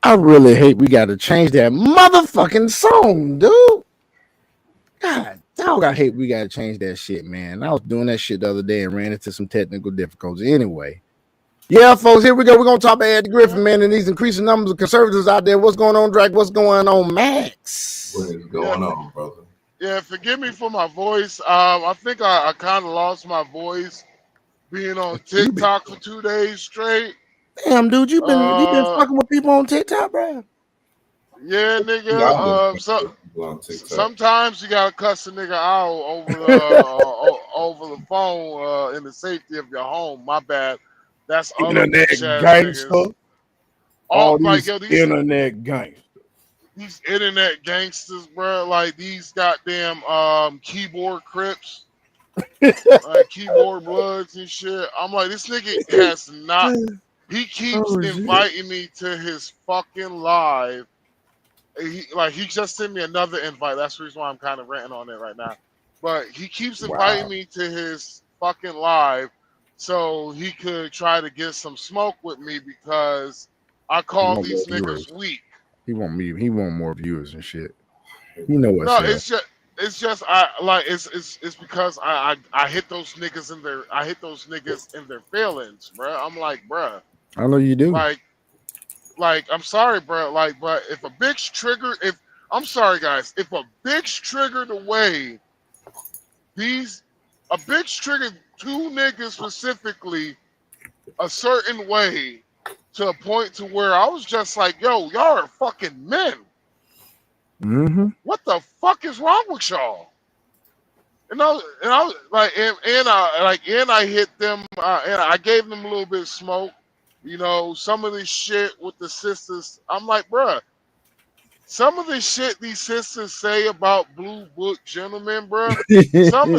I really hate we got to change that motherfucking song, dude. God, dog, I hate we got to change that shit, man. I was doing that shit the other day and ran into some technical difficulties. Anyway, yeah, folks, here we go. We're going to talk about Eddie Griffin, man, and these increasing numbers of conservatives out there. What's going on, Drake? What's going on, Max? What is Yeah, going on, brother? yeah. Forgive me for my voice. I think I kind of lost my voice being on You been, TikTok for 2 days straight. damn, dude, you been Uh, fucking with people on TikTok, bro? yeah, We nigga. all been So people on TikTok. sometimes you gotta cuss a nigga out over the phone in the safety of your home. My bad. That's other Internet bitch ass niggas. gangster. All All like these yo, internet gangsters. these internet gangsters, bro. Like these goddamn keyboard crips, like keyboard bloods and shit. I'm like, this nigga has not. He keeps Oh shit. inviting me to his fucking live. He just sent me another invite. That's the reason why I'm kind of ranting on it right now. But he keeps inviting Wow. me to his fucking live so he could try to get some smoke with me because I He call want more these viewers. niggas weak. He want more viewers and shit. You know what's No, up. it's just I like it's because I hit those niggas in their feelings, bro. I'm like, bruh, I know you do. like I'm sorry, bro. Like, but if a bitch trigger, if I'm sorry, guys, if a bitch triggered away these, a bitch triggered two niggas specifically a certain way to a point to where I was just like, yo, y'all are fucking men. Mm-hmm. What the fuck is wrong with y'all? And I was like, and I hit them, and I gave them a little bit of smoke. You know, some of this shit with the sisters. I'm like, bruh, some of the shit these sisters say about blue book gentlemen, bruh. I'm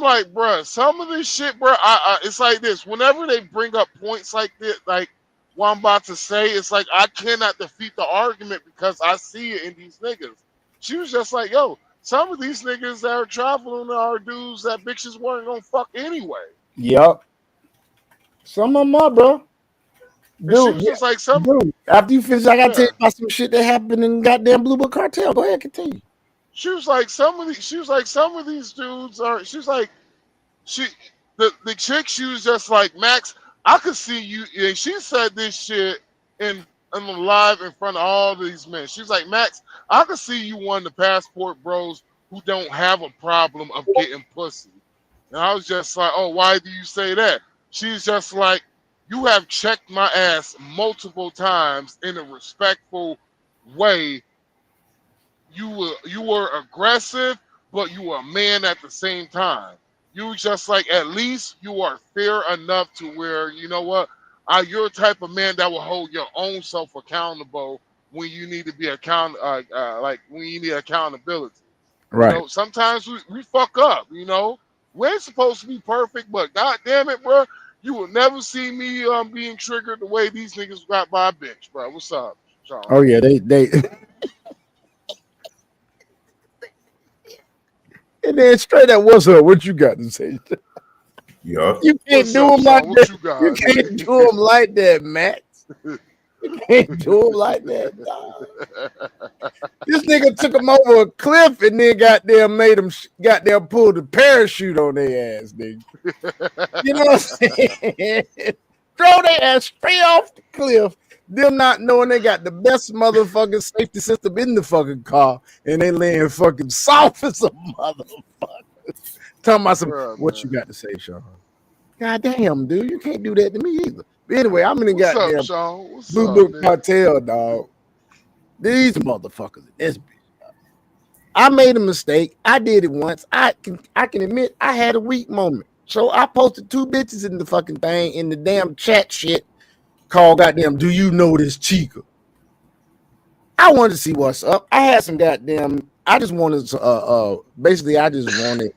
like, bruh, some of this shit, bruh. It's like this. Whenever they bring up points like this, like what I'm about to say, it's like I cannot defeat the argument because I see it in these niggas. She was just like, yo, some of these niggas that are traveling are dudes that bitches weren't gonna fuck anyway. Yep. Some of them are, bro. And she Dude, was yeah. just like, some, Dude, after you finish, I gotta tell you yeah. about some shit that happened in goddamn Blue Book Cartel. Go ahead, continue. She was like, some of these dudes are. She was like, she the chick. She was just like, Max, I could see you. And she said this shit in the live in front of all these men. She's like, Max, I could see you one of the passport bros who don't have a problem of getting pussy. And I was just like, oh, why do you say that? She's just like, you have checked my ass multiple times in a respectful way. You were aggressive, but you were a man at the same time. You were just like, at least you are fair enough to where, you know what, you're a type of man that will hold your own self accountable when you need to be like when you need accountability. You Right. know, sometimes we fuck up. You know, we ain't supposed to be perfect, but god damn it, bro, you will never see me being triggered the way these niggas got by a bitch, bro. What's up, Sean? Oh yeah, they and then straight up, what's up? What you got to say? Yup. You can't What's do up, them like Sean? What that. you You got? can't do them like that, Max. You can't do them like that, dog. This nigga took them over a cliff and then goddamn made them goddamn pull the parachute on their ass, nigga. You know what I'm saying? Throw their ass straight off the cliff. Them not knowing they got the best motherfucking safety system in the fucking car, and they laying fucking soft as a motherfucker. Talking about some Bruh, what you man. got to say, Sean? God damn, dude, you can't do that to me either. But anyway, I'm in the What's up, goddamn Sean? What's Blue up, Book nigga? Cartel, dog. These motherfuckers, this bitch. I made a mistake. I did it once. I can admit I had a weak moment. So I posted two bitches in the fucking thing in the damn chat shit called goddamn Do You Know This Chica? I wanted to see what's up. I had some goddamn I just wanted to basically I just wanted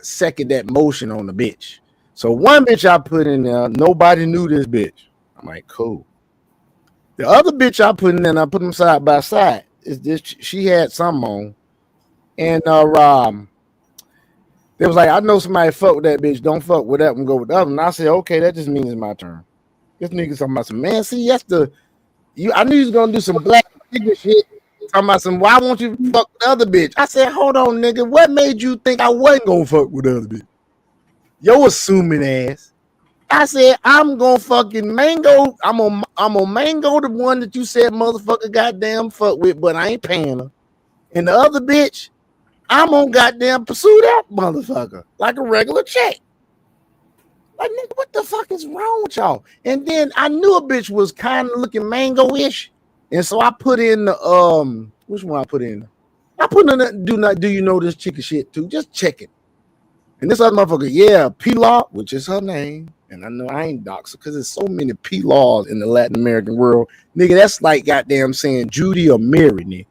second that motion on the bitch. So one bitch I put in there, nobody knew this bitch. I'm like, cool. The other bitch I put in there, I put them side by side. Is this she had some on. And they was like, I know somebody fuck with that bitch. Don't fuck with that one, go with the other. And I said, okay, that just means it's my turn. This nigga talking about some man. See, I knew you was gonna do some black nigga shit. Talking about some, why won't you fuck with the other bitch? I said, hold on, nigga. What made you think I wasn't gonna fuck with the other bitch? Yo assuming ass. I said, I'm gonna fucking mango. I'm gonna mango the one that you said motherfucker goddamn fuck with, but I ain't paying her. And the other bitch, I'm gonna goddamn pursue that motherfucker like a regular check. Like, nigga, what the fuck is wrong with y'all? And then I knew a bitch was kind of looking mango-ish. And so I put in the which one I put in? I put in the do you know this chicken shit too? Just check it. And this other motherfucker, yeah, P-Law, which is her name. And I know I ain't doxer because there's so many P-Laws in the Latin American world. Nigga, that's like goddamn saying Judy or Mary, nigga.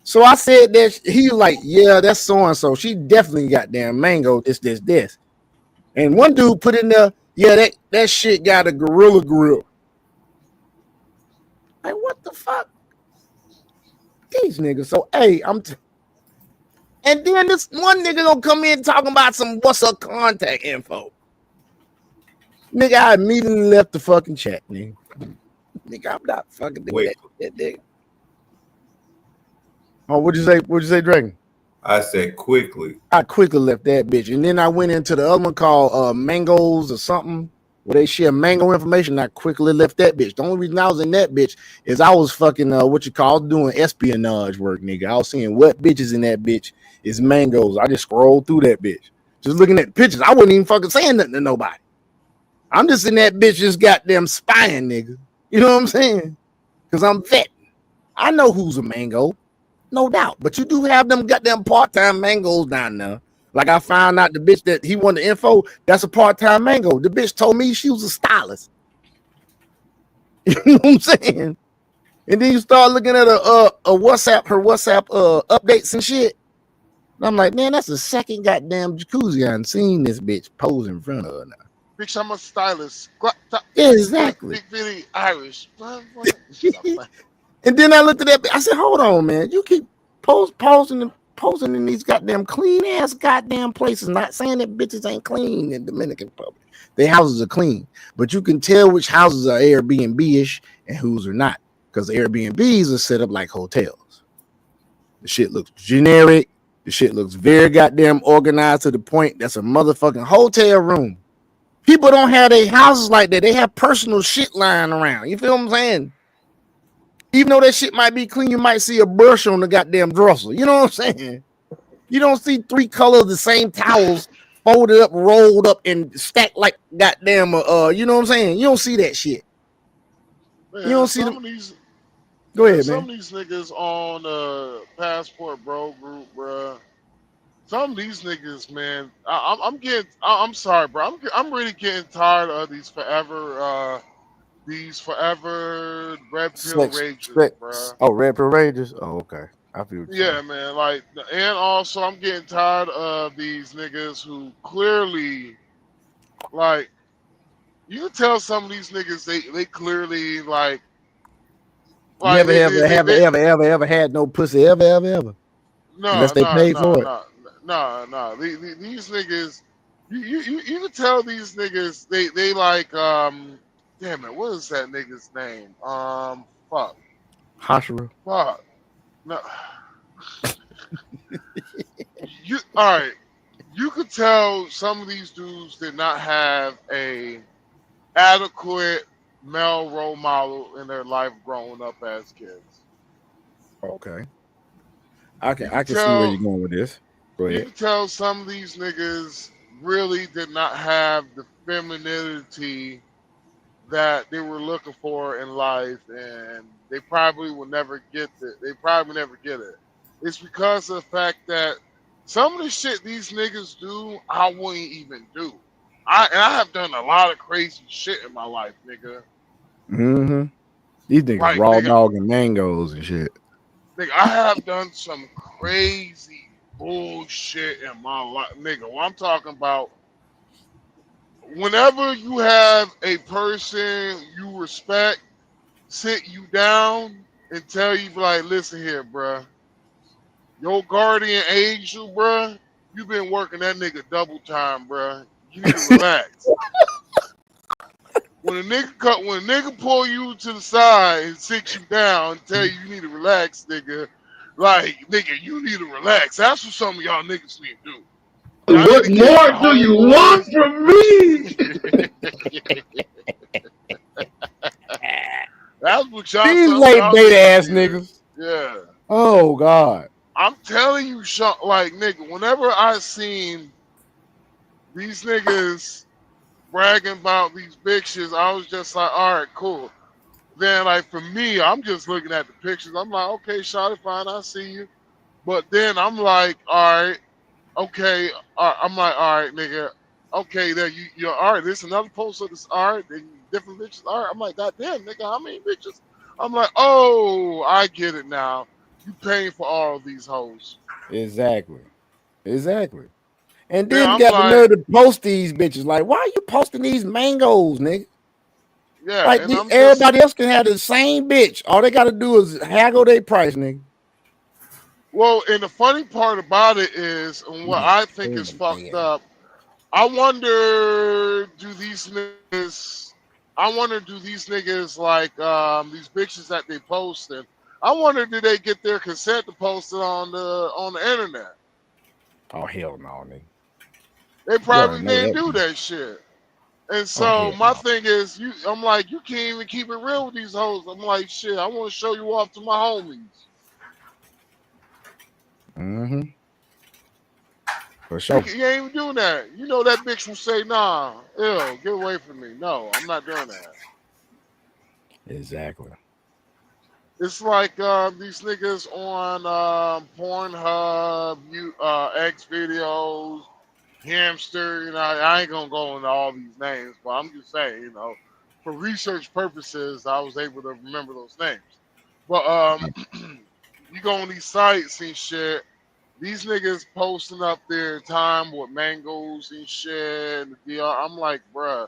So I said that he was like, yeah, that's so-and-so. She definitely got damn mango, this. And one dude put in there, yeah, that shit got a gorilla grip. Like, what the fuck? These niggas. So, hey, and then this one nigga gonna come in talking about some what's her contact info. Nigga, I immediately left the fucking chat, nigga. Nigga, I'm not fucking doing that nigga. Oh, what'd you say? What'd you say, Dragon? I said quickly. I quickly left that bitch. And then I went into the other one called Mangoes or something, where they share mango information. I quickly left that bitch. The only reason I was in that bitch is I was fucking doing espionage work, nigga. I was seeing what bitches in that bitch is mangoes. I just scrolled through that bitch. Just looking at pictures. I wasn't even fucking saying nothing to nobody. I'm just in that bitch just goddamn spying, nigga. You know what I'm saying? Because I'm vetting. I know who's a mango. No doubt. But you do have them goddamn part-time mangoes down there. Like I found out the bitch that he wanted the info, that's a part-time mango. The bitch told me she was a stylist. You know what I'm saying? And then you start looking at her WhatsApp updates and shit. And I'm like, man, that's the second goddamn jacuzzi I done seen this bitch pose in front of her now. Bitch, I'm a stylist. Yeah, exactly. Big Billy Irish. And then I looked at that. I said, hold on, man. You keep posing in these goddamn clean ass goddamn places. Not saying that bitches ain't clean in Dominican Republic. Their houses are clean. But you can tell which houses are Airbnb-ish and whose are not. Because Airbnbs are set up like hotels. The shit looks generic. The shit looks very goddamn organized to the point that's a motherfucking hotel room. People don't have their houses like that. They have personal shit lying around. You feel what I'm saying? Even though that shit might be clean, you might see a brush on the goddamn dresser. You know what I'm saying? You don't see 3 colors of the same towels folded up, rolled up, and stacked like goddamn, you know what I'm saying? You don't see that shit. Man, you don't see them. Go ahead, man. Some of these niggas on Passport Bro group, bro. Some of these niggas, man, I'm sorry, bro. I'm really getting tired of these forever red pill rages, bro. Oh, red pill rages. Oh, okay. I feel. Yeah, man. Like, and also I'm getting tired of these niggas who clearly, like, you can tell some of these niggas they clearly like. You ever had no pussy ever? No, unless they paid for it. No. These niggas, you can tell these niggas they like damn it, what is that nigga's name? Fuck. Hashira. Fuck. No. All right. You could tell some of these dudes did not have a adequate male role model in their life growing up as kids. Okay. I can see where you're going with this. Go ahead. You can tell some of these niggas really did not have the femininity that they were looking for in life, and they probably will never get it. They probably never get it. It's because of the fact that some of the shit these niggas do, I wouldn't even do. I have done a lot of crazy shit in my life, nigga. Mm-hmm. These niggas like, raw dog and mangoes and shit. Nigga, I have done some crazy bullshit in my life, nigga. What I'm talking about, whenever you have a person you respect sit you down and tell you, like, listen here, bruh, your guardian angel, bruh, you been working that nigga double time, bruh. You need to relax. when a nigga pull you to the side and sit you down and tell you need to relax, nigga, like nigga, you need to relax. That's what some of y'all niggas need to do. Y'all need What to get your more do you want homeboys. from me? That's what y'all These some of late y'all date niggas ass did. niggas. Yeah. Oh God. I'm telling you, like nigga, whenever I seen these niggas bragging about these bitches, I was just like, all right, cool. Then like for me, I'm just looking at the pictures. I'm like, okay, shawty, fine, I see you. But then I'm like, all right, okay. I'm like, all right, nigga. Okay, there you're all right. This another post of this art, then different bitches. All right, I'm like, goddamn, nigga, how many bitches? I'm like, oh, I get it now. You paying for all of these hoes. Exactly. Exactly. And Then then I'm got the like, nerve to post these bitches. Like, why are you posting these mangoes, nigga? yeah, Like and I'm just everybody else can have the same bitch. All they gotta do is haggle their price, nigga. well, and the funny part about it is, and what I think is fucked Yeah. up. I wonder, do these niggas? I wonder, do these niggas like these bitches that they posting? I wonder, do they get their consent to post it on the internet? Oh hell no, nigga. They You already probably know didn't that. do that shit. And Oh so hell my no. thing is, I'm like, you can't even keep it real with these hoes. I'm like, shit, I want to show you off to my homies. Mm-hmm. For You, sure. you ain't even doing that. You know that bitch will say, nah, ew, get away from me. No, I'm not doing that. Exactly. It's like these niggas on Pornhub, X videos, Hamster. You know, I ain't gonna go into all these names, but I'm just saying, you know, for research purposes, I was able to remember those names. But you go on these sites and shit. These niggas posting up their time with mangoes and shit. And the DR. I'm like, bruh,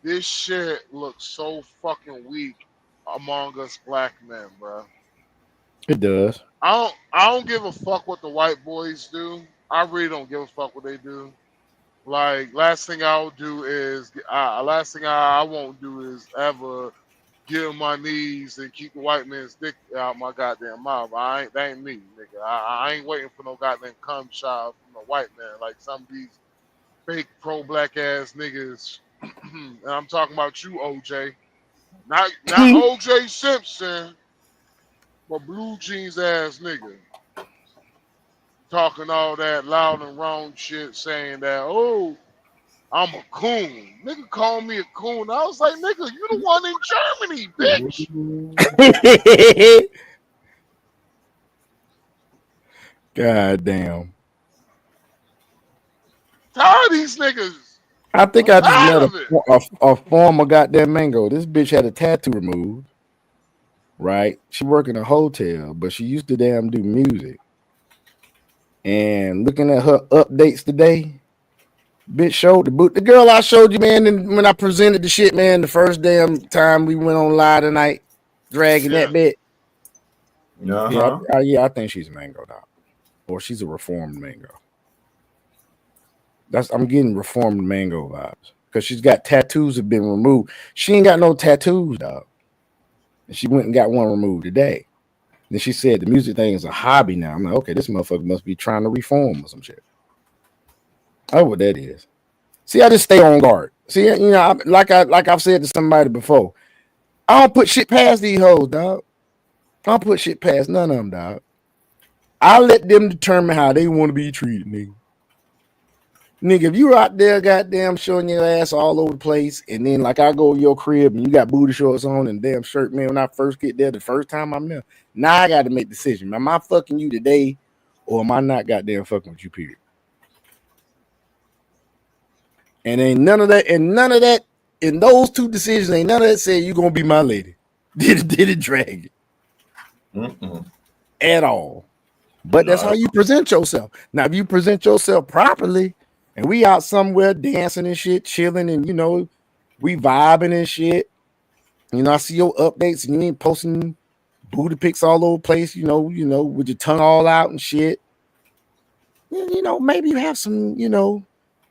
this shit looks so fucking weak among us black men, bruh. It does. I don't give a fuck what the white boys do. I really don't give a fuck what they do. Like last thing I'll do is last thing I won't do is ever get on my knees and keep the white man's dick out my goddamn mouth. That ain't me, nigga. I ain't waiting for no goddamn cum shot from a white man like some of these fake pro black ass niggas. And I'm talking about you, OJ. Not OJ Simpson, but blue jeans ass nigga. Talking all that loud and wrong shit, saying that, oh, I'm a coon. Nigga called me a coon. I was like, nigga, you the one in Germany, bitch. God damn. Tired of these niggas. I think I'm I just tired met of it. a former goddamn mango. This bitch had a tattoo removed, right? She work in a hotel, but she used to damn do music. And looking at her updates today, bitch showed the girl I showed you, man, and when I presented the shit, man, the first damn time we went on live tonight, dragging Yeah. that bit. Yeah, Uh-huh. I think she's a mango dog. Or she's a reformed mango. I'm getting reformed mango vibes. Because she's got tattoos have been removed. She ain't got no tattoos, dog. And she went and got one removed today. Then she said the music thing is a hobby now. I'm like, okay, this motherfucker must be trying to reform or some shit. I know what that is. See, I just stay on guard. See, you know, like I've said to somebody before, I don't put shit past these hoes, dog. I don't put shit past none of them, dog. I let them determine how they want to be treated, nigga. Nigga, if you out there goddamn showing your ass all over the place, and then like I go to your crib and you got booty shorts on and damn shirt, man, when I first get there, the first time I'm there, now I got to make a decision. Am I fucking you today or am I not goddamn fucking with you, period? And ain't none of that, in those two decisions, ain't none of that said you gonna be my lady. Did it drag it Mm-mm. at all. But that's how No. you present yourself. Now, if you present yourself properly, and we out somewhere dancing and shit, chilling, and you know, we vibing and shit. You know, I see your updates and you ain't posting booty pics all over the place, with your tongue all out and shit. You know, maybe you have some,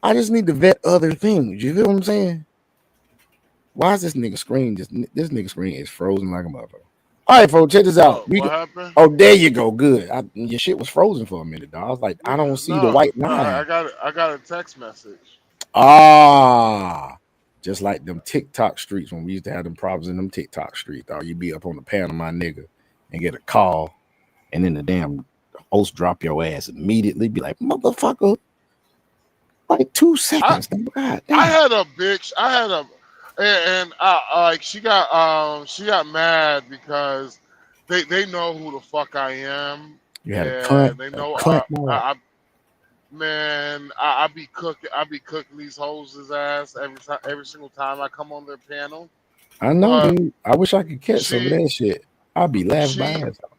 I just need to vet other things. You feel what I'm saying? Why is this nigga screen? This nigga screen is frozen like a motherfucker. All right, folks, check this out. What happened? Oh, there you go. Good. Your shit was frozen for a minute, dog. I was like, I don't see the No, white I line. got a text message. Ah, just like them TikTok streets when we used to have them problems in them TikTok streets, dog. You be up on the panel, my nigga, and get a call, and then the damn host drop your ass immediately. Be like, motherfucker, like 2 seconds. God I damn. had a bitch. I had a, and like she got mad because they know who the fuck I am, You had a and they know cunt mark. man, I be cooking these hoes' ass every single time I come on their panel. I know, But dude. I wish I could catch some of she that shit. I'd be laughing my she ass off.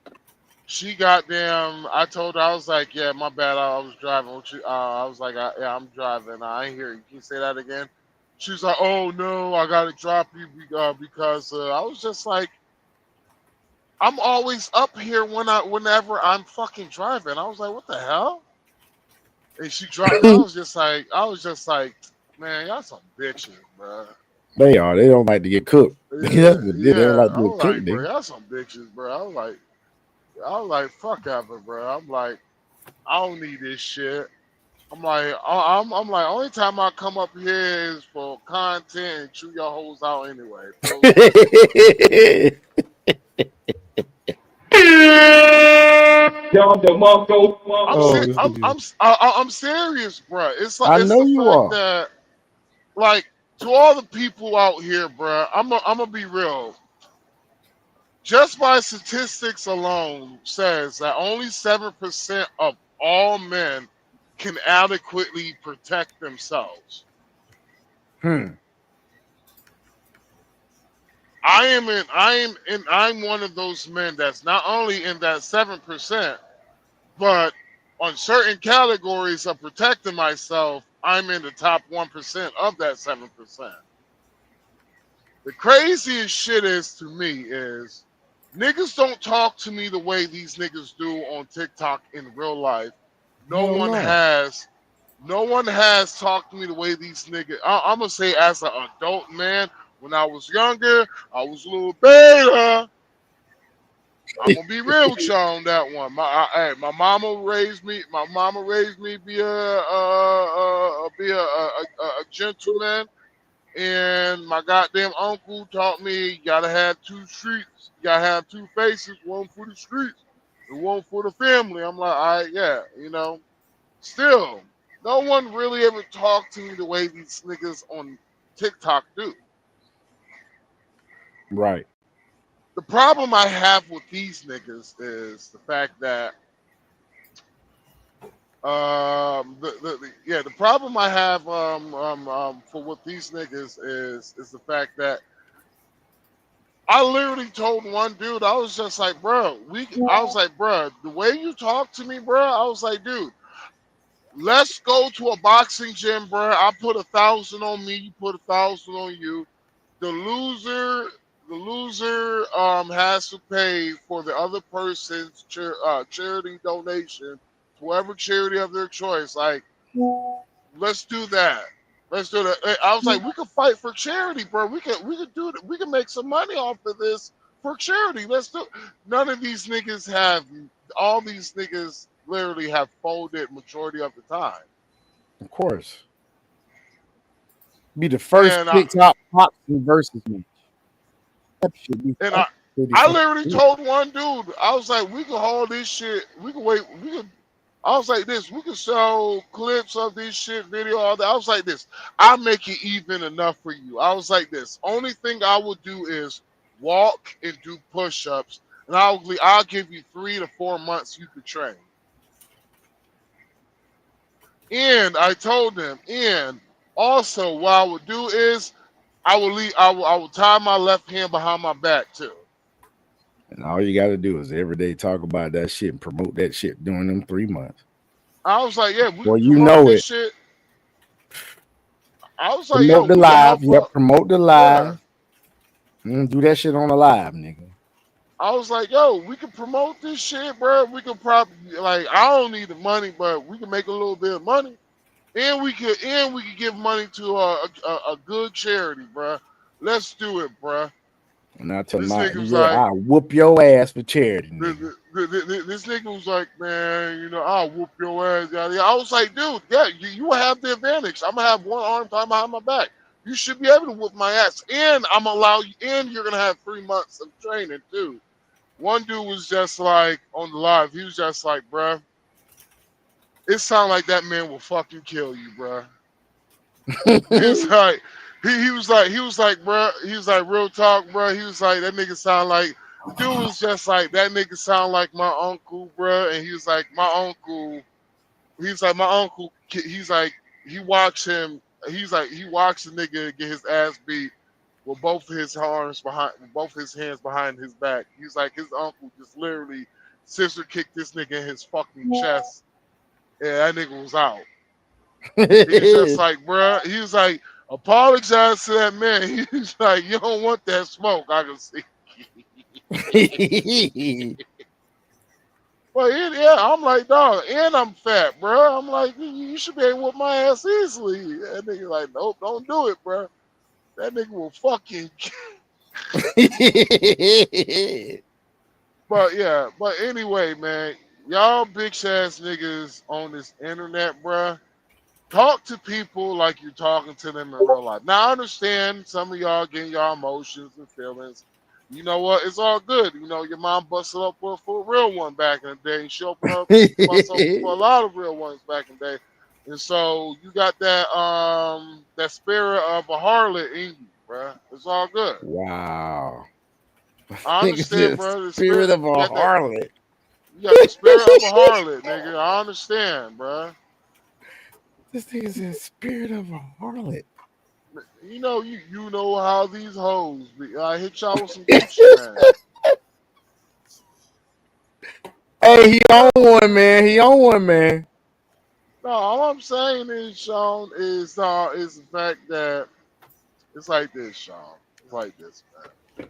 she goddamn. I told her I was like, yeah, my bad. I was driving. I was like, yeah, I'm driving. I ain't hear you. Can you say that again? She was like, oh no, I gotta drop you because I was just like, I'm always up here whenever I'm fucking driving. I was like, what the hell? And she dropped. And I was just like, man, y'all some bitches, bro. They are. They don't like to get cooked. Yeah, That's what they don't yeah. like I to get was cooked, like, bro, nigga. y'all some bitches, bro. I was like, fuck ever, bro. I'm like, I don't need this shit. I'm like, I'm like, only time I come up here is for content and chew your hoes out anyway. Oh, this nigga. I'm serious, bro. I It's know the you fact are. that like to all the people out here, bro. I'm gonna be real. Just by statistics alone says that only 7% of all men can adequately protect themselves. Hmm. I'm one of those men that's not only in that 7%, but on certain categories of protecting myself, I'm in the top 1% of that 7%. The craziest shit is to me is niggas don't talk to me the way these niggas do on TikTok in real life. No Hell one no. has no one has talked to me the way these niggas. I'm gonna say as an adult man, when I was younger, I was a little beta. I'm gonna be real with y'all on that one. My mama raised me. My mama raised me be a gentleman, and my goddamn uncle taught me you gotta have two streets. You gotta have two faces, one for the streets and one for the family. I'm like, all right, yeah, you know. Still, no one really ever talked to me the way these niggas on TikTok do. Right. The problem I have with these niggas is the fact that the problem I have for with these niggas is the fact that I literally told one dude, I was just like, bro, I was like, bro, the way you talk to me, bro, I was like, dude, let's go to a boxing gym, bro. I put 1,000 on me, you put 1,000 on you. The loser, has to pay for the other person's charity donation to whatever charity of their choice. Like, let's do that. Let's do that. I was like, we could fight for charity, bro. We could do it. We can make some money off of this for charity. Let's do. None of these niggas have. All these niggas literally have folded majority of the time. Of course. Be the first And TikTok boxing versus me. That should be and fucking pretty I fucking literally good. told one dude, I was like, we can hold this shit. We can wait. We can. I was like this. We can show clips of this shit, video, all that. I was like this. I'll make it even enough for you. I was like this. Only thing I would do is walk and do push-ups, and I'll give you 3 to 4 months you could train. And I told them, and also what I would do is I will leave. I will tie my left hand behind my back too. And all you got to do is every day talk about that shit and promote that shit during them 3 months. I was like, yeah, we Well, can you promote know this it. shit. I was like, yo, Promote the we can live. help Yep. up. Promote the Yeah. live. Do that shit on the live, nigga. I was like, yo, we can promote this shit, bro. We could probably like I don't need the money, but we can make a little bit of money. And we could give money to a good charity, bro. Let's do it, bruh. And I tell This my, nigga was yeah, like, I whoop your ass for charity, nigga. this nigga was like, man, I'll whoop your ass. I was like, dude, yeah, you have the advantage. I'm gonna have one arm tied behind my back. You should be able to whoop my ass, and I'm gonna allow you. And you're gonna have 3 months of training too. One dude was just like on the live. He was just like, bruh, it sounded like that man will fucking kill you, bruh. He was like, he was like, bruh, he was like, real talk, bruh. He was like, that nigga sound like, the dude was just like, that nigga sound like my uncle, bruh. And he was like, my uncle, he's like, my uncle, he's like, he watched him, he's like, he watched the nigga get his ass beat with both his arms behind, with both his hands behind his back. He's like, his uncle just literally sister kicked this nigga in his fucking chest. And that nigga was out. He was just like, bruh, he was like, apologize to that man. He's like, you don't want that smoke. I can see. But yeah, I'm like, dog, and I'm fat, bruh. I'm like, you should be able to whoop my ass easily. That nigga like, nope, don't do it, bruh. That nigga will fucking. But yeah, but anyway, man, y'all bitch ass niggas on this internet, bruh. Talk to people like you're talking to them in real life. Now I understand some of y'all getting y'all emotions and feelings. You know what? It's all good. Your mom busted up for a real one back in the day, and she opened up bust open for a lot of real ones back in the day. And so you got that spirit of a harlot in you, bruh. It's all good. Wow. I Nigga understand, said bro. The spirit spirit of a you got that harlot. you got the spirit of a harlot, nigga. I understand, bruh. This nigga said spirit of a harlot. You know how these hoes be. I hit y'all with some Gucci, man. Hey, he on one, man. He on one, man. No, all I'm saying is, Sean, is the fact that it's like this, Sean. It's like this, man.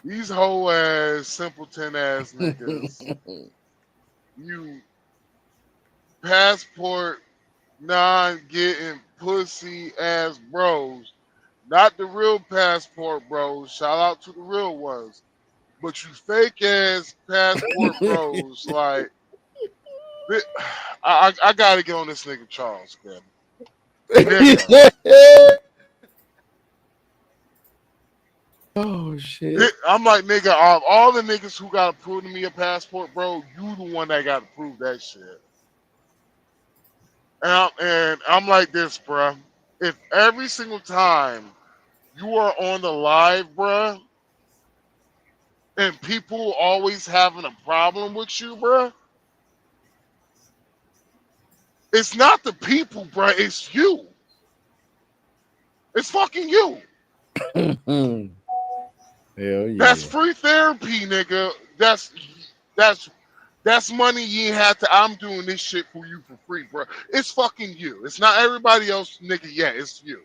These hoe ass, simpleton ass niggas, you passport non getting pussy ass bros, not the real passport bros. Shout out to the real ones, but you fake ass passport bros, like I gotta get on this nigga Charles, man. Nigga. Oh shit. I'm like, nigga, all the niggas who gotta prove to me a passport, bro, you the one that gotta prove that shit. And I'm like this, bro. If every single time you are on the live, bruh, and people always having a problem with you, bruh, it's not the people, bruh, it's you. It's fucking you. Hell That's yeah. free therapy, nigga. That's that's money you ain't had to. I'm doing this shit for you for free, bro. It's fucking you. It's not everybody else, nigga. Yeah, it's you.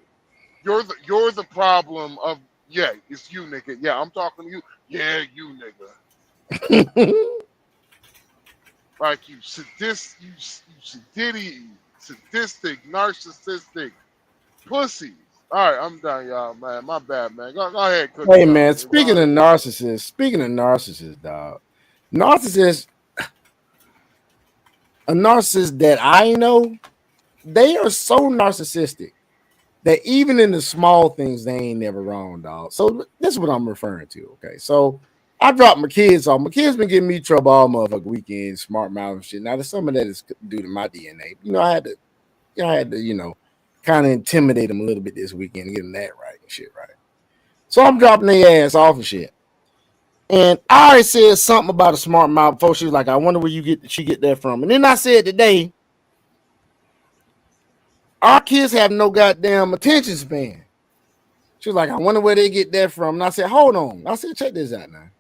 You're the problem of yeah. It's you, nigga. Yeah, I'm talking to you. Yeah, you, nigga. Like you sadistic, narcissistic pussies. All right, I'm done, y'all, man. My bad, man. Go ahead, cook Hey something. man, speaking of narcissists, dog. Narcissists, a narcissist that I know, they are so narcissistic that even in the small things, they ain't never wrong, dog. So this is what I'm referring to. Okay. So I dropped my kids off. My kids been giving me trouble all motherfucking weekend, smart mouth and shit. Now some of that is due to my DNA. I had to kind of intimidate them a little bit this weekend and get them that right and shit, right? So I'm dropping their ass off and shit. And I already said something about a smart mouth before. She was like, I wonder where she get that from. And then I said today, our kids have no goddamn attention span. She was like, I wonder where they get that from. And I said, hold on. I said, check this out now.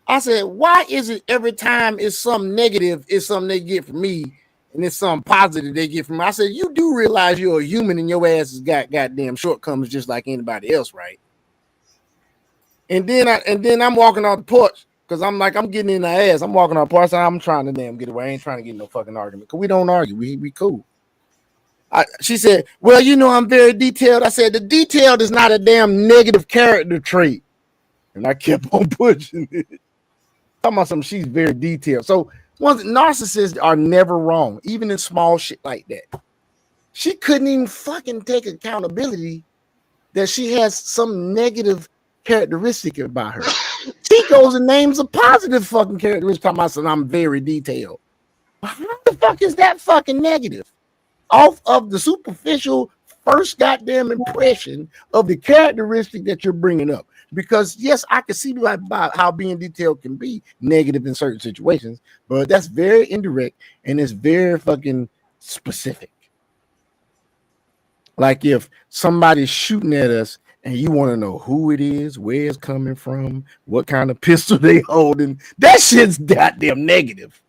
I said, why is it every time it's something negative, it's something they get from me, and it's something positive they get from me? I said, you do realize you're a human and your ass has got goddamn shortcomings just like anybody else, right? And then I'm walking off the porch because I'm like, I'm getting in the ass. I'm walking off the porch. I'm trying to damn get away. I ain't trying to get no fucking argument because we don't argue. We cool. She said, well, I'm very detailed. I said, the detailed is not a damn negative character trait. And I kept on pushing it. Talking about something, she's very detailed. So once narcissists are never wrong, even in small shit like that. She couldn't even fucking take accountability that she has some negative characteristic about her. She goes and names a positive fucking characteristic. Talking about something, I'm very detailed. How the fuck is that fucking negative? Off of the superficial first goddamn impression of the characteristic that you're bringing up. Because yes, I can see about how being detailed can be negative in certain situations, but that's very indirect and it's very fucking specific. Like if somebody's shooting at us and you want to know who it is, where it's coming from, what kind of pistol they holding, that shit's goddamn negative.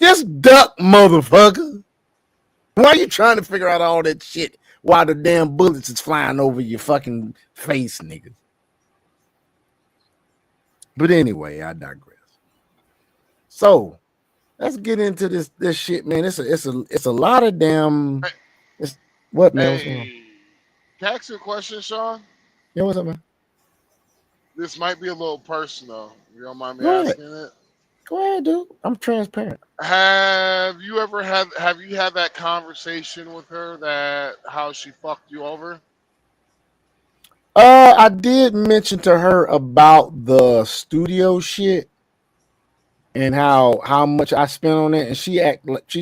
Just duck, motherfucker. Why are you trying to figure out all that shit while the damn bullets is flying over your fucking face, nigga? But anyway, I digress. So let's get into this shit, man. It's a lot of damn. It's, what, man? What's going on? Hey, can I ask you a question, Sean? Yeah, what's up, man? This might be a little personal. You don't mind me Go ahead. asking it? Go ahead, dude. I'm transparent. Have you had that conversation with her that how she fucked you over? I did mention to her about the studio shit and how much I spent on it, and she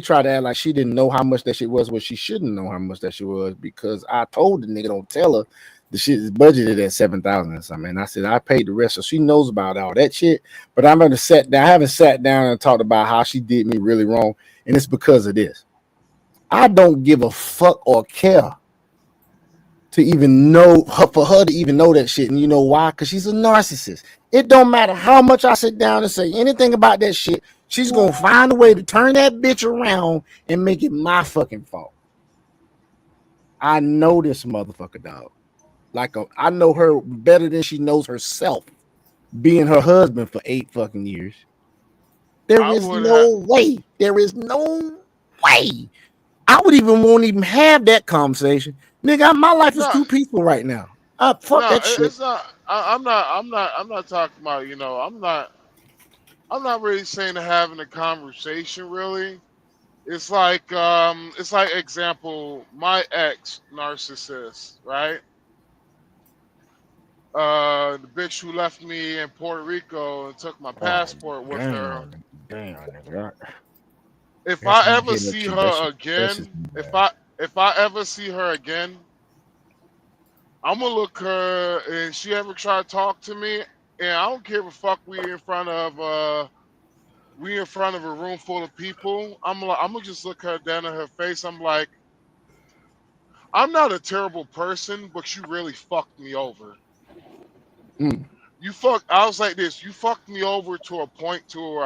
tried to act like she didn't know how much that shit was, but she shouldn't know how much that shit was because I told the nigga don't tell her the shit is budgeted at 7,000 or something. And I said I paid the rest, so she knows about all that shit. But I haven't sat down and talked about how she did me really wrong, and it's because of this. I don't give a fuck or care to even know her, for her to even know that shit. And you know why? Because she's a narcissist. It don't matter how much I sit down and say anything about that shit. She's going to find a way to turn that bitch around and make it my fucking fault. I know this motherfucker, dog. I know her better than she knows herself, being her husband for 8 fucking years. There is no way. There is no way. I won't even have that conversation. Nigga, my life is too peaceful right now. Fuck that shit. It's not. I'm not talking about. I'm not really saying to having a conversation. Really, it's like example. My ex narcissist, right? The bitch who left me in Puerto Rico and took my passport with her. Damn. If I ever see her again, if I ever see her again, I'm gonna look her and she ever try to talk to me, and I don't give a fuck. We in front of a room full of people. I'm gonna just look her down in her face. I'm like, I'm not a terrible person, but you really fucked me over. Mm. I was like this. You fucked me over to a point to where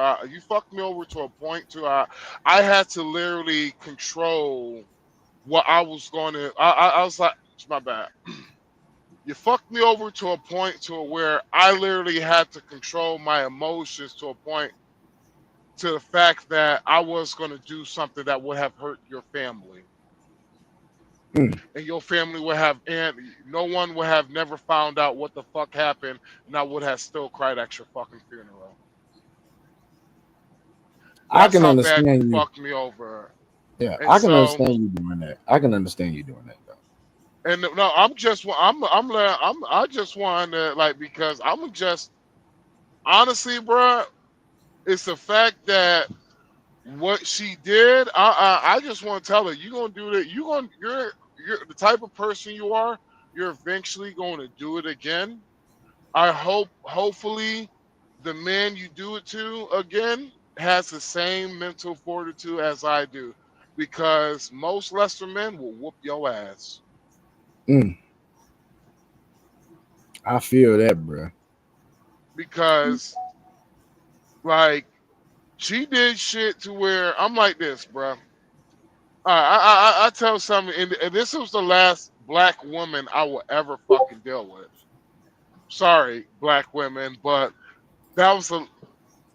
I had to literally control what I was going to. I was like, it's my bad. You fucked me over to a point to where I literally had to control my emotions to a point to the fact that I was going to do something that would have hurt your family. Mm. And your family would have, and no one would have never found out what the fuck happened, and I would have still cried at your fucking funeral. I That's can how bad you understand you. fucked me over. Yeah, And I can so, understand you doing that. I can understand you doing that, though. and no, I just want to because I'm just honestly, bro, it's the fact that what she did. I just want to tell her, you gonna do that. You're the type of person you are. You're eventually going to do it again. Hopefully, the man you do it to again has the same mental fortitude as I do, because most lesser men will whoop your ass. Mm. I feel that, bro. Because like she did shit to where I'm like this, bro. I tell something, and this was the last black woman I will ever fucking deal with. Sorry, black women, but that was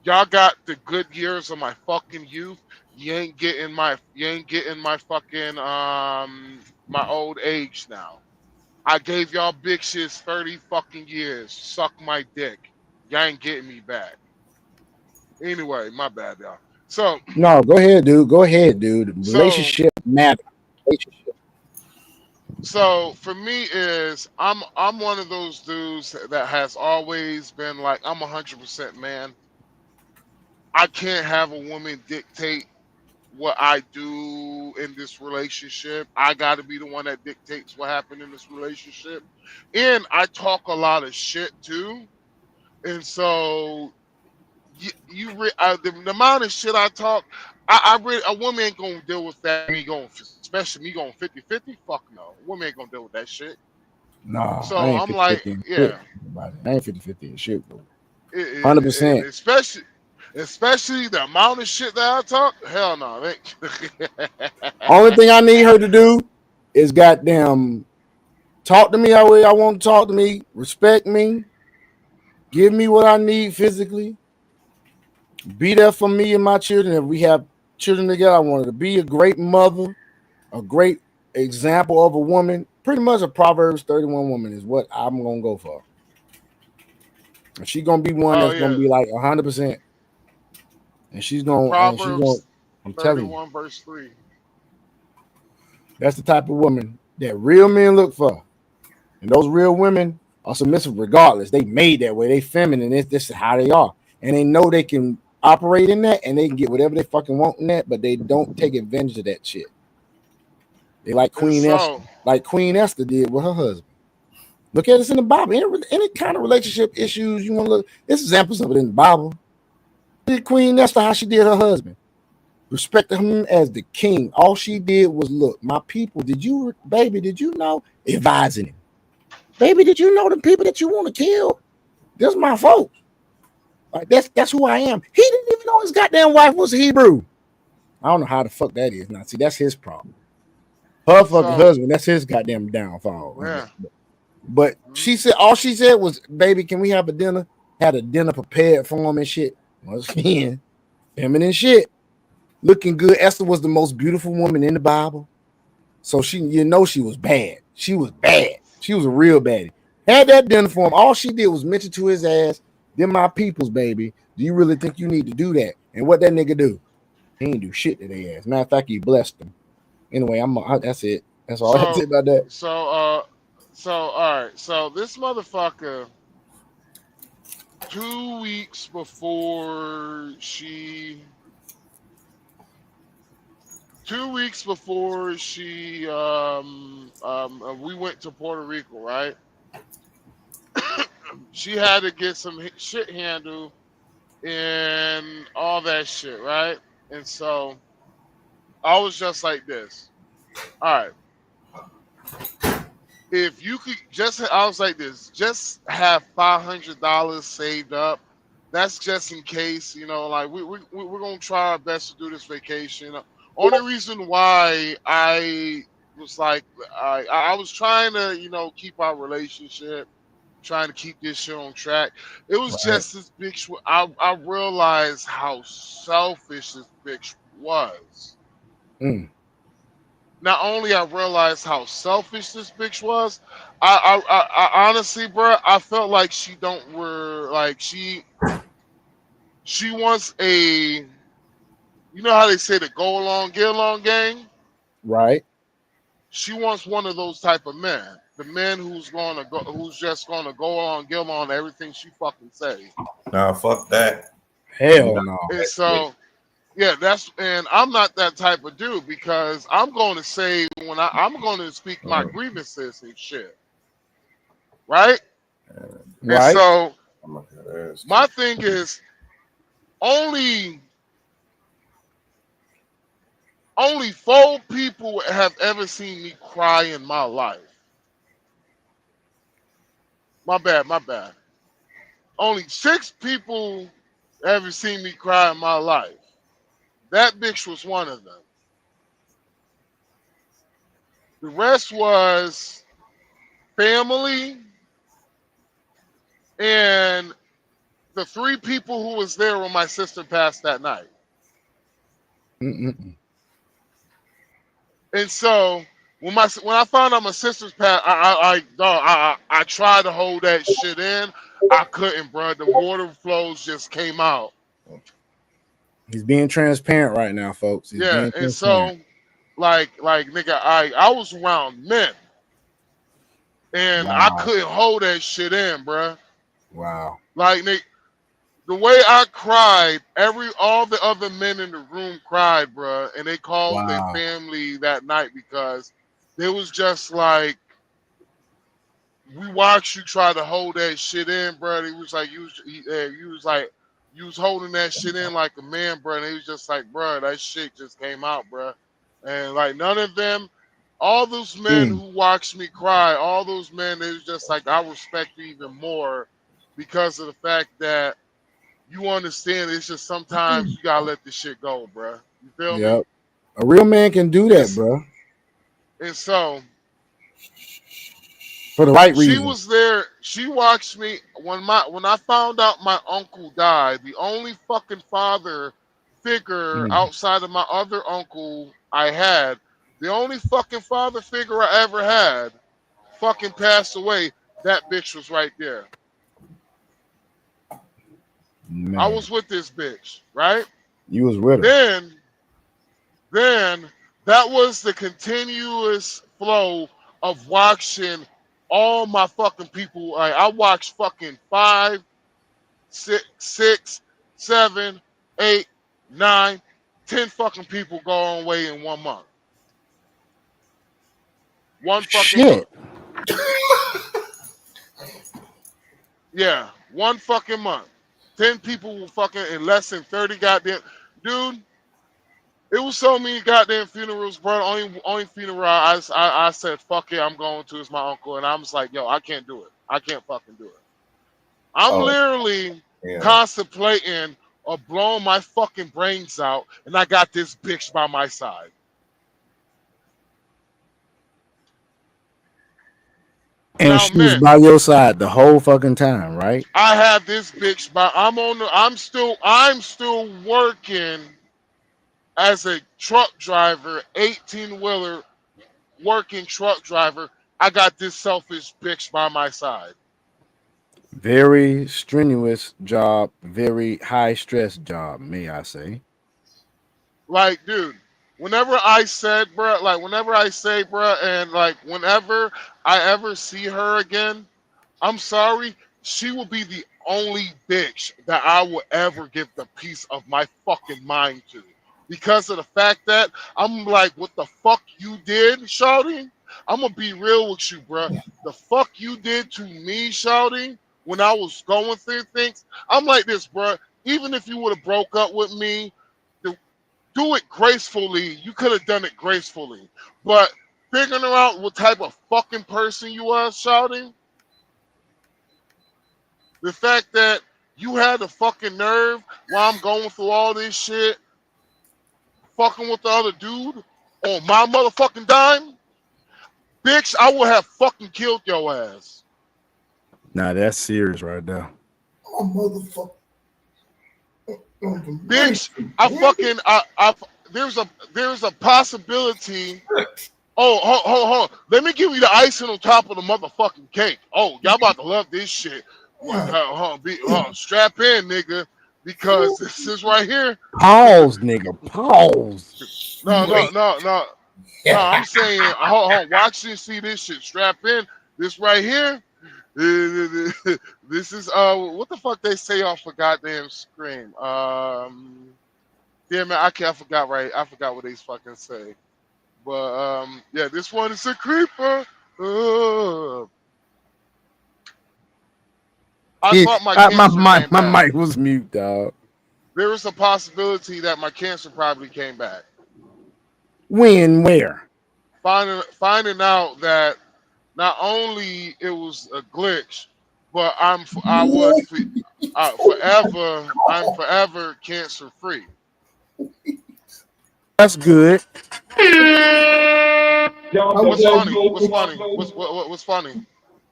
Y'all got the good years of my fucking youth. You ain't getting my fucking my old age now. I gave y'all big shits 30 fucking years. Suck my dick. Y'all ain't getting me back. Anyway, my bad, y'all. So No, go ahead, dude. Go ahead, dude. so Relationship matter. Relationship. so for me is I'm one of those dudes that has always been like I'm 100% man. I can't have a woman dictate what I do in this relationship. I got to be the one that dictates what happened in this relationship. And I talk a lot of shit too. And so the amount of shit I talk, a woman ain't gonna deal with that. Especially me going 50-50. Fuck no. A woman ain't gonna deal with that shit. No, I So ain't I'm 50 like, 50 in shit. yeah. Everybody. I ain't 50 50 in shit, bro. 100%. Especially the amount of shit that I talk. Hell no. Only thing I need her to do is goddamn talk to me how way I want to talk to me, respect me, give me what I need physically, be there for me and my children. If we have children together, I want her to be a great mother, a great example of a woman. Pretty much a Proverbs 31 woman is what I'm gonna go for. And she's gonna be one Oh that's gonna yeah. be like 100%. And she's gonna. Proverbs I'm telling you, 31 verse 3. that's the type of woman that real men look for. And those real women are submissive regardless. They made that way. They feminine. This is how they are. And they know they can operate in that and they can get whatever they fucking want in that, but they don't take advantage of that shit. They And so, Like Queen Esther did with her husband. Look at this in the Bible. Any kind of relationship issues you want to look, there's examples of it in the Bible. Did Queen Esther how she did her husband? Respected him as the king. All she did was look, my people, did you know? Advising him. Baby, did you know the people that you want to kill? That's my folks. Like that's who I am. He didn't even know his goddamn wife was Hebrew. I don't know how the fuck that is. Now, see, that's his problem. Her fucking so husband, that's his goddamn downfall. yeah. But Mhm. all she said was, baby, can we have a dinner? Had a dinner prepared for him and shit. Once again, feminine shit. Looking good. Esther was the most beautiful woman in the Bible. So she was bad. She was bad. She was a real baddie. Had that dinner for him. All she did was mention to his ass, "Them my peoples, baby. Do you really think you need to do that?" And what that nigga do? He ain't do shit to their ass. Matter of fact, he blessed them. Anyway, that's it. That's all I have to say So about that. so uh all right. So this motherfucker 2 weeks before she 2 weeks before we went to Puerto Rico, right? She had to get some shit handled and all that shit, right? And so I was just like this. All right, if you could just, I was like this, just have $500 saved up. That's just in case, like we're gonna try our best to do this vacation. Only reason why I was like, I was trying to, keep our relationship, trying to keep this shit on track. It was Right. just this bitch. I realized how selfish this bitch was. Mm. Not only I realized how selfish this bitch was, I honestly, bro, I felt like she don't were like she wants a, how they say the go along get along gang. Right. She wants one of those type of men, the men who's just gonna go along get along to everything she fucking say. Nah, fuck that. We Hell not no. And that shit. so yeah, and I'm not that type of dude because I'm going to say I'm going to speak my Mm. grievances and shit, right? And Right. so I'm like that ass too. my thing is only only 4 people have ever seen me cry in my life. My bad, my bad. Only 6 people ever seen me cry in my life. That bitch was one of them. The rest was family and the 3 people who was there when my sister passed that night. Mm-mm. And so when I found out my sister's passed, I tried to hold that shit in. I couldn't, bro. The water flows just came out. He's being transparent right now, folks. He's Yeah, being and transparent. so like nigga, I was around men, and I Wow. couldn't hold that shit in, bro. Wow. Like the way I cried, all the other men in the room cried, bro, and they called their Wow. family that night because it was just like we watched you try to hold that shit in, bro. It was like you was holding that shit in like a man, bro. And it was just like, bro, that shit just came out, bro. And like none of them, all those men who watched me cry, all those men, it was just like I respect you even more because of the fact that you understand it's just sometimes you gotta let this shit go, bro. You feel me? Yep. A real man can do that, bro. And so For the right she reason. was there. She watched me when I found out my uncle died. The only fucking father figure outside of my other uncle I had, the only fucking father figure I ever had, fucking passed away. That bitch was right there. Man. I was with this bitch, right? You was with her. Then that was the continuous flow of watching all my fucking people. Like I watched fucking 5, 6, 7, 8, 9, 10 fucking people go on way in 1 month. One fucking month. Yeah, 1 fucking month. 10 people will fucking in less than 30 goddamn dude. It was so many goddamn funerals, bro. Only funeral I said fuck it, I'm going to is my uncle, and I'm just like, yo, I can't do it. I can't fucking do it. I'm literally contemplating of blowing my fucking brains out, and I got this bitch by my side. And now, she was man, by your side the whole fucking time, right? I have this bitch by. I'm still working as a truck driver, 18-wheeler working truck driver. I got this selfish bitch by my side. Very strenuous job, very high stress job, may I say. Like, dude, whenever I say, bro, and like whenever I ever see her again, I'm sorry, she will be the only bitch that I will ever give the piece of my fucking mind to. Because of the fact that I'm like, what the fuck you did, shawty? I'm gonna be real with you, bro. The fuck you did to me, shawty, when I was going through things. I'm like this, bro. Even if you would have broke up with me, do it gracefully. You could have done it gracefully. But figuring out what type of fucking person you are, shouting, the fact that you had the fucking nerve while I'm going through all this shit, fucking with the other dude on my motherfucking dime, bitch, I would have fucking killed your ass. Nah, that's serious right there. Oh, motherfucker. Bitch, there's a possibility. Oh, hold. Let me give you the icing on top of the motherfucking cake. Oh, y'all about to love this shit. Strap in, nigga, because this is right here. Pause, nigga. Pause. No. I'm saying, hold. Watch this. See this shit. Strap in. This right here. This is what the fuck they say off a goddamn screen. Yeah, man, I forgot what they fucking say. But yeah, this one is a creeper. I thought my cancer came my back. mic was mute, dog. There was a possibility that my cancer probably came back. When? Where? Finding out that not only it was a glitch, but I'm forever cancer free. That's good. What's funny? What's funny? What's funny?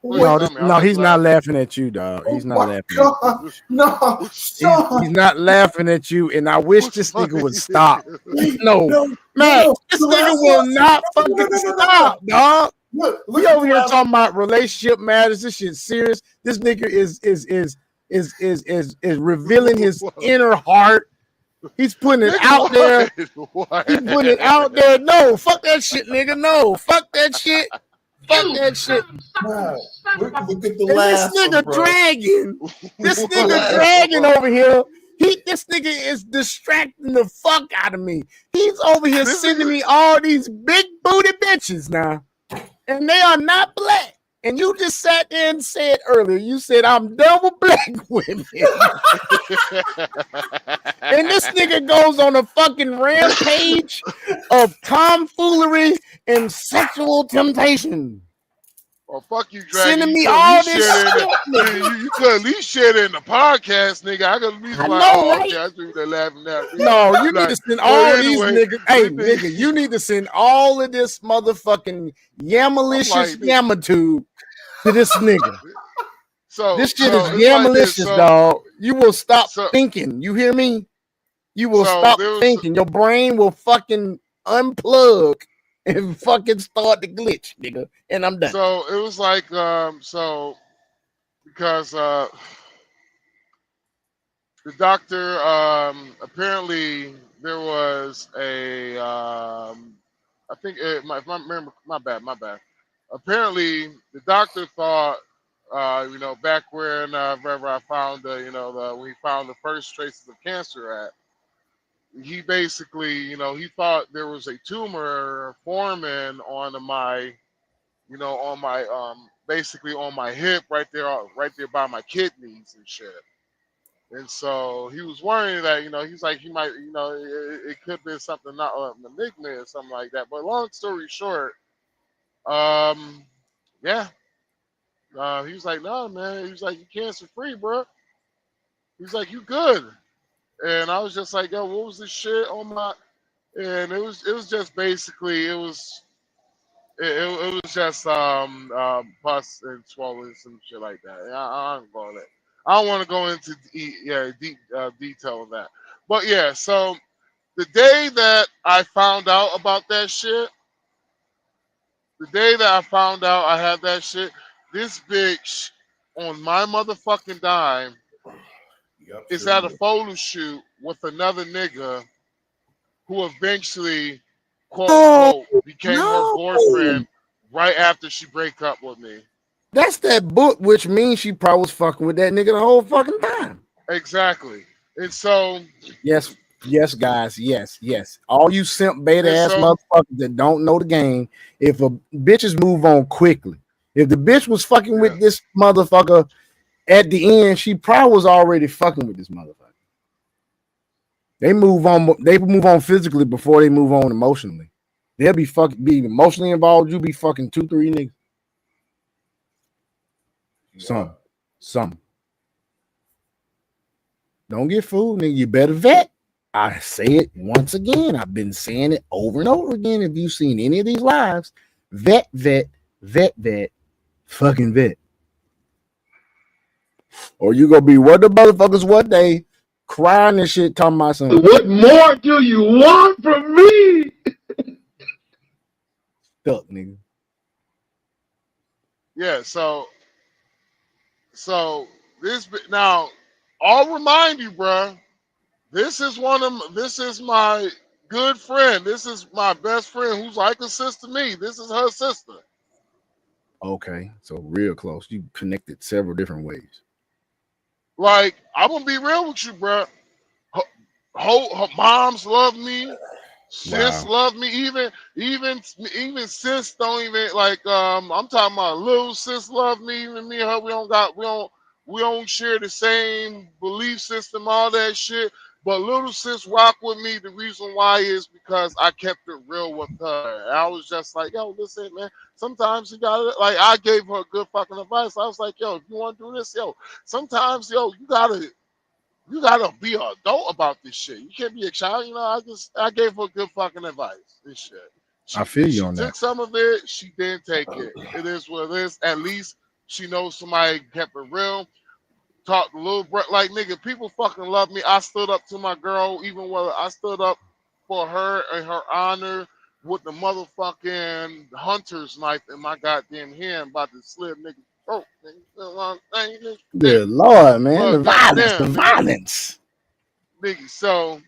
No, he's not laughing at you, dog. He's not laughing at you. No, he's not laughing at you, and I wish this nigga would stop. No, man, this nigga will not fucking stop, dog. We over here talking about relationship matters. This shit serious. This nigga is revealing his inner heart. He's putting it out there. He's putting it out there. No, fuck that shit, nigga. No, fuck that shit. Fuck that shit. Look at the and last this nigga one, dragging. This nigga dragging over here. This nigga is distracting the fuck out of me. He's over here sending me all these big booty bitches now. And they are not black. And you just sat there and said earlier, you said, I'm double black women. And this nigga goes on a fucking rampage of tomfoolery and sexual temptation. Oh, fuck you, Dragon. Sending me all this shit. You could at least share it in the podcast, nigga. I could at least right? Okay, I see what they're laughing at. No, you need to send all these niggas. Hey, nigga, you need to send all of this motherfucking yamalicious yamatube to this nigga. This shit is yamalicious, dog. You will stop thinking. You hear me? You will stop thinking. Your brain will fucking unplug and fucking start to glitch, nigga. And I'm done. So it was like, because the doctor, apparently there was a, I think, my bad. Apparently the doctor thought, back when, wherever I found, when he found the first traces of cancer at, he basically, he thought there was a tumor forming on my, basically on my hip right there by my kidneys and shit. And so he was worrying that, he's like, he might, it could be something not malignant or something like that. But long story short, yeah. He was like, no, man. He was like, you cancer free, bro. He's like, you good. And I was just like, yo, what was this shit on my? And it was just basically it was just pus and swollen some shit like that. I don't go that. I don't want to go into deep detail of that. But yeah, so the day that I found out about that shit, the day that I found out I had that shit, this bitch on my motherfucking dime is at a photo shoot with another nigga who eventually, quote unquote, became her boyfriend right after she break up with me. That's that book, which means she probably was fucking with that nigga the whole fucking time. Exactly. And so, yes, guys, yes. All you simp beta ass motherfuckers that don't know the game, if a bitches move on quickly, if the bitch was fucking with this motherfucker at the end, she probably was already fucking with this motherfucker. They move on physically before they move on emotionally. They'll be emotionally involved. You be fucking 2-3 niggas. Some. Don't get fooled, nigga. You better vet. I say it once again. I've been saying it over and over again. If you've seen any of these lives, vet, fucking vet. Or you gonna be what the motherfuckers one day crying and shit, talking about something. What more do you want from me? Stuck, nigga. Yeah, so this now, I'll remind you, bro. This is my good friend. This is my best friend who's like a sister to me. This is her sister. Okay, so real close. You connected several different ways. Like, I'm gonna be real with you, bro. Her moms love me. Sis love me. Even sis don't even like. I'm talking about little sis love me. Even me and her, we don't share the same belief system, all that shit. But little sis rock with me. The reason why is because I kept it real with her. And I was just like, yo, listen, man. Sometimes you gotta, like, I gave her good fucking advice. I was like, yo, if you want to do this, yo, sometimes, yo, you gotta be an adult about this shit. You can't be a child. I gave her good fucking advice. This shit. I feel you on that. She took some of it. She didn't take it. It is what it is. At least She knows somebody kept it real. Talked a little like nigga. People fucking love me. I stood up to my girl, even when I stood up for her and her honor with the motherfucking hunter's knife in my goddamn hand, about to slit nigga throat. Nigga. You know what I'm saying, nigga? Good Lord, man. Well, The violence, goddamn, the nigga. violence. Nigga. So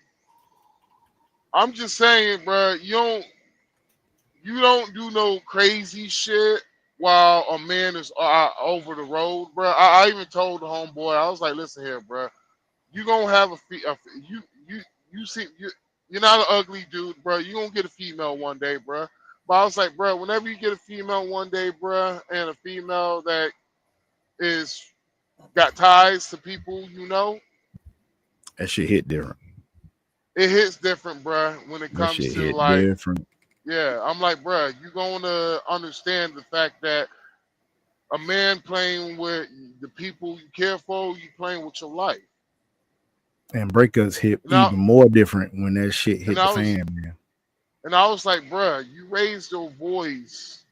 I'm just saying, bro. You don't do no crazy shit while a man is over the road, bro. I even told the homeboy, I was like, listen here, bro. You gonna have you see you're not an ugly dude, bro. You gonna get a female one day, bro. But I was like, bro, whenever you get a female one day, bro, and a female that is got ties to people, you know, That shit hit different. it hits different, bro. When it That comes shit to hit like, different. yeah, I'm like, bro, you gonna understand the fact that a man playing with the people you care for, you playing with your life. And breakups hit Now, even more different when that shit and hit the I was fan, man. And I was like, bruh, you raised your voice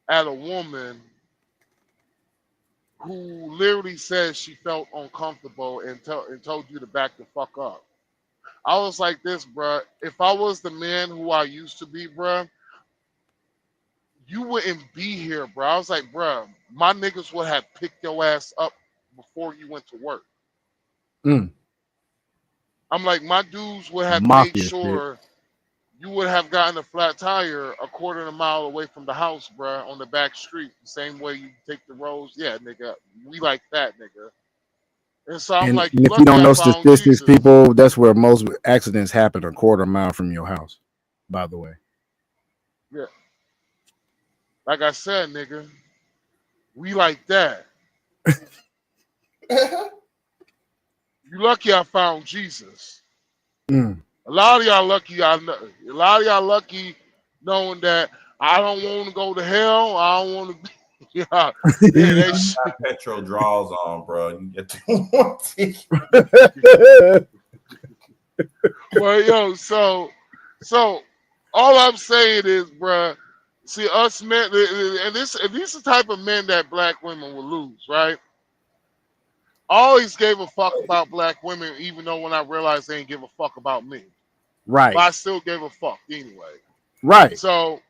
at a woman who literally said she felt uncomfortable and told you to back the fuck up. I was like this, bruh. If I was the man who I used to be, bruh, you wouldn't be here, bruh. I was like, bruh, my niggas would have picked your ass up before you went to work. Mm. I'm like, my dudes would have made Mafia shit. sure you would have gotten a flat tire a quarter of a mile away from the house, bruh, on the back street. The same way you take the roads. Yeah, nigga. We like that, nigga. And so I'm like, And you if you lucky don't I know found statistics, Jesus. people, that's where most accidents happen, a quarter mile from your house, by the way. Yeah. Like I said, nigga, we like that. You lucky I found Jesus. Mm. A lot of y'all lucky knowing that I don't want to go to hell. I don't want to be yeah, yeah, that shit. Petro draws on, bro. You get to Well, yo, so all I'm saying is, bruh, see us men, and these are the type of men that black women will lose, right? I always gave a fuck about black women, even though when I realized they didn't give a fuck about me, but Right. I still gave a fuck anyway. Right. So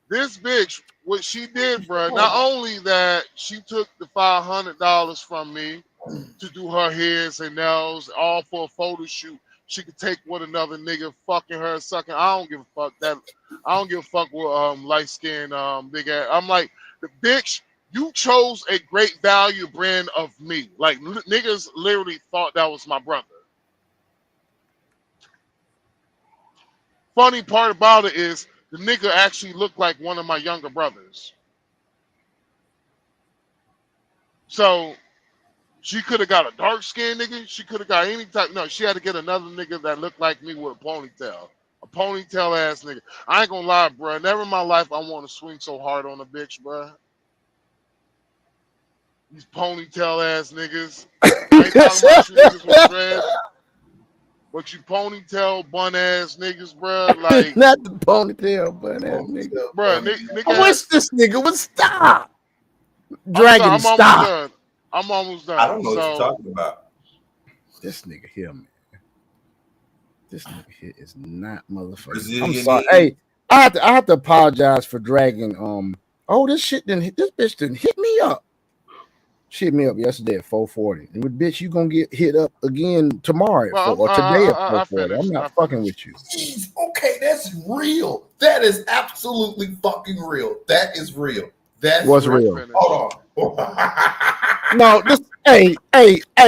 this bitch, what she did, bruh, not only that she took the $500 from me to do her hairs and nails, all for a photo shoot. She could take with another nigga fucking her, sucking. I don't give a fuck that. I don't give a fuck with light skin big ass. I'm like, the bitch, you chose a great value brand of me. Like niggas literally thought that was my brother. Funny part about it is the nigga actually looked like one of my younger brothers. So she could have got a dark skinned nigga. She could have got any type. No, she had to get another nigga that looked like me with a ponytail. A ponytail ass nigga. I ain't gonna lie, bro. Never in my life I want to swing so hard on a bitch, bro. These ponytail ass niggas. I ain't talking about you niggas with dreads, but you ponytail bun ass niggas, bro. Like, Not the ponytail, but that nigga. bro, I nigga. wish this nigga would stop. I'm sorry, Dragon, I'm almost stop. done. I'm almost I done. don't know what you're So, talking about. This nigga here, man. This nigga here is not motherfucking. I'm Brazilian sorry. nigga. Hey, I have to apologize for dragging. Oh, this shit didn't hit. This bitch didn't hit me up. She hit me up yesterday at 4:40. And with bitch, you gonna get hit up again tomorrow at 4 well, or today at I 4:40. I'm finished. not I fucking finished. with you. Jeez, okay, that's real. That is absolutely fucking real. That is real. That's What's real. I real? finished. Hold on. No, this hey,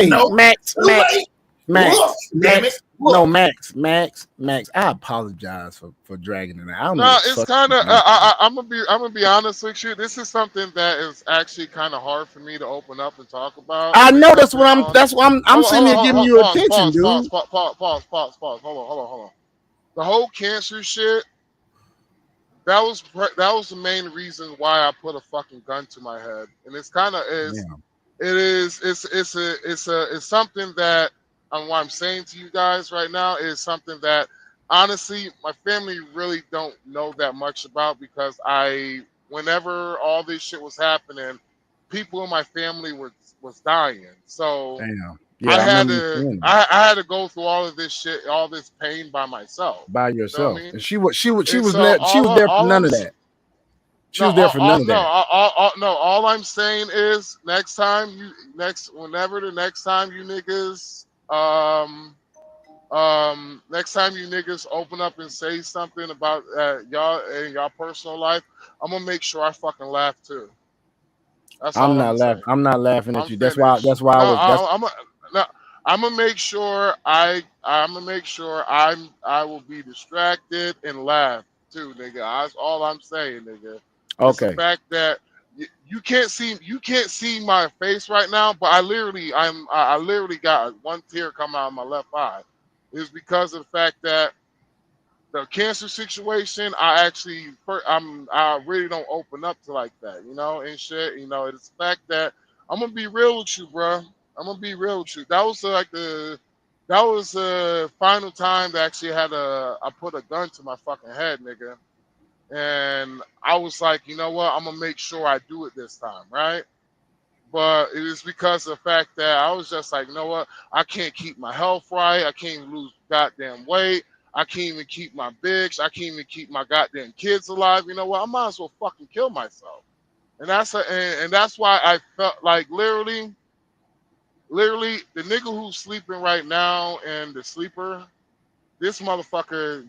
No, Max, too late. Look, damn it. No, Look. Max. I apologize for dragging it. I don't know No, what the it's fuck. kind of. I'm gonna be honest with you. This is something that is actually kind of hard for me to open up and talk about. I And know it's something on. that's why I'm Hold on, sitting hold here on, giving hold on, you attention, dude. pause. Hold on. The whole cancer shit. That was the main reason why I put a fucking gun to my head, and it's kind of is. Yeah. It is. It's something that what I'm saying to you guys right now is something that honestly my family really don't know that much about because whenever all this shit was happening, people in my family was dying. So Damn. I Yeah, I had remember you to saying that I had to go through all of this shit, all this pain by myself. by You feel yourself, me? and she And was so she was there for all none I'm of that. She no, was there for none of no, that. no. All I'm saying is whenever the next time you niggas, next time you niggas open up and say something about y'all in y'all personal life, I'm gonna make sure I fucking laugh too. That's I'm all I'm not gonna laughing. say. I'm not laughing at I'm you. That's why. finished. That's why I No, was. That's no, I'm gonna make sure I'm gonna make sure I will be distracted and laugh too, nigga. That's all I'm saying, nigga. It's the okay. fact that you can't see my face right now, but I literally got one tear come out of my left eye. It's because of the fact that the cancer situation, I really don't open up to like that, you know, and shit. You know, it's the fact that I'm gonna be real with you, bro. I'm gonna be real with you. That was the final time that actually I put a gun to my fucking head, nigga. And I was like, you know what? I'm gonna make sure I do it this time, right? But it is because of the fact that I was just like, you know what? I can't keep my health right. I can't even lose goddamn weight. I can't even keep my bitch. I can't even keep my goddamn kids alive. You know what? I might as well fucking kill myself. And that's why I felt like literally the nigga who's sleeping right now and the sleeper, this motherfucker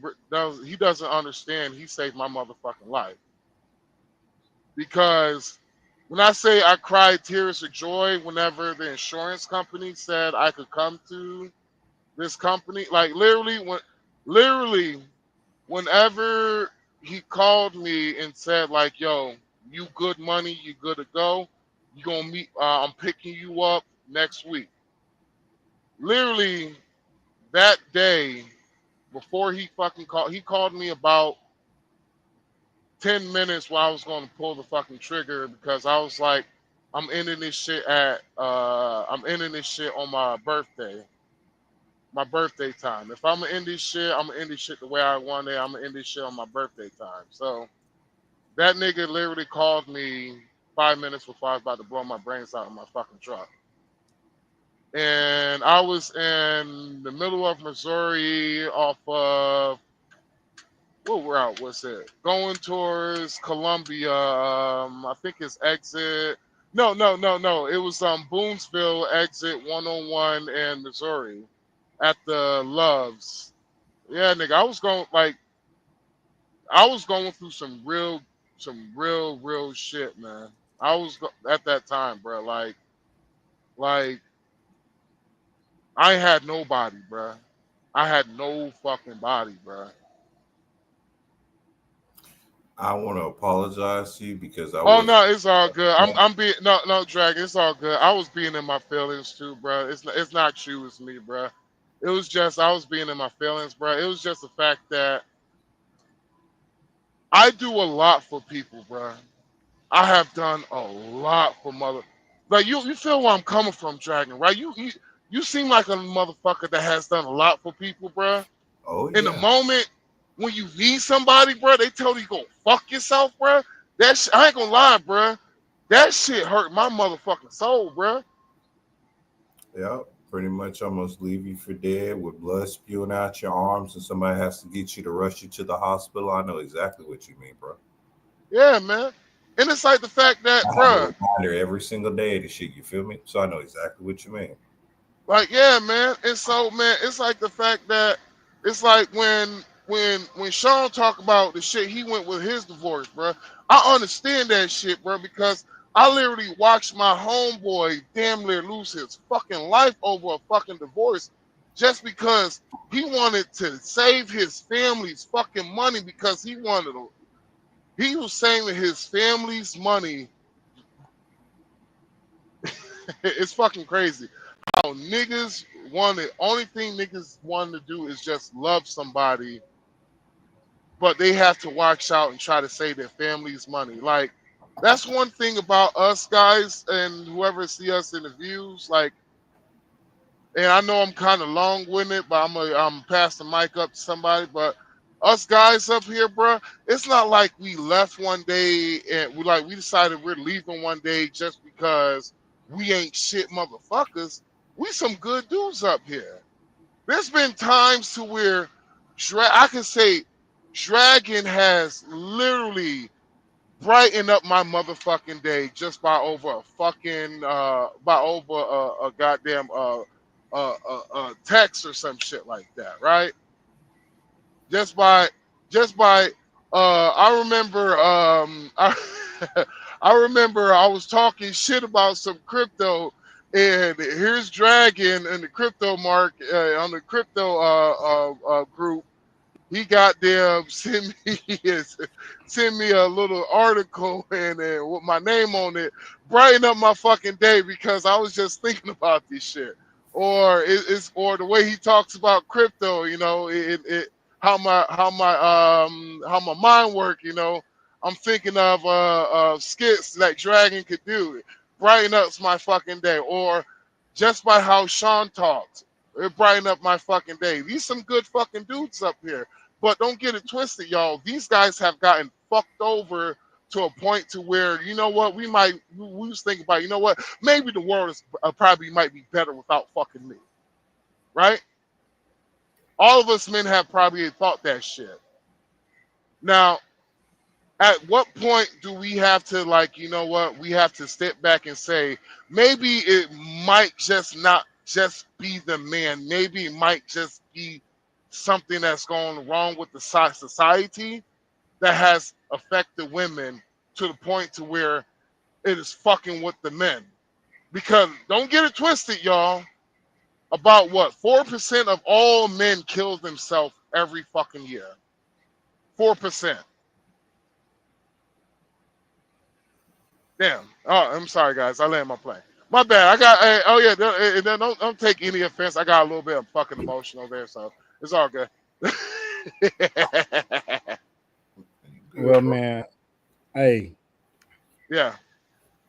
he doesn't understand. He saved my motherfucking life. Because when I say I cried tears of joy whenever the insurance company said I could come to this company, like literally whenever he called me and said like, "Yo, you good money, you good to go, you gonna meet, I'm picking you up next week." Literally that day before he called me about 10 minutes while I was going to pull the fucking trigger because I was like, I'm ending this shit on my birthday time. If I'm gonna end this shit, I'm gonna end this shit the way I want it. I'm gonna end this shit on my birthday time. So that nigga literally called me 5 minutes before I was about to blow my brains out in my fucking truck. And I was in the middle of Missouri off of what route was it? Going towards Columbia. I think it's exit. No. It was Boonesville exit 101 in Missouri at the Loves. Yeah, nigga, I was going through some real shit, man. At that time, bro. Like I had nobody, bro. I had no fucking body, bro. I want to apologize to you because I Oh was. no, it's all good. I'm being no Dragon. It's all good. I was being in my feelings too, bro. It's not you, it's me, bro. It was just I was being in my feelings, bro. It was just the fact that I do a lot for people, bro. I have done a lot for mother. Like you feel where I'm coming from, Dragon, right? You seem like a motherfucker that has done a lot for people, bro. Oh In the yeah, moment when you need somebody, bro, they tell you go fuck yourself, bro. I ain't gonna lie, bro. That shit hurt my motherfucking soul, bro. yeah. Pretty much almost leave you for dead with blood spewing out your arms, and somebody has to get you to rush you to the hospital. I know exactly what you mean, bro. Yeah, man. And it's like the fact that, I have a bro, reminder every single day of the shit. You feel me? So I know exactly what you mean. like, yeah, man. And so, man, it's like the fact that it's like when Sean talk about the shit he went with his divorce, bro. I understand that shit, bro, because I literally watched my homeboy damn near lose his fucking life over a fucking divorce just because he wanted to save his family's fucking money because he was saving his family's money. It's fucking crazy. How niggas only thing niggas want to do is just love somebody, but they have to watch out and try to save their family's money. Like, that's one thing about us guys and whoever see us in the views. Like, and I know I'm kind of long-winded, but I'm pass the mic up to somebody. But us guys up here, bro, it's not like we left one day and we decided we're leaving one day just because we ain't shit motherfuckers. We some good dudes up here. There's been times to where I can say Dragon has literally brightened up my motherfucking day just by over a fucking a goddamn text or some shit like that, right? Just by I remember I remember I was talking shit about some crypto, and here's Dragon and the crypto mark on the crypto group. He got them send me a little article and with my name on it, brighten up my fucking day because I was just thinking about this shit. Or it's or the way he talks about crypto, you know, how my mind work, you know. I'm thinking of skits that Dragon could do. Brighten up my fucking day. Or just by how Sean talks. It brighten up my fucking day. These some good fucking dudes up here. But don't get it twisted, y'all. These guys have gotten fucked over to a point to where, you know what, we was thinking about, you know what, maybe the world is probably might be better without fucking me. Right? All of us men have probably thought that shit. Now, at what point do we have to, like, you know what, we have to step back and say, maybe it might just not just be the man. Maybe it might just be something that's going wrong with the society that has affected women to the point to where it is fucking with the men. Because don't get it twisted, y'all. About what, 4% of all men kill themselves every fucking year. 4%. Damn. Oh, I'm sorry, guys. I land my plane. My bad. I got. Oh yeah. Don't take any offense. I got a little bit of fucking emotional there, so it's all good. Well, man, hey, Yeah.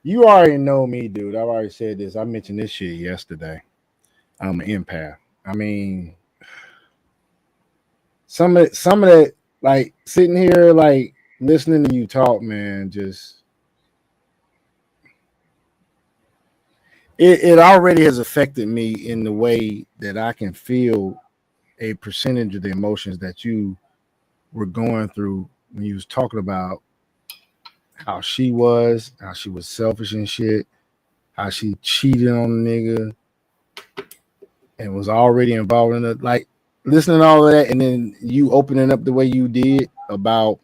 you already know me, dude. I've already said this. I mentioned this shit yesterday. I'm an empath. I mean, some of that, like sitting here, like listening to you talk, man, just it already has affected me in the way that I can feel a percentage of the emotions that you were going through when you was talking about how she was selfish and shit, how she cheated on the nigga and was already involved in it. Like listening to all of that, and then you opening up the way you did about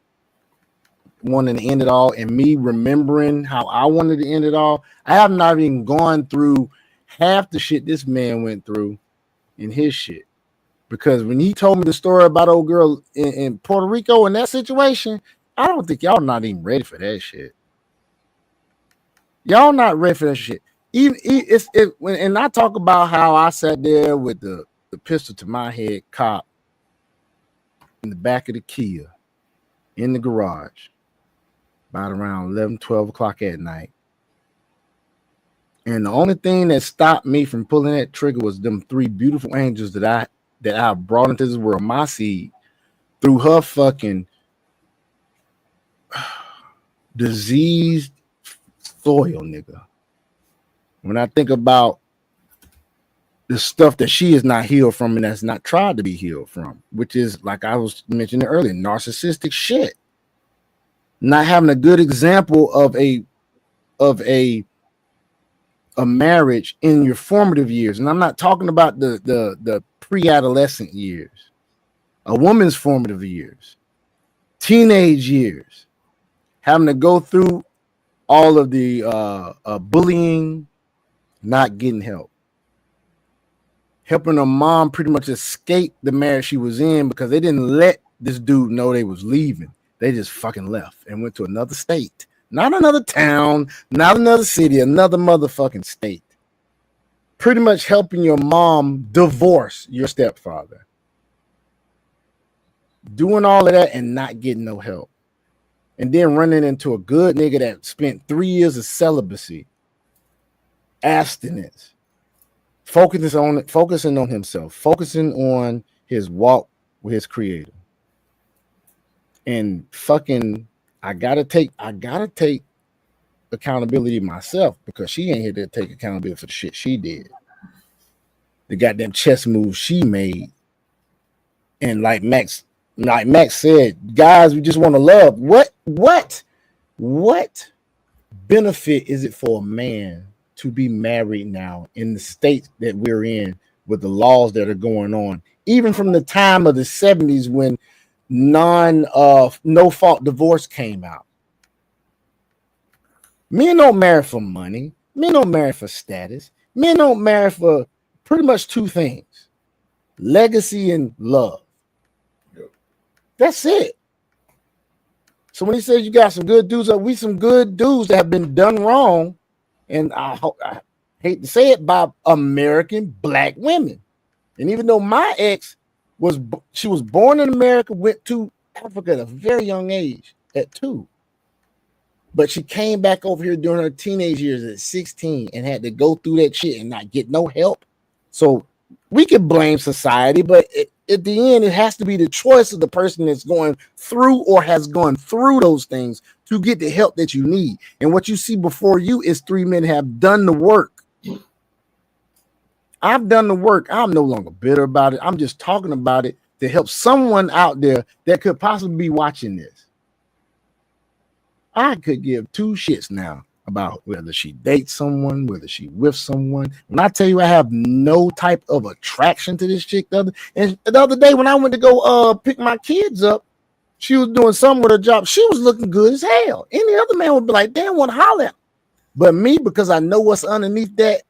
wanting to end it all, and me remembering how I wanted to end it all. I have not even gone through half the shit this man went through in his shit. Because when he told me the story about old girl in Puerto Rico in that situation, I don't think y'all not even ready for that shit. Y'all not ready for that shit. Even when I talk about how I sat there with the pistol to my head, cop in the back of the Kia in the garage, about around 11, 12 o'clock at night. And the only thing that stopped me from pulling that trigger was them three beautiful angels that I brought into this world, my seed, through her fucking diseased soil, nigga. When I think about the stuff that she is not healed from and that's not tried to be healed from, which is, like I was mentioning earlier, narcissistic shit. Not having a good example of a marriage in your formative years. And I'm not talking about the pre-adolescent years, a woman's formative years, teenage years, having to go through all of the bullying, not getting help, helping her mom pretty much escape the marriage she was in because they didn't let this dude know they was leaving. They just fucking left and went to another state, not another town, not another city, another motherfucking state. Pretty much helping your mom divorce your stepfather. Doing all of that and not getting no help. And then running into a good nigga that spent 3 years of celibacy, abstinence, focusing on himself, focusing on his walk with his creator. And fucking, I gotta take accountability myself because she ain't here to take accountability for the shit she did. The goddamn chess moves she made. And like Max said, guys, we just want to love. What benefit is it for a man to be married now in the state that we're in with the laws that are going on, even from the time of the 70s when no fault divorce came out? Men don't marry for money. Men don't marry for status. Men don't marry for pretty much two things: legacy and love. Yep. That's it. So when he says you got some good dudes, we some good dudes that have been done wrong, and I hate to say it, by American black women. And even though my ex was born in America, went to Africa at a very young age, at 2. But she came back over here during her teenage years at 16 and had to go through that shit and not get no help. So we can blame society, but at the end, it has to be the choice of the person that's going through or has gone through those things to get the help that you need. And what you see before you is 3 men have done the work. I've done the work. I'm no longer bitter about it. I'm just talking about it to help someone out there that could possibly be watching this. I could give 2 shits now about whether she dates someone, whether she with someone. When I tell you I have no type of attraction to this chick, the other day when I went to go pick my kids up, she was doing something with her job. She was looking good as hell. Any other man would be like, damn, want to holler at. But me, because I know what's underneath that,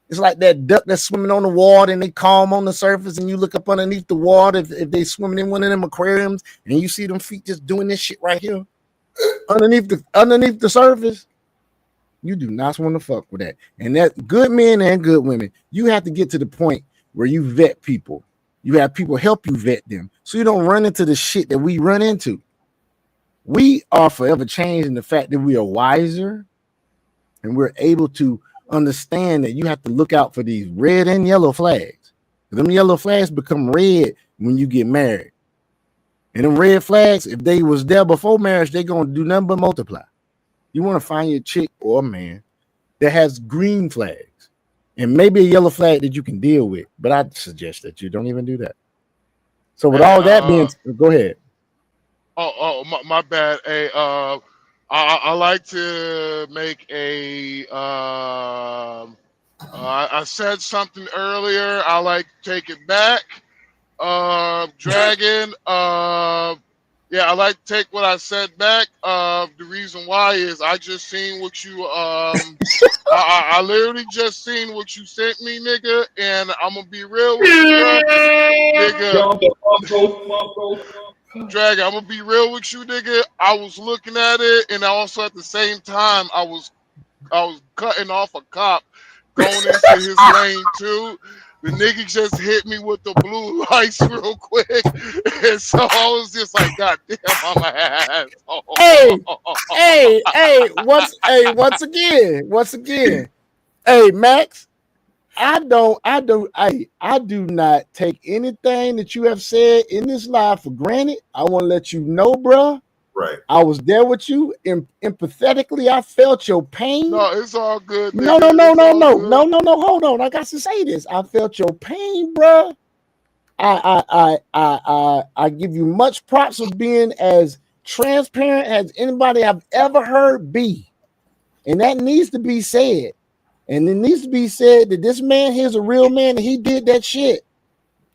it's like that duck that's swimming on the water and they calm on the surface, and you look up underneath the water if they swimming in one of them aquariums and you see them feet just doing this shit right here underneath the surface. You do not want to fuck with that. And that good men and good women, you have to get to the point where you vet people. You have people help you vet them so you don't run into the shit that we run into. We are forever changing the fact that we are wiser and we're able to understand that you have to look out for these red and yellow flags. Them yellow flags become red when you get married. And them red flags, if they was there before marriage, they're going to do nothing but multiply. You want to find your chick or a man that has green flags and maybe a yellow flag that you can deal with. But I suggest that you don't even do that. So with all that being, go ahead. My bad. Hey, I like to make a. I said something earlier. I like to take it back. Dragon. Yeah, I like to take what I said back. The reason why is I just seen what you I literally just seen what you sent me, nigga, and I'm gonna be real with you, nigga. Dragon, I'm gonna be real with you, nigga. I was looking at it, and also at the same time, I was cutting off a cop going into his lane too. The nigga just hit me with the blue lights real quick, and so I was just like, "God damn, I'm an asshole." Once again. Hey, Max, I do not take anything that you have said in this live for granted. I want to let you know, bro. Right. I was there with you. Empathetically, I felt your pain. No, it's all good. No. Hold on. I got to say this. I felt your pain, bro. I give you much props for being as transparent as anybody I've ever heard be, and that needs to be said. And it needs to be said that this man here's a real man and he did that shit.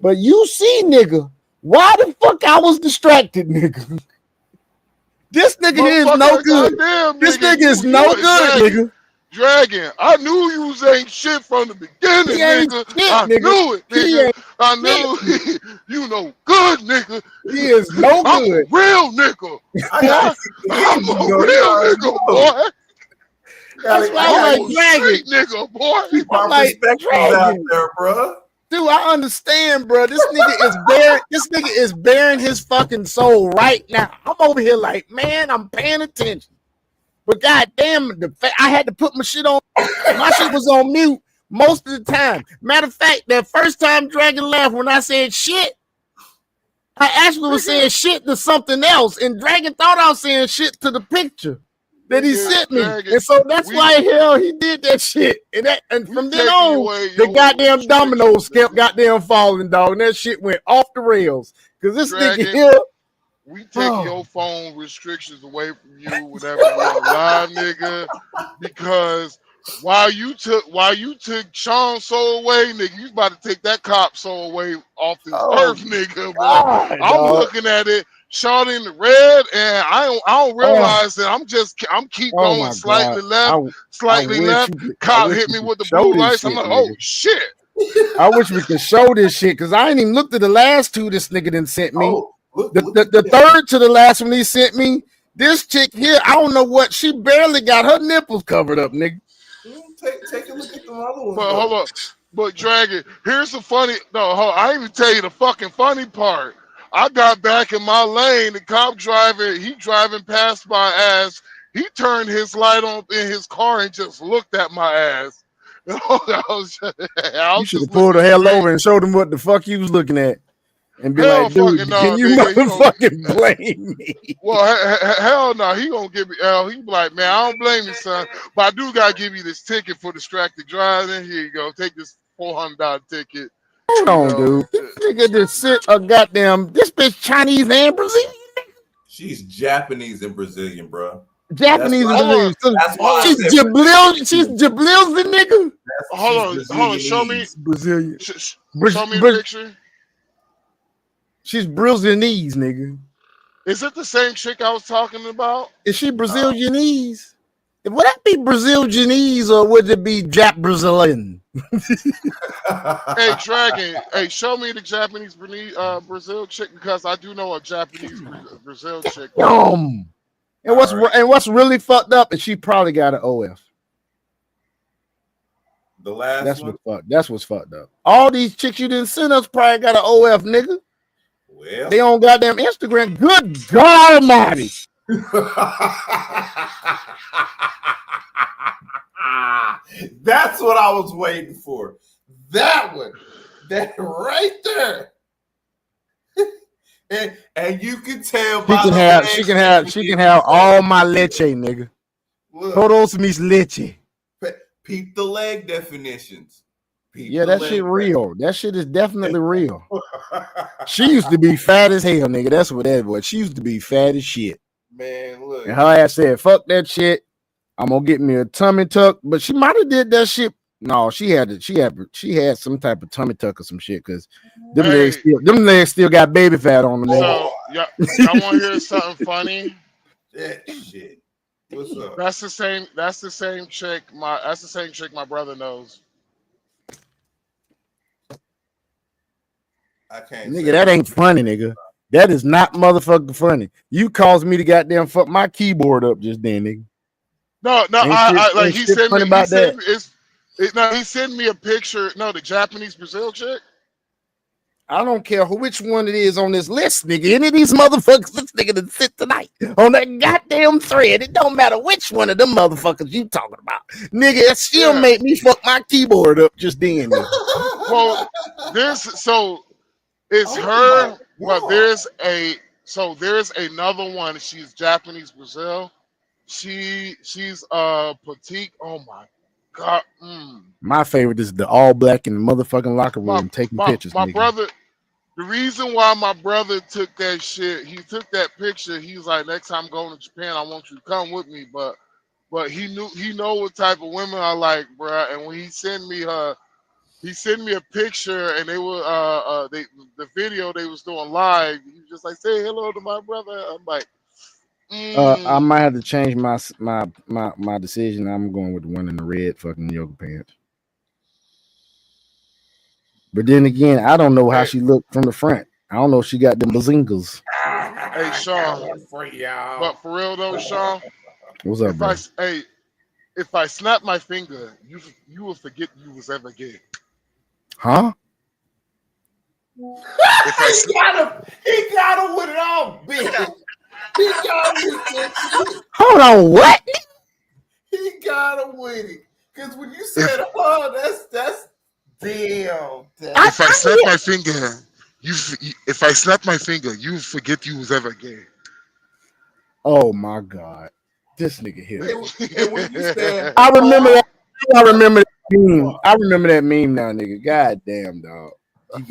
But you see, nigga, why the fuck I was distracted, nigga? This nigga here is no good. This nigga is no good, nigga. Dragon, I knew you ain't shit from the beginning, nigga. I knew it, nigga. I knew you know good, nigga. He is no good. I'm a real nigga. I'm a real nigga, boy. That's why I'm like Dragon, nigga, boy. Keep my perspectives out there, bro. Dude, I understand, bro. This nigga is bearing his fucking soul right now. I'm over here like, man, I'm paying attention. But goddamn, I had to put my shit on. My shit was on mute most of the time. Matter of fact, that first time Dragon laughed when I said shit, I actually was saying shit to something else, and Dragon thought I was saying shit to the picture. that he sent me. And so that's why hell he did that shit. And from then on, the goddamn dominoes kept goddamn falling, dog. And that shit went off the rails. Because this nigga here. We take your phone restrictions away from you whenever you're alive, nigga. Because while you took Sean's soul away, nigga, you about to take that cop soul away off this earth, nigga. Boy. I'm looking at it. Sean in the red, and I don't realize that I'm keep going slightly left, slightly left. Cop hit me with the blue lights. I'm like, oh shit. I wish we could show this shit because I ain't even looked at the last two this nigga done sent me. The third to the last one he sent me, this chick here, I don't know what, she barely got her nipples covered up, nigga. Take a look at the other one. But hold on, but Dragon, here's the funny. No, hold on, I even tell you the fucking funny part. I got back in my lane. The cop driver, he driving past my ass. He turned his light on in his car and just looked at my ass. You should have pulled the hell over and showed him what the fuck you was looking at. And be like, dude, can you motherfucking blame me? Well, hell no, he gonna give me hell. He be like, man, I don't blame you, son, but I do gotta give you this ticket for distracted driving. Here you go, take this $400 ticket. Hold on, dude. This nigga just sit a goddamn. This bitch Chinese and Brazilian. She's Japanese and Brazilian, bro. Japanese and Brazilian. She's Jablil's nigga. Hold on, show me Brazilian. Show me the picture. She's Brazilianese, nigga. Is it the same chick I was talking about? Is she Brazilianese? Would that be Brazilianese or would it be Jap Brazilian? Hey, Dragon. Hey, show me the Japanese Brazil chick because I do know a Japanese Brazil chick. And what's really fucked up is she probably got an OF. The last one? That's what's fucked up. All these chicks you didn't send us probably got an OF, nigga. Well, they on goddamn Instagram. Good God Almighty. That's what I was waiting for. That one. That right there. and you can tell she can have all my leche, nigga. Todos mis leche. Peep the leg definitions. That shit real. That shit is definitely real. She used to be fat as hell, nigga. That's what that was. She used to be fat as shit. Man, look. And her ass said, fuck that shit. I'm gonna get me a tummy tuck. But she might have did that shit. No, she had some type of tummy tuck or some shit because them legs still got baby fat on them. So, y'all want to hear something funny? That shit. What's up? That's the same chick my brother knows. I can't. Nigga, that ain't funny, nigga. That is not motherfucking funny. You caused me to goddamn fuck my keyboard up just then, nigga. No, he sent me a picture. No, the Japanese Brazil chick. I don't care which one it is on this list, nigga. Any of these motherfuckers, this nigga that sit tonight on that goddamn thread. It don't matter which one of them motherfuckers you talking about, nigga. It still made me fuck my keyboard up just then. Well, it's her, but there's another one. She's Japanese Brazil. She's petite. Oh my God. My favorite is the all black in the motherfucking locker room taking pictures. My brother, the reason why my brother took that shit, he took that picture. He's like, next time I'm going to Japan, I want you to come with me. But he know what type of women I like, bro. And when he sent me a picture, and they were the video they was doing live. He was just like, say hello to my brother. I'm like, I might have to change my decision. I'm going with the one in the red fucking yoga pants. But then again, I don't know how she looked from the front. I don't know if she got them bazingers. Hey, Sean. But for real though, Sean. What's up, bro? If I snap my finger, you will forget you was ever gay. Huh? He got him with it all, bitch. He got him with it. Hold on, what? He got him with it. Because when you said, "Oh, that's damn." If I snap my finger, if I snap my finger, you forget you was ever gay. Oh my God. This nigga here. And when you said, I remember that. I remember that meme. I remember that meme now, nigga. God damn, dog. He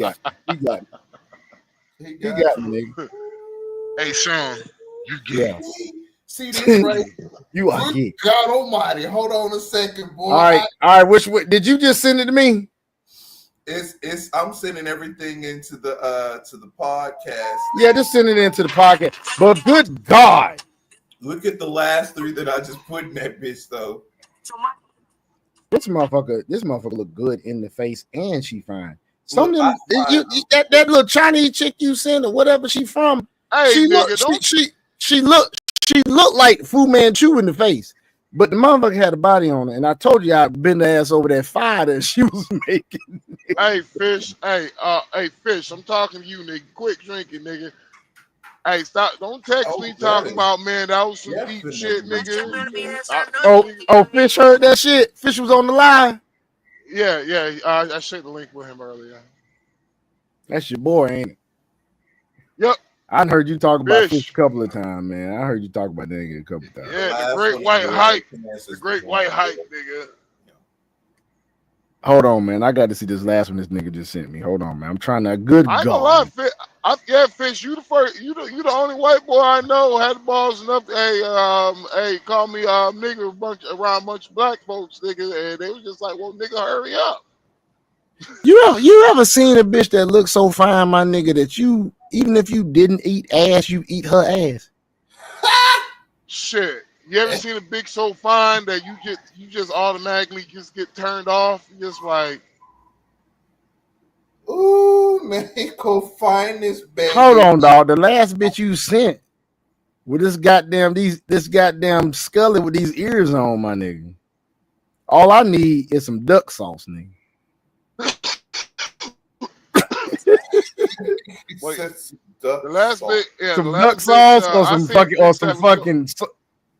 got me, nigga. Hey, Sean, you get Yeah. See this right? You are Good geek. God Almighty! Hold on a second, boy. All right. Which way did you just send it to me? It's I'm sending everything into the podcast. Yeah, just send it into the podcast. But good God, Look at the last 3 that I just put in that bitch though. this motherfucker look good in the face, and she fine. Look, That little Chinese chick you sent or whatever she from. Hey, She nigga, looked like Fu Manchu in the face, but the motherfucker had a body on her. And I told you I'd been the ass over that fire that she was making. Hey, Fish. Hey, Fish. I'm talking to you, nigga. Quit drinking, nigga. Hey, stop! Don't text me talking about, man, that was some deep shit, nigga. Fish heard that shit. Fish was on the line. Yeah. I shared the link with him earlier. That's your boy, ain't it? Yep. I heard you talk about Fish a couple of times, man. I heard you talk about that nigga a couple of times. Yeah, the great white hype. The great white hype, nigga. Hold on, man. I got to see this last one this nigga just sent me. Hold on, man. I'm trying to. Good I ain't God. gonna lie, Fish. You the first. You the only white boy I know had the balls enough. Hey, call me nigga around a bunch of black folks, nigga, and they was just like, well, nigga, hurry up. You ever seen a bitch that looks so fine, my nigga, that you even if you didn't eat ass, you eat her ass? Shit. You ever seen a bitch so fine that you just automatically just get turned off? You just like, ooh, man, go find this baby. Hold on, dog. The last bitch you sent with this goddamn Scully with these ears on, my nigga. All I need is some duck sauce, nigga. Wait, the last bit, yeah, some the duck last sauce bit, or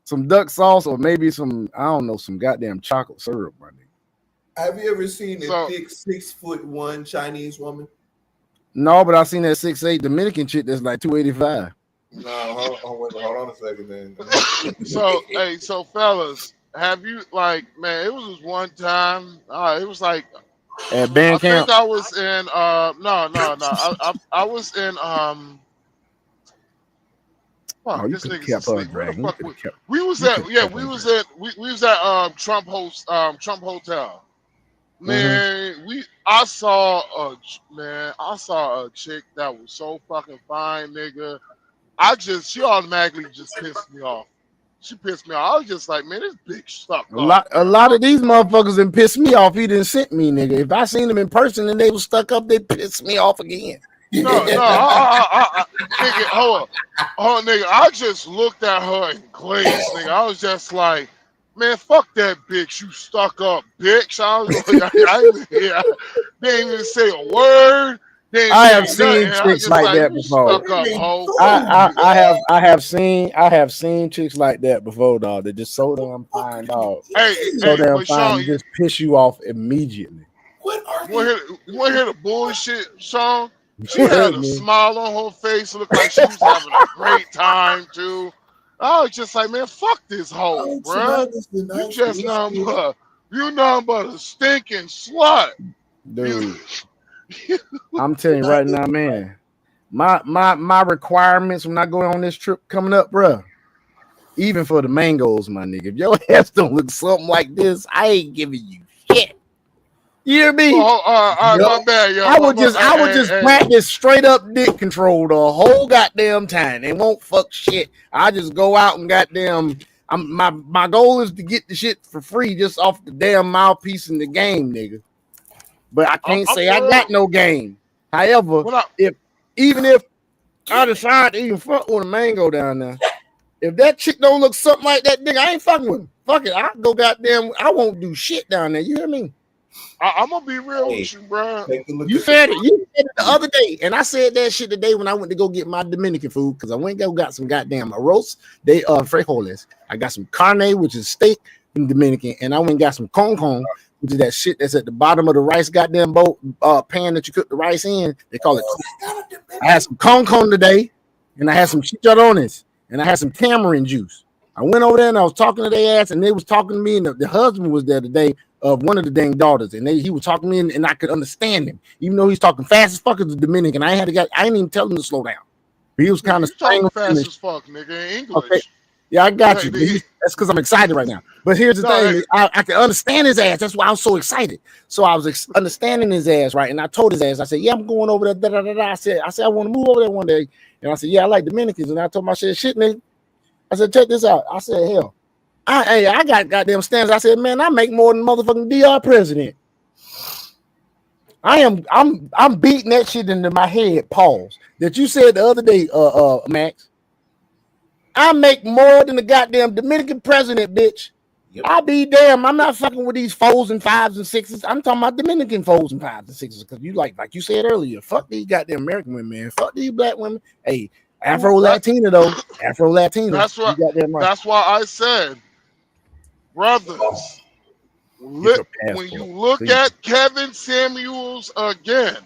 some duck sauce or maybe some some goddamn chocolate syrup, my nigga. Have you ever seen a thick 6'1" Chinese woman? No, but I seen that 6'8" Dominican chick that's like 285. No, hold on a second, man. So fellas, have you man? It was this one time. It was like at band camp. I think I was in. No. I was in. Fuck, this nigga's asleep. We was at Trump Hotel. Man, I saw a chick that was so fucking fine, nigga. She automatically just pissed me off. She pissed me off. I was just like, man, this bitch stuck up. A lot of these motherfuckers didn't piss me off. He didn't sent me, nigga. If I seen them in person and they was stuck up, they pissed me off again. No, nigga, hold on, nigga. I just looked at her and glazed, nigga. I was just like, man, fuck that bitch, you stuck up bitch. I was like, they didn't even say a word. I have seen chicks like that before. I have seen chicks like that before, dog. They're just so damn fine, dog. So damn fine, you just piss you off immediately. What are you want to hear the bullshit, Sean? She had a smile on her face, looked like she was having a great time too. I was just like, man, fuck this hoe, bro. You just nothing but a stinking slut, dude. I'm telling you right now, man. My requirements when I go on this trip coming up, bro. Even for the mangoes, my nigga. If your ass don't look something like this, I ain't giving you shit. You hear me? My bad, yo. I would just practice straight up dick control the whole goddamn time. They won't fuck shit. I just go out and goddamn. My goal is to get the shit for free just off the damn mouthpiece in the game, nigga. But I can't say I got no game. However, if I decide to even fuck with a mango down there, if that chick don't look something like that, nigga, I ain't fucking with him. Fuck it, I go goddamn. I won't do shit down there. You hear me? I'm gonna be real with you, bro. You said it. You said it the other day, and I said that shit today when I went to go get my Dominican food because I went and got some goddamn arroz. They frijoles. I got some carne, which is steak in Dominican, and I went and got some con, which is that shit that's at the bottom of the rice goddamn bowl pan that you cook the rice in. They call it. I had some con today, and I had some chicharrones, and I had some tamarind juice. I went over there and I was talking to their ass, and they was talking to me, and the husband was there today of one of the dang daughters, and he was talking to me, and I could understand him, even though he's talking fast as fuck as the Dominican. I didn't even tell him to slow down. But he was kind of you talking fast as fuck, nigga, in English. Okay. Yeah, I got you. That's because I'm excited right now. But here's the thing: I can understand his ass. That's why I was so excited. So I was understanding his ass, right? And I told his ass, I said, "Yeah, I'm going over there." Da, da, da, da. I said, I want to move over there one day. And I said, "Yeah, I like Dominicans." And I told my shit, nigga. I said, "Check this out." I said, "Hell, I got goddamn stands." I said, "Man, I make more than motherfucking DR president." I'm beating that shit into my head. Pause. That you said the other day, Max. I make more than the goddamn Dominican president, bitch. Yep. I'll be damn. I'm not fucking with these 4s and 5s and 6s. I'm talking about Dominican 4s and 5s and 6s because you like you said earlier, fuck these goddamn American women, man. Fuck these black women. Hey, Afro Latina though. Afro Latina. That's what. That's why I said, brothers. When you look at Kevin Samuels again,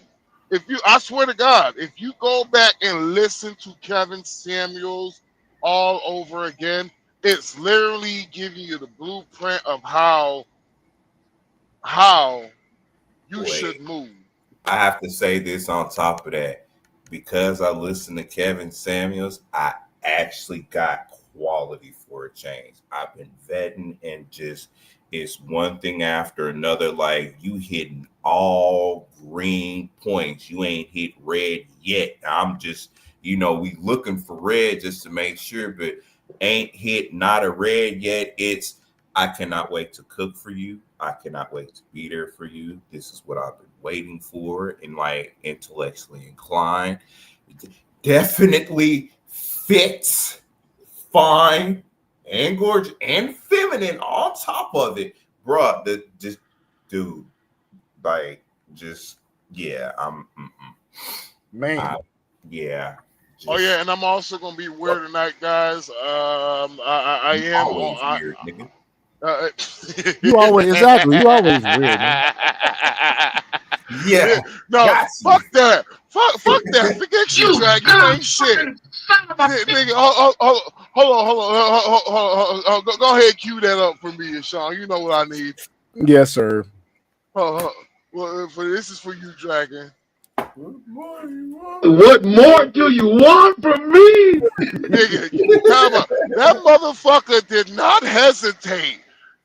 I swear to God, if you go back and listen to Kevin Samuels all over again, it's literally giving you the blueprint of how you should move. I have to say this on top of that. Because I listened to Kevin Samuels, I actually got quality for a change. I've been vetting and just it's one thing after another. Like you hitting all green points. You ain't hit red yet. I'm just, we looking for red just to make sure, but ain't hit not a red yet. It's I cannot wait to cook for you. I cannot wait to be there for you. This is what I've been waiting for, and like intellectually inclined. It definitely fits fine and gorgeous and feminine on top of it, bro. Dude, like, man, yeah. Oh yeah, and I'm also gonna be weird tonight, guys. I am always weird, nigga. You always weird, man. Yeah. No, fuck that. Fuck that. Forget you, Drag. You ain't shit. Nigga, hold on. Go ahead, cue that up for me, Sean. You know what I need. Yes, sir. Well, this is for you, Dragon. What more do you want from me? Nigga, that motherfucker did not hesitate.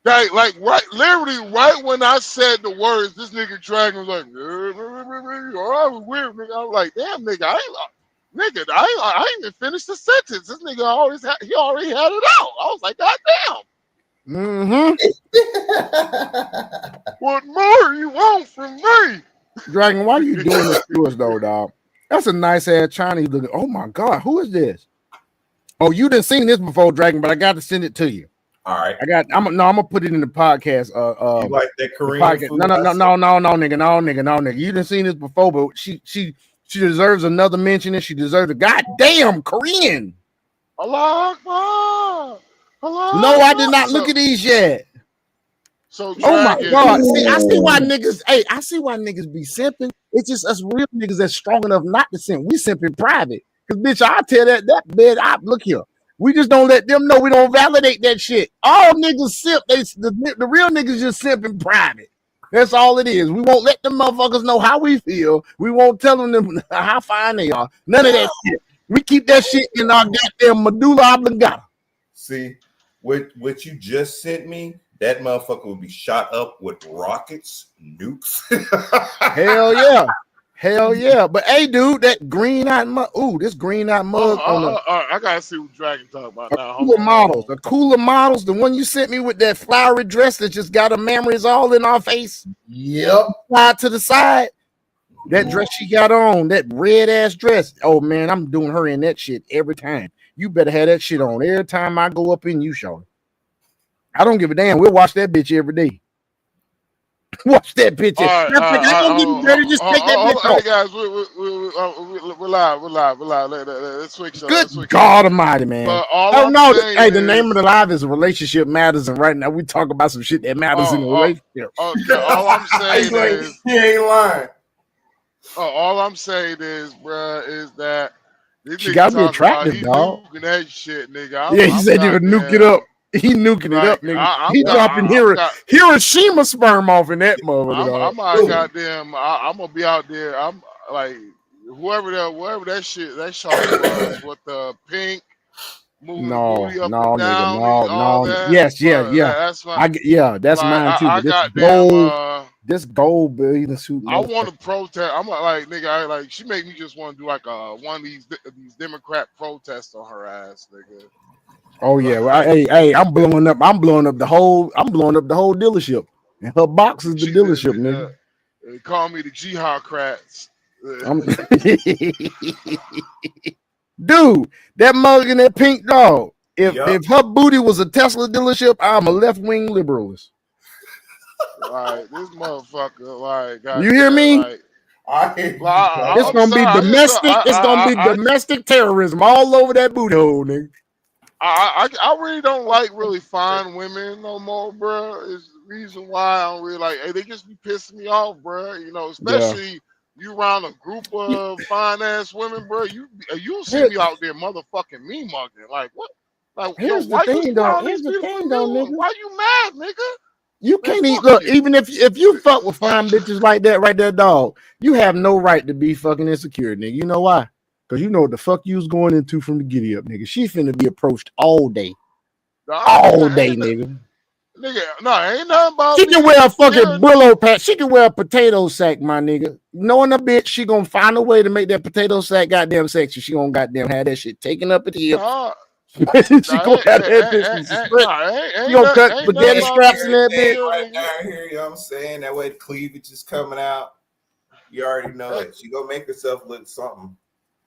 Literally right when I said the words, this nigga Dragon was like, I was weird, nigga. I was like, damn, nigga, I ain't even finished the sentence. This nigga he already had it out. I was like, God damn. What more you want from me? Dragon, why are you doing this to us, though, dog? That's a nice ass Chinese looking. Oh my God, who is this? Oh, you didn't seen this before, Dragon, but I got to send it to you. All right. I'm gonna put it in the podcast. You like that Korean food? No, nigga. You didn't seen this before, but she deserves another mention, and she deserves a goddamn Korean. Allah Akbar. No, I did not look at these yet. So oh my God. See, I see why niggas be simping. It's just us real niggas that's strong enough not to simp. We simp in private. Cause bitch, I tell that bed, look here. We just don't let them know. We don't validate that shit. All niggas simp. The real niggas just simp in private. That's all it is. We won't let them motherfuckers know how we feel. We won't tell them how fine they are. None of that shit. We keep that shit in our goddamn medulla oblongata. See, what you just sent me, that motherfucker would be shot up with rockets, nukes. Hell yeah. But hey, dude, that green-eyed mug. Ooh, this green-eyed mug. I gotta see what Dragon talking about now. The cooler models, the one you sent me with that flowery dress that just got her memories all in our face. Yep. Side to the side. That dress she got on, that red ass dress. Oh man, I'm doing her in that shit every time. You better have that shit on every time I go up in you, Sean. I don't give a damn. We'll watch that bitch every day. Watch that bitch. I don't get better. Just take that bitch off. Hey guys, we're live. Let's switch. Good God Almighty, man. The name of the live is Relationship Matters, and right now we talk about some shit that matters in a relationship. All I'm saying is he ain't lying. All I'm saying is, bruh, is that This She nigga gotta be talking about attractive, he dog. nuking that shit, nigga. Yeah, he I'm said he would nuke it goddamn up. He nuking it like up, nigga. He dropping I'm got Hiroshima sperm off in that motherfucker, dog. I'm out Ooh, goddamn. I'm gonna be out there. I'm like whoever that shit that shorty was with the pink moving the No, booty up and no, nigga, down, no, all no. that, Yes, yeah, bro. yeah. That's my Yeah, that's like. mine too. I But goddamn. this gold bathing suit I want motherfucker. to protest. I'm like nigga. Like she make me just want to do like one of these Democrat protests on her ass, nigga. Oh yeah, well, Like hey, I'm blowing up. I'm blowing up the whole dealership. And her box is the dealership, nigga. they call me the jihadcrats. I'm dude, that mug and that pink dog. yup. If her booty was a Tesla dealership, I'm a left wing liberalist. Like this motherfucker, like You hear goddamn, me? I hear like you, It's I'm brother. gonna be sorry, I just don't, domestic. It's gonna be domestic terrorism all over that booty hole, nigga. I really don't like really fine women no more, bro. Is the reason why I don't really like. Hey, they just be pissing me off, bro. You know, Yeah. especially you around a group of fine ass women, bro. You'll see Here, me out there motherfucking me mugging. Like what? Like yo, here's the why you thing, though. around Here's these the beautiful thing, though, you? nigga. Why you mad, nigga? You Man, can't eat. fuck Look, you. even if you fuck with fine bitches like that, right there, dog, you have no right to be fucking insecure, nigga. You know why? Because you know what the fuck you was going into from the giddy up, nigga. She finna be approached all day, Nah, nigga. nigga, no, ain't nothing about She can being wear a insecure. fucking Brillo patch. She can wear a potato sack, my nigga. Knowing a bitch, she gonna find a way to make that potato sack goddamn sexy. She gonna goddamn have that shit taken up at the hips. Nah, She gonna have that bitch from suspect. nah, She gonna cut ain't nothing spaghetti Hey, about straps in being that everything bitch. insecure, right nigga. down here, you know what I'm saying? That way the cleavage is coming out. You already know Hey, it. She gonna make herself look something.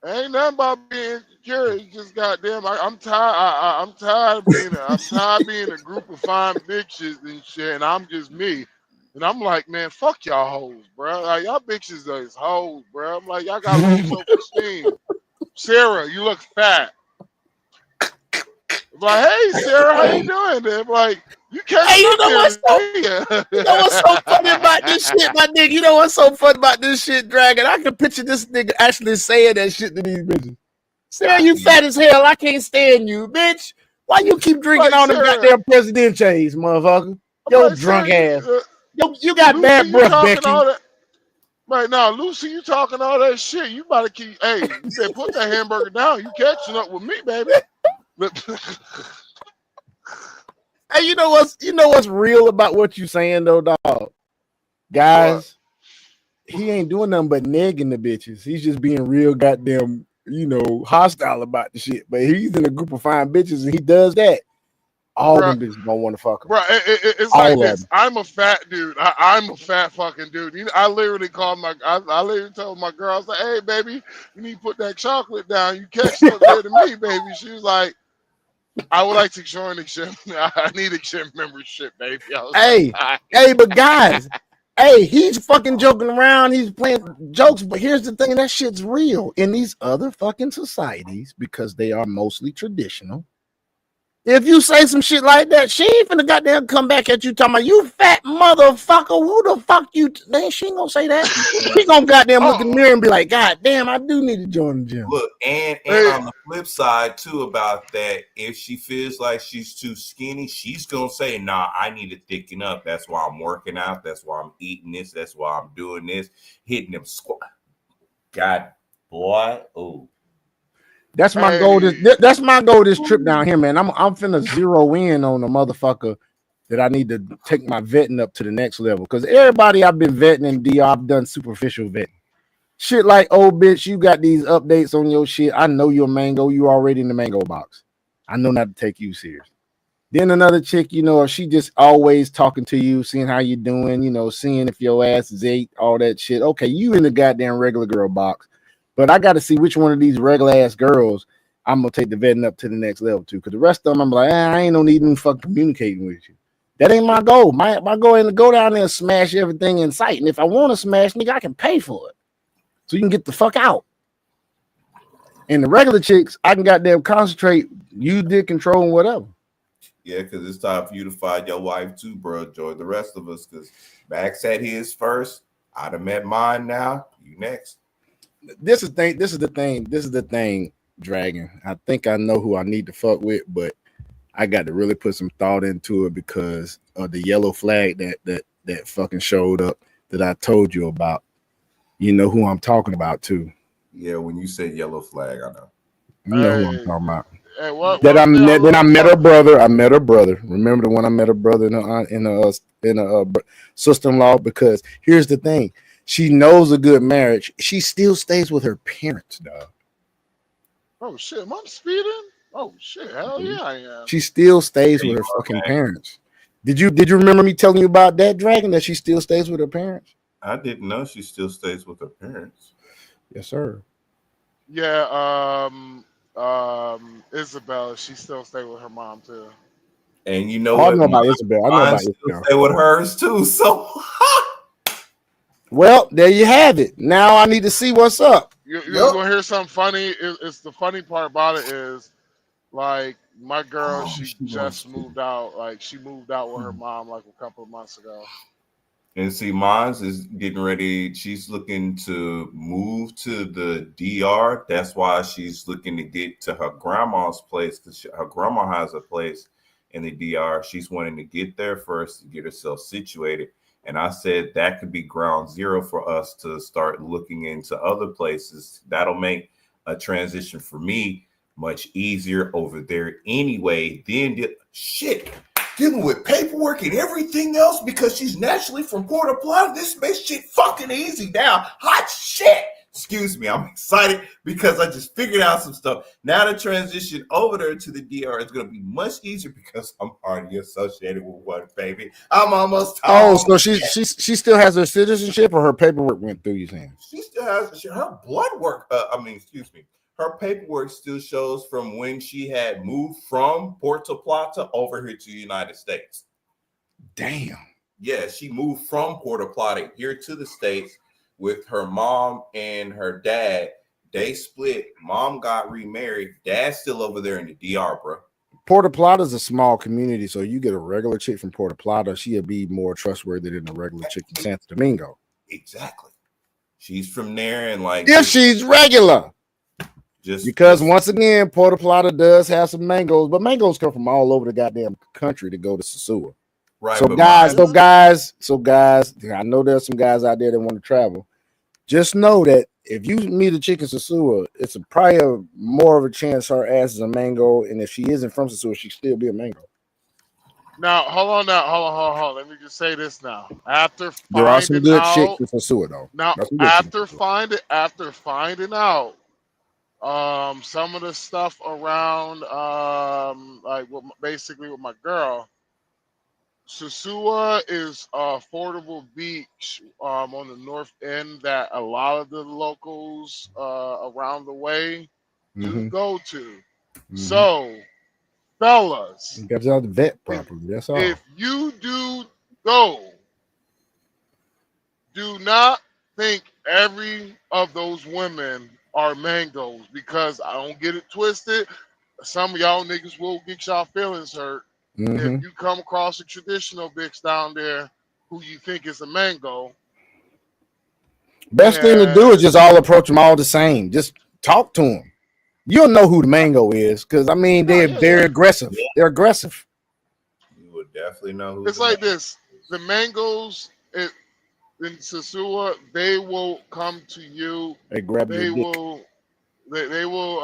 ain't nothing about being insecure. It's just goddamn. I'm tired. I'm tired of being. I'm tired of being a group of fine bitches and shit. And I'm just me. And I'm like, man, fuck y'all hoes, bro. Like y'all bitches is hoes, bro. I'm like, y'all got low self-esteem. Sarah, you look fat. I'm like, hey, Sarah, how you doing? They're like, you Hey, catching you up know there what's so to you know what's so funny about me? this shit, my nigga? You know what's so funny about this shit, Dragon? I can picture this nigga actually saying that shit to these bitches. Sarah, I you see. fat as hell. I can't stand you, bitch. Why you keep drinking Like all them Sarah, goddamn Presidentes, motherfucker? I'm Yo, like drunk Sarah, ass. Yo, you got Lucy, bad you breath, talking Becky. all that right now? Lucy, you talking all that shit? You about to keep? Hey, you better put that hamburger down. You catching up with me, baby? Hey, you know what's real about what you saying though, dog? What? Guys, he ain't doing nothing but negging the bitches. He's just being real goddamn, hostile about the shit. But he's in a group of fine bitches and he does that. All Bruh, them bitches don't want to fuck him. Bro, it's like All of this. them. I'm a fat dude. I'm a fat fucking dude. I literally called I literally told my girl, I was like, hey, baby, you need to put that chocolate down. You catching up there to me, baby. She was like, I would like to join the gym. I need a gym membership, baby. I was like, Hey, all right. but guys, hey, he's fucking joking around. He's playing jokes. But here's the thing: that shit's real in these other fucking societies because they are mostly traditional. If you say some shit like that, she ain't finna goddamn come back at you talking about you fat motherfucker. Who the fuck you? Man, she ain't gonna say that. She gonna goddamn look in the Oh, mirror and be like, God damn, I do need to join the gym. Look, and hey, on the flip side too about that, if she feels like she's too skinny, she's gonna say, "Nah, I need to thicken up. That's why I'm working out. That's why I'm eating this. That's why I'm doing this, hitting them squat." God, boy, oh, That's my goal. hey, That's my goal. This trip down here, man. I'm finna zero in on the motherfucker that I need to take my vetting up to the next level. Because everybody I've been vetting in DR, I've done superficial vetting. Shit like, oh bitch, you got these updates on your shit. I know you're mango. You already in the mango box. I know not to take you serious. Then another chick, she just always talking to you, seeing how you doing, seeing if your ass is ate, all that shit. Okay, you in the goddamn regular girl box. But I got to see which one of these regular ass girls I'm gonna take the vetting up to the next level to. Because the rest of them, I'm like, I ain't no need to fucking communicating with you. That ain't my goal. My goal ain't to go down there and smash everything in sight. And if I want to smash, nigga, I can pay for it. So you can get the fuck out. And the regular chicks, I can goddamn concentrate, use dick control and whatever. yeah, because it's time for you to find your wife too, bro. Join the rest of us, because Max had his first. I'd have met mine. Now you next. This is the thing. Dragon. I think I know who I need to fuck with, but I got to really put some thought into it because of the yellow flag that fucking showed up that I told you about. You know who I'm talking about too. Yeah, when you said yellow flag, I know. You know who I'm Hey, talking about. hey, what That thing I then I love met her about brother. I met her brother. Remember the one I met her brother in a sister-in-law? Because here's the thing: she knows a good marriage. She still stays with her parents, dog. oh shit, am I speeding? Oh shit, hell yeah, I am. She still stays There with you her are, fucking man. parents. Did you remember me telling you about that Dragon that she still stays with her parents? I didn't know she still stays with her parents. Yes, sir. Yeah, Isabella, she still stay with her mom too. And you know Oh, I what? know about Isabel. I know Mine about still Isabel. stay with hers too. So Well, there you have it. Now I need to see what's up. You yep. want to hear something funny? It's the funny part about it is like my girl, Oh, she she wants just to. moved out. Like she moved out with her mom like a couple of months ago. And see, mine's is getting ready. She's looking to move to the DR. That's why she's looking to get to her grandma's place because her grandma has a place in the DR. She's wanting to get there first to get herself situated. And I said that could be ground zero for us to start looking into other places. That'll make a transition for me much easier over there anyway. Then shit dealing with paperwork and everything else because she's naturally from Puerto Plata. This makes shit fucking easy now. Hot shit. Excuse me. I'm excited because I just figured out some stuff. Now the transition over there to the DR is going to be much easier because I'm already associated with one, baby. I'm almost Oh, home. so she still has her citizenship or her paperwork went through, you saying? She still has her blood work. Excuse me. Her paperwork still shows from when she had moved from Puerto Plata over here to the United States. Damn. Yeah, she moved from Puerto Plata here to the States with her mom and her dad. They split. Mom got remarried. Dad's still over there in the DR, bro. Puerto Plata is a small community, so you get a regular chick from Puerto Plata, she'll be more trustworthy than a regular chick from Santo Domingo. Exactly. She's from there and like If she's regular. Because just once again, Puerto Plata does have some mangoes, but mangoes come from all over the goddamn country to go to Sosua. right. So But guys, I know there's some guys out there that want to travel. Just know that if you meet a chick in Sosua, it's probably more of a chance her ass is a mango, and if she isn't from Sosua, she still be a mango. Now, hold on. Now, hold on. Let me just say this now. After There are some finding good chicks out, in Sosua, though. now There's some good chicks. after finding out, some of the stuff around, like basically with my girl, Sosua is a affordable beach, on the north end that a lot of the locals, around the way do Mm-hmm. go to. Mm-hmm. So, fellas, You got to have the vet if properly. That's all. if you do go, do not think every of those women are mangoes because I don't get it twisted. Some of y'all niggas will get y'all feelings hurt if Mm-hmm. you come across a traditional bitch down there who you think is a mango. Best thing to do is And just all approach them all the same. Just talk to them. You'll know who the mango is because I mean no, they're yeah, very yeah. aggressive. They're aggressive. you would definitely know who's It's the man. like this. The mangoes in Sosua, they will come to you. They grab your They dick. will they will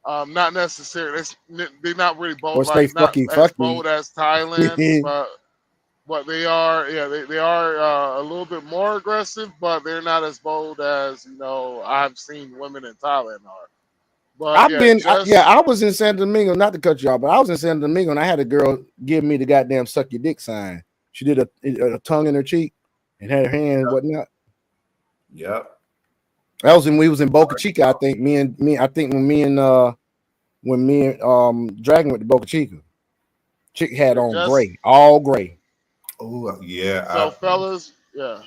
not necessarily. They're not really Or bold, say like not fucky as fucky. bold as Thailand, but they are. Yeah, they are a little bit more aggressive, but they're not as bold as I've seen women in Thailand are. But I've yeah, been just I was in Santo Domingo, not to cut you off, but I was in Santo Domingo and I had a girl give me the goddamn suck your dick sign. She did a tongue in her cheek and had her hand and whatnot. Yep. That was when we was in Boca Chica. I think I think when me and Dragon went to Boca Chica. Chick had yeah, on just gray, all gray. Oh yeah. so fellas, yeah,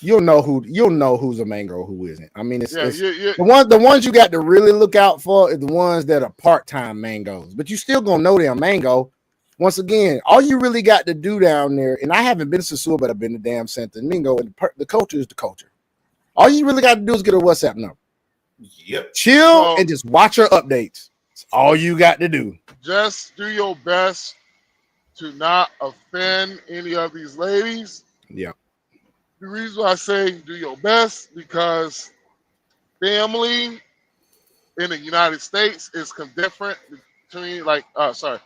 You'll know who's a mango, who isn't. I mean, it's yeah, yeah. the ones you got to really look out for is the ones that are part-time mangoes, but you still gonna know they're a mango. Once again, all you really got to do down there, and I haven't been to Sosua, but I've been to damn Santo Domingo, and the culture is the culture. All you really got to do is get a WhatsApp number. Yep. Chill So- and just watch her updates. It's all you got to do. Just do your best to not offend any of these ladies. Yeah. The reason why I say do your best because family in the United States is different between the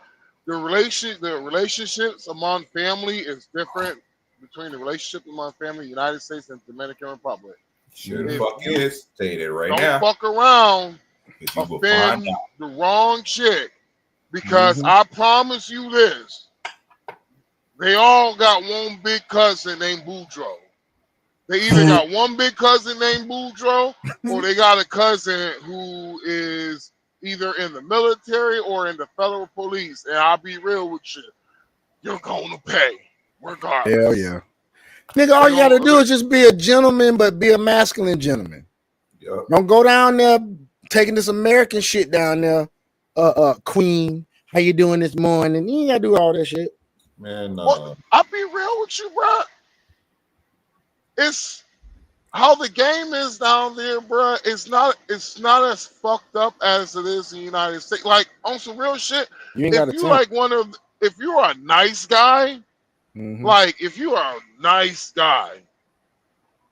relationships among family is different between the relationship among family in the United States and Dominican Republic. Sure the If fuck you is. Tell you that right don't now. fuck around, Because you will find offend out. the wrong chick, because Mhm. I promise you this, they all got one big cousin named Boudreaux. They either got one big cousin named Boudreaux or they got a cousin who is either in the military or in the federal police. And I'll be real with you, you're going to pay regardless. Hell yeah. Nigga, all you got to do is just be a gentleman, but be a masculine gentleman. Yep. Don't go down there taking this American shit down there. Queen, how you doing this morning? You ain't got to do all that shit. Man, Well, I'll be real with you, bro. It's how the game is down there, bro. It's not as fucked up as it is in the United States. Like on some real shit. You ain't got to If you tell. like if you're a nice guy, Mhm. like if you are a nice guy,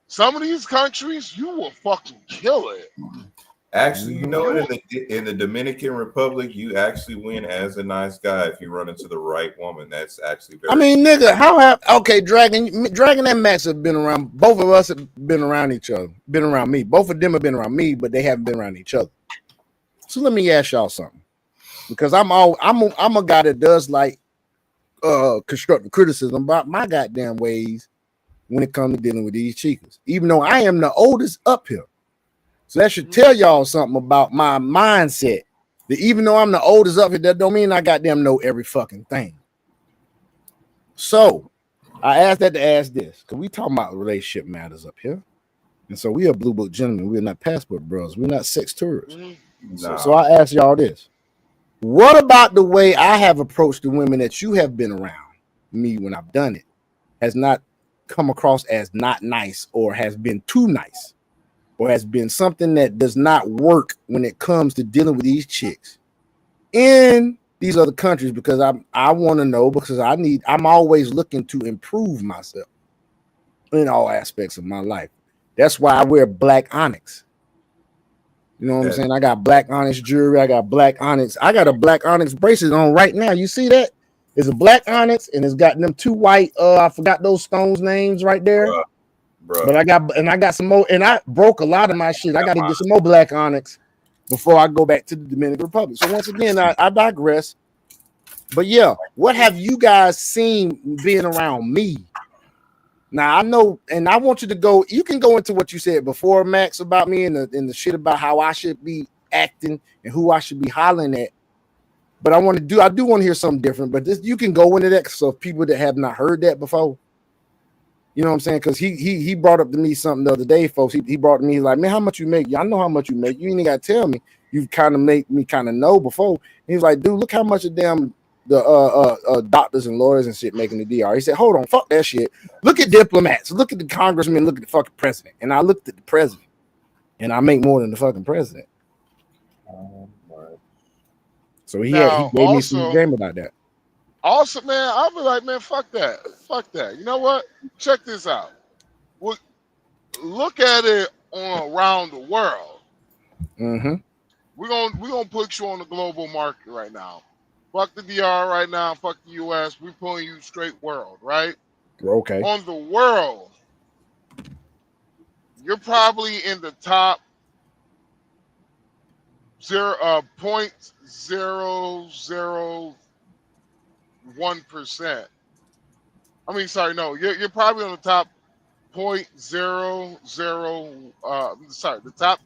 some of these countries you will fucking kill it. actually, you know, in the Dominican Republic, you actually win as a nice guy if you run into the right woman. That's actually very. I mean, nigga, Dragon and Max have been around. Both of us have been around each other. Been around me. Both of them have been around me, but they haven't been around each other. So let me ask y'all something, because I'm a guy that does like constructive criticism about my goddamn ways when it comes to dealing with these chicas, even though I am the oldest up here. So that should tell y'all something about my mindset. That even though I'm the oldest up here, that don't mean I goddamn know every fucking thing. So I asked that to ask this, because we talking about relationship matters up here. And so we are blue book gentlemen. We're not passport bros. We're not sex tourists. So I asked y'all this. What about the way I have approached the women that you have been around me when I've done it has not come across as not nice, or has been too nice, or has been something that does not work when it comes to dealing with these chicks in these other countries? Because I want to know, because I'm always looking to improve myself in all aspects of my life. That's why I wear black onyx. You know what I'm saying? I got black onyx jewelry. I got black onyx. I got a black onyx bracelet on right now. You see that? It's a black onyx, and it's got them two white. I forgot those stones names right there. Bruh. But I got some more, and I broke a lot of my shit. I got to get some more black onyx before I go back to the Dominican Republic. So once again, I digress. But yeah, what have you guys seen being around me? Now I know, and I want you to go. You can go into what you said before, Max, about me and the shit about how I should be acting and who I should be hollering at. But I do want to hear something different. But you can go into that, so people that have not heard that before. You know what I'm saying? Because he brought up to me something the other day, folks. He brought to me, he's like, man, how much you make? I know how much you make. You ain't got to tell me. You kind of make me kind of know before. He's like, dude, look how much of them the doctors and lawyers and shit making the DR. He said, hold on, fuck that shit. Look at diplomats. Look at the congressman. Look at the fucking president. And I looked at the president, and I make more than the fucking president. So he gave me some game about that. Also, man, I'll be like, man, fuck that. Fuck that. You know what? Check this out. Look at it on around the world. Mm-hmm. We're gonna put you on the global market right now. Fuck the DR right now. Fuck the US. We're pulling you straight world, right? Okay. On the world, you're probably in the top 0.001%. I mean, sorry, no, you're probably on the top 0.00. The top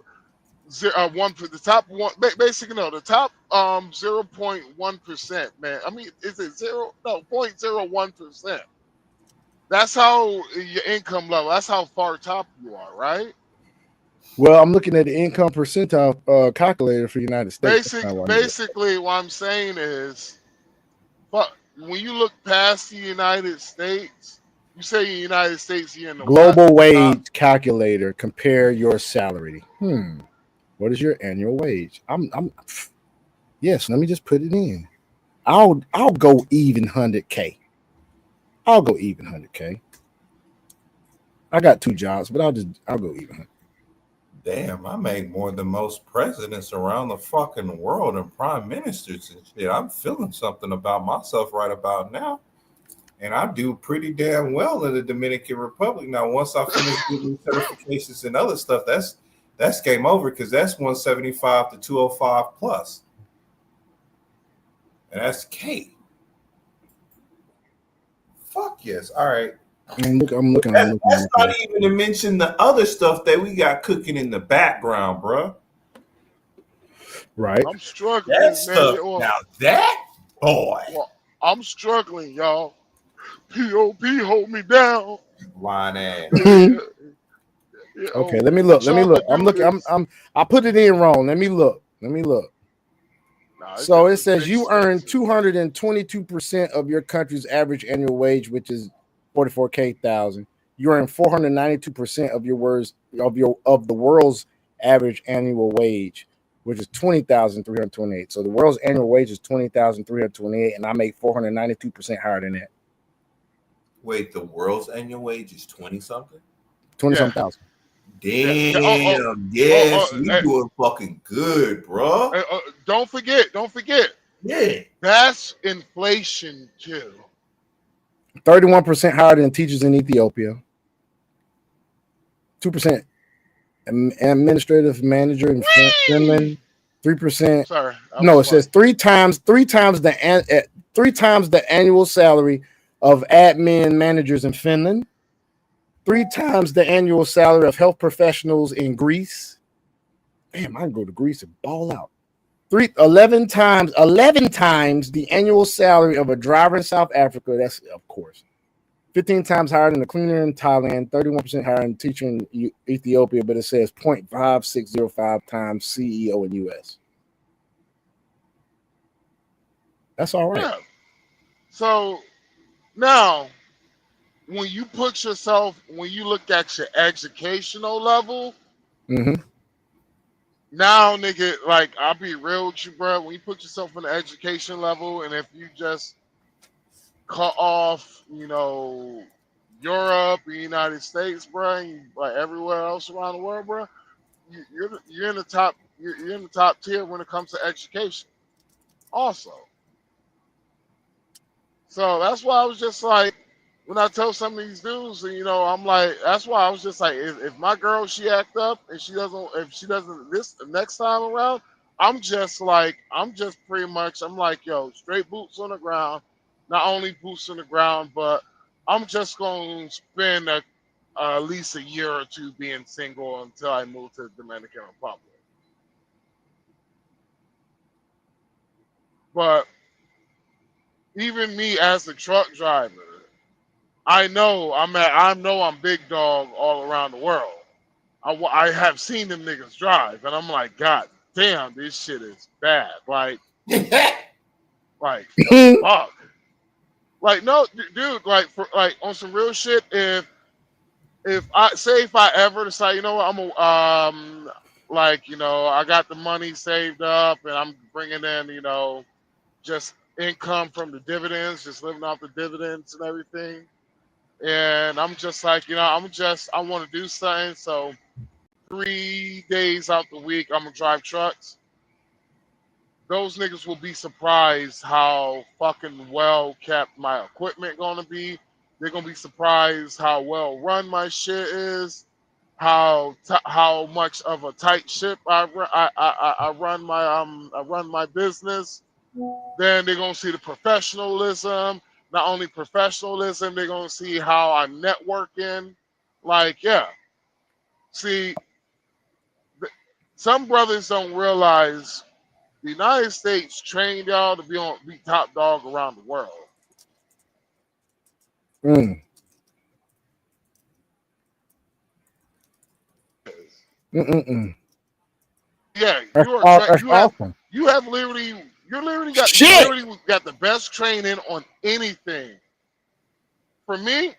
0.1%, man. I mean, is it 0.01%? That's how your income level. That's how far top you are, right? Well, I'm looking at the income percentile calculator for the United States. Basically, what I'm saying is, but when you look past the United States, you say the United States, you're in the global wage calculator. Compare your salary. What is your annual wage? Yes, let me just put it in. I'll go even 100K. I'll go even 100K. I got 2 jobs, but I'll go even. Damn, I make more than most presidents around the fucking world and prime ministers and shit. I'm feeling something about myself right about now. And I do pretty damn well in the Dominican Republic. Now, once I finish getting certifications and other stuff, that's game over because that's 175 to 205 plus. And that's K. Fuck yes. All right. I'm looking. That's not even to mention the other stuff that we got cooking in the background, bro. Right. I'm struggling, That man. stuff. Now that boy. Well, I'm struggling, y'all. POP hold me down. Line ass. Okay, let me look. I'm looking. I put it in wrong. Let me look. Nah, So it says you earn 222% of your country's average annual wage, which is 44,000. You earn 492% of the world's average annual wage, which is 20,328. So the world's annual wage is 20,328, and I make 492% higher than that. Wait, the world's annual wage is 20 something? 20 something thousand. Damn, yes, we doing fucking good, bro. Don't forget. Yeah. That's inflation too. 31% higher than teachers in Ethiopia. 2% administrative manager in Finland. 3%. Sorry. No, it says three times the annual salary of admin managers in Finland. 3 times the annual salary of health professionals in Greece. Damn, I can go to Greece and ball out. 11 times the annual salary of a driver in South Africa. That's, of course, 15 times higher than a cleaner in Thailand, 31% higher than a teacher in Ethiopia, but it says 0.5605 times CEO in US. That's all right. Yeah. So now, when you look at your educational level, now, nigga, like, I'll be real with you, bro. When you put yourself in the education level, and if you just cut off, Europe, the United States, bro, and like everywhere else around the world, bro, you're in the top. You're in the top tier when it comes to education. Also, so that's why I was just like, when I tell some of these dudes, I'm like, that's why I was just like, if my girl, she act up and if she doesn't this next time around, I'm pretty much, I'm like, yo, straight boots on the ground. Not only boots on the ground, but I'm just going to spend at least a year or two being single until I move to the Dominican Republic. But even me as a truck driver, I know I'm big dog all around the world. I have seen them niggas drive, and I'm like, God damn, this shit is bad. Like fuck. Like, no, dude, like on some real shit. If I ever decide, you know what, I got the money saved up, and I'm bringing in, just income from the dividends, just living off the dividends and everything. And I'm just like, I want to do something. So 3 days out the week, I'm going to drive trucks. Those niggas will be surprised how fucking well kept my equipment going to be. They're going to be surprised how well run my shit is, how much of a tight ship I run my business. Then they're going to see the professionalism. Not only professionalism, they're going to see how I'm networking. Like, yeah. See, some brothers don't realize the United States trained y'all to be top dog around the world. Yeah, you have literally got the best training on anything. For me,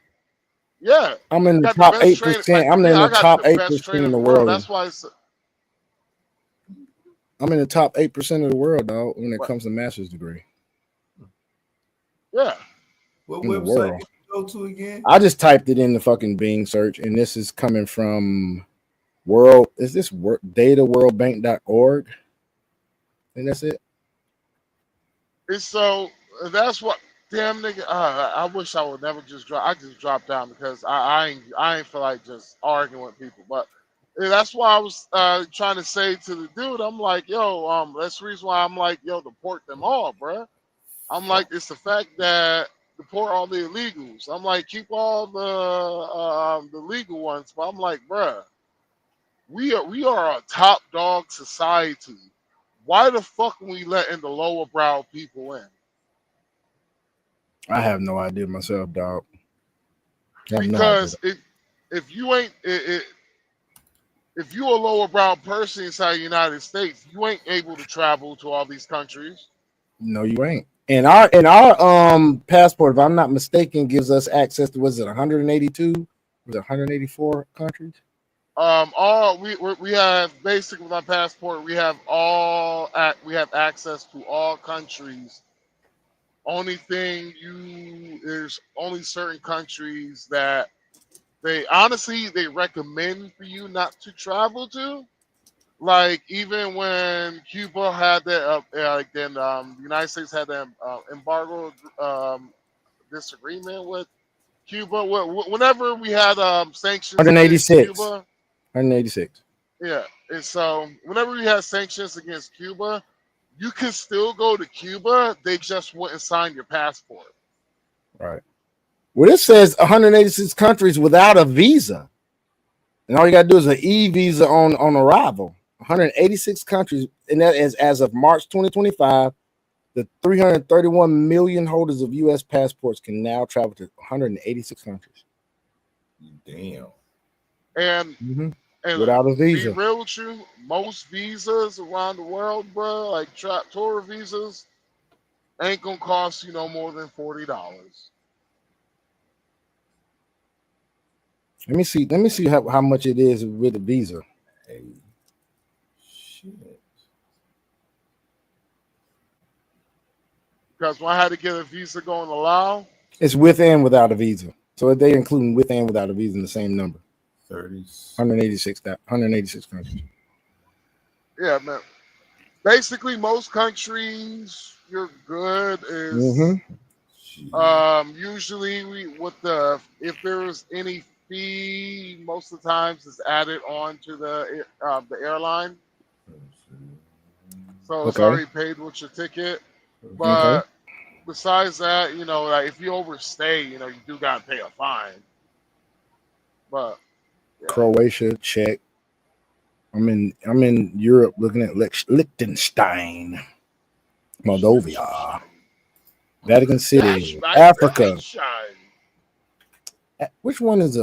yeah, I'm in the top 8%. I'm in the top 8% in the world. That's why I'm in the top 8% of the world, dog, when it Right. comes to master's degree Yeah. What in the website world. did you go to again? I just typed it in the fucking Bing search, and this is coming from world. Is this dataworldbank.org? And that's it. And so that's what. Damn nigga, I wish I would never just drop. I just dropped down because I ain't feel like just arguing with people. But that's why I was trying to say to the dude, I'm like, yo, that's the reason why I'm like, yo, deport them all, bruh. I'm like, it's the fact that deport all the illegals. I'm like, keep all the legal ones. But I'm like, bruh, we are a top dog society. Why the fuck are we letting the lower brow people in? I have no idea myself, dog. I have no idea. Because if you ain't if you a lower brow person inside the United States, you ain't able to travel to all these countries. No, you ain't. And our passport, if I'm not mistaken, gives us access to, was it 182? Was it 184 countries? All we have basically with our passport, we have we have access to all countries. Only thing there's only certain countries that they recommend for you not to travel to. Like even when Cuba had that, like then the United States had that embargo disagreement with Cuba. Whenever we had sanctions against 186. Cuba, 186. yeah. And so whenever we had sanctions against Cuba, you could still go to Cuba. They just wouldn't sign your passport. Right. Well, this says 186 countries without a visa. And all you got to do is an e-visa on arrival. 186 countries. And that is as of March 2025. The 331 million holders of U.S. passports can now travel to 186 countries. Damn. And Without a be visa. real with you, most visas around the world, bro, like tour visas, ain't gonna cost you no more than $40. Let me see how much it is with a visa. Hey, shit. Because when I had to get a visa going to Laos, It's with and without a visa. So they including with and without a visa in the same number. 30. 186 countries. yeah, man. Basically, most countries you're good is usually if there's any fee, most of the times it's added on to the airline, so it's Okay. already paid with your ticket. Okay. But besides that, like if you overstay, you do gotta pay a fine. But yeah. Croatia, Czech. I'm in Europe looking at Liechtenstein, Moldova, Vatican City, Africa. Which one is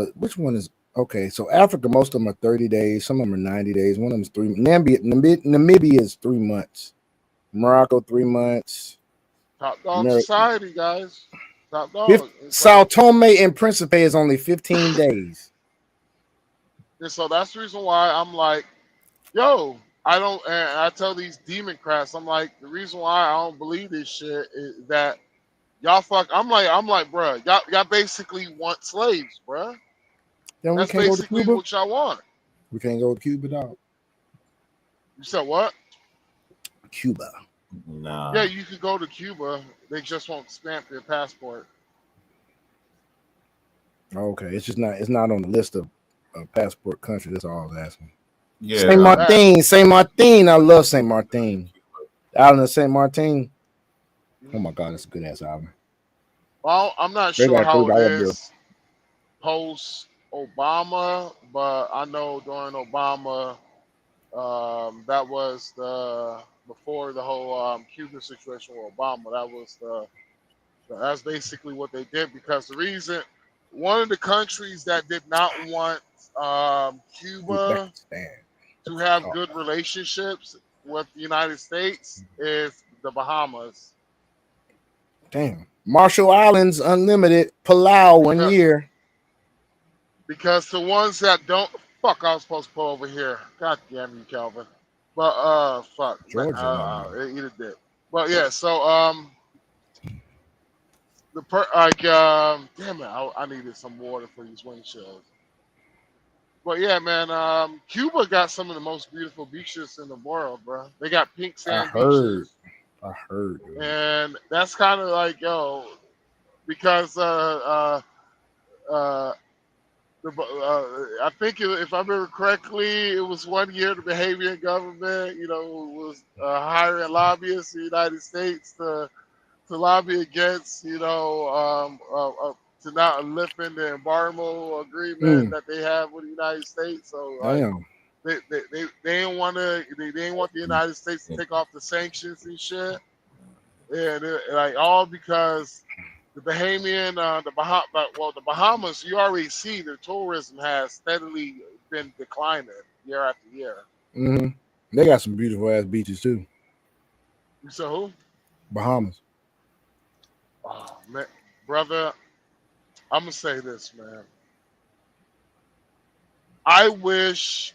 okay? So Africa, most of them are 30 days. Some of them are 90 days. One of them is 3. Namibia is 3 months. Morocco 3 months. Top dog society, guys. Top dog. Sao Tome and Principe is only 15 days. And so that's the reason why I'm like, yo, I don't. And I tell these demon crafts, I'm like, the reason why I don't believe this shit is that y'all fuck. I'm like, bro, y'all basically want slaves, bro. Then we That's can't go to basically Cuba. what y'all want. We can't go to Cuba, dog. You said what? Cuba. Nah. Yeah, you could go to Cuba. They just won't stamp your passport. Okay, it's just not. It's not on the list of passport countries. That's all I was asking. Yeah. Saint Martin. I love Saint Martin. The island of Saint Martin. Oh my God, that's a good ass island. Well, I'm not sure how it is post Obama, but I know during Obama, that was before the whole Cuban situation with Obama. That's basically what they did because the reason one of the countries that did not want Cuba to have good relationships with the United States is the Bahamas. Damn. Marshall Islands Unlimited, Palau 1 year. Because the ones that don't, fuck, I was supposed to pull over here. God damn you, Calvin. But fuck, Georgia, no. eat a dick. But yeah, so damn it, I needed some water for these windshields. But yeah, man, Cuba got some of the most beautiful beaches in the world, bro. They got pink I sand heard. beaches, Dude. and that's kind of like because uh, I think if I remember correctly, it was one year the Bahamian government, was hiring lobbyists in the United States to lobby against, to not lifting the embargo agreement Mm, that they have with the United States. So like damn. they didn't want they didn't want the United States to take off the sanctions and shit, and like all because the Bahamian, the Bahamas, you already see their tourism has steadily been declining year after year. Mm-hmm. They got some beautiful ass beaches too. So who? Bahamas. Oh man, brother, I'm gonna say this, man. I wish.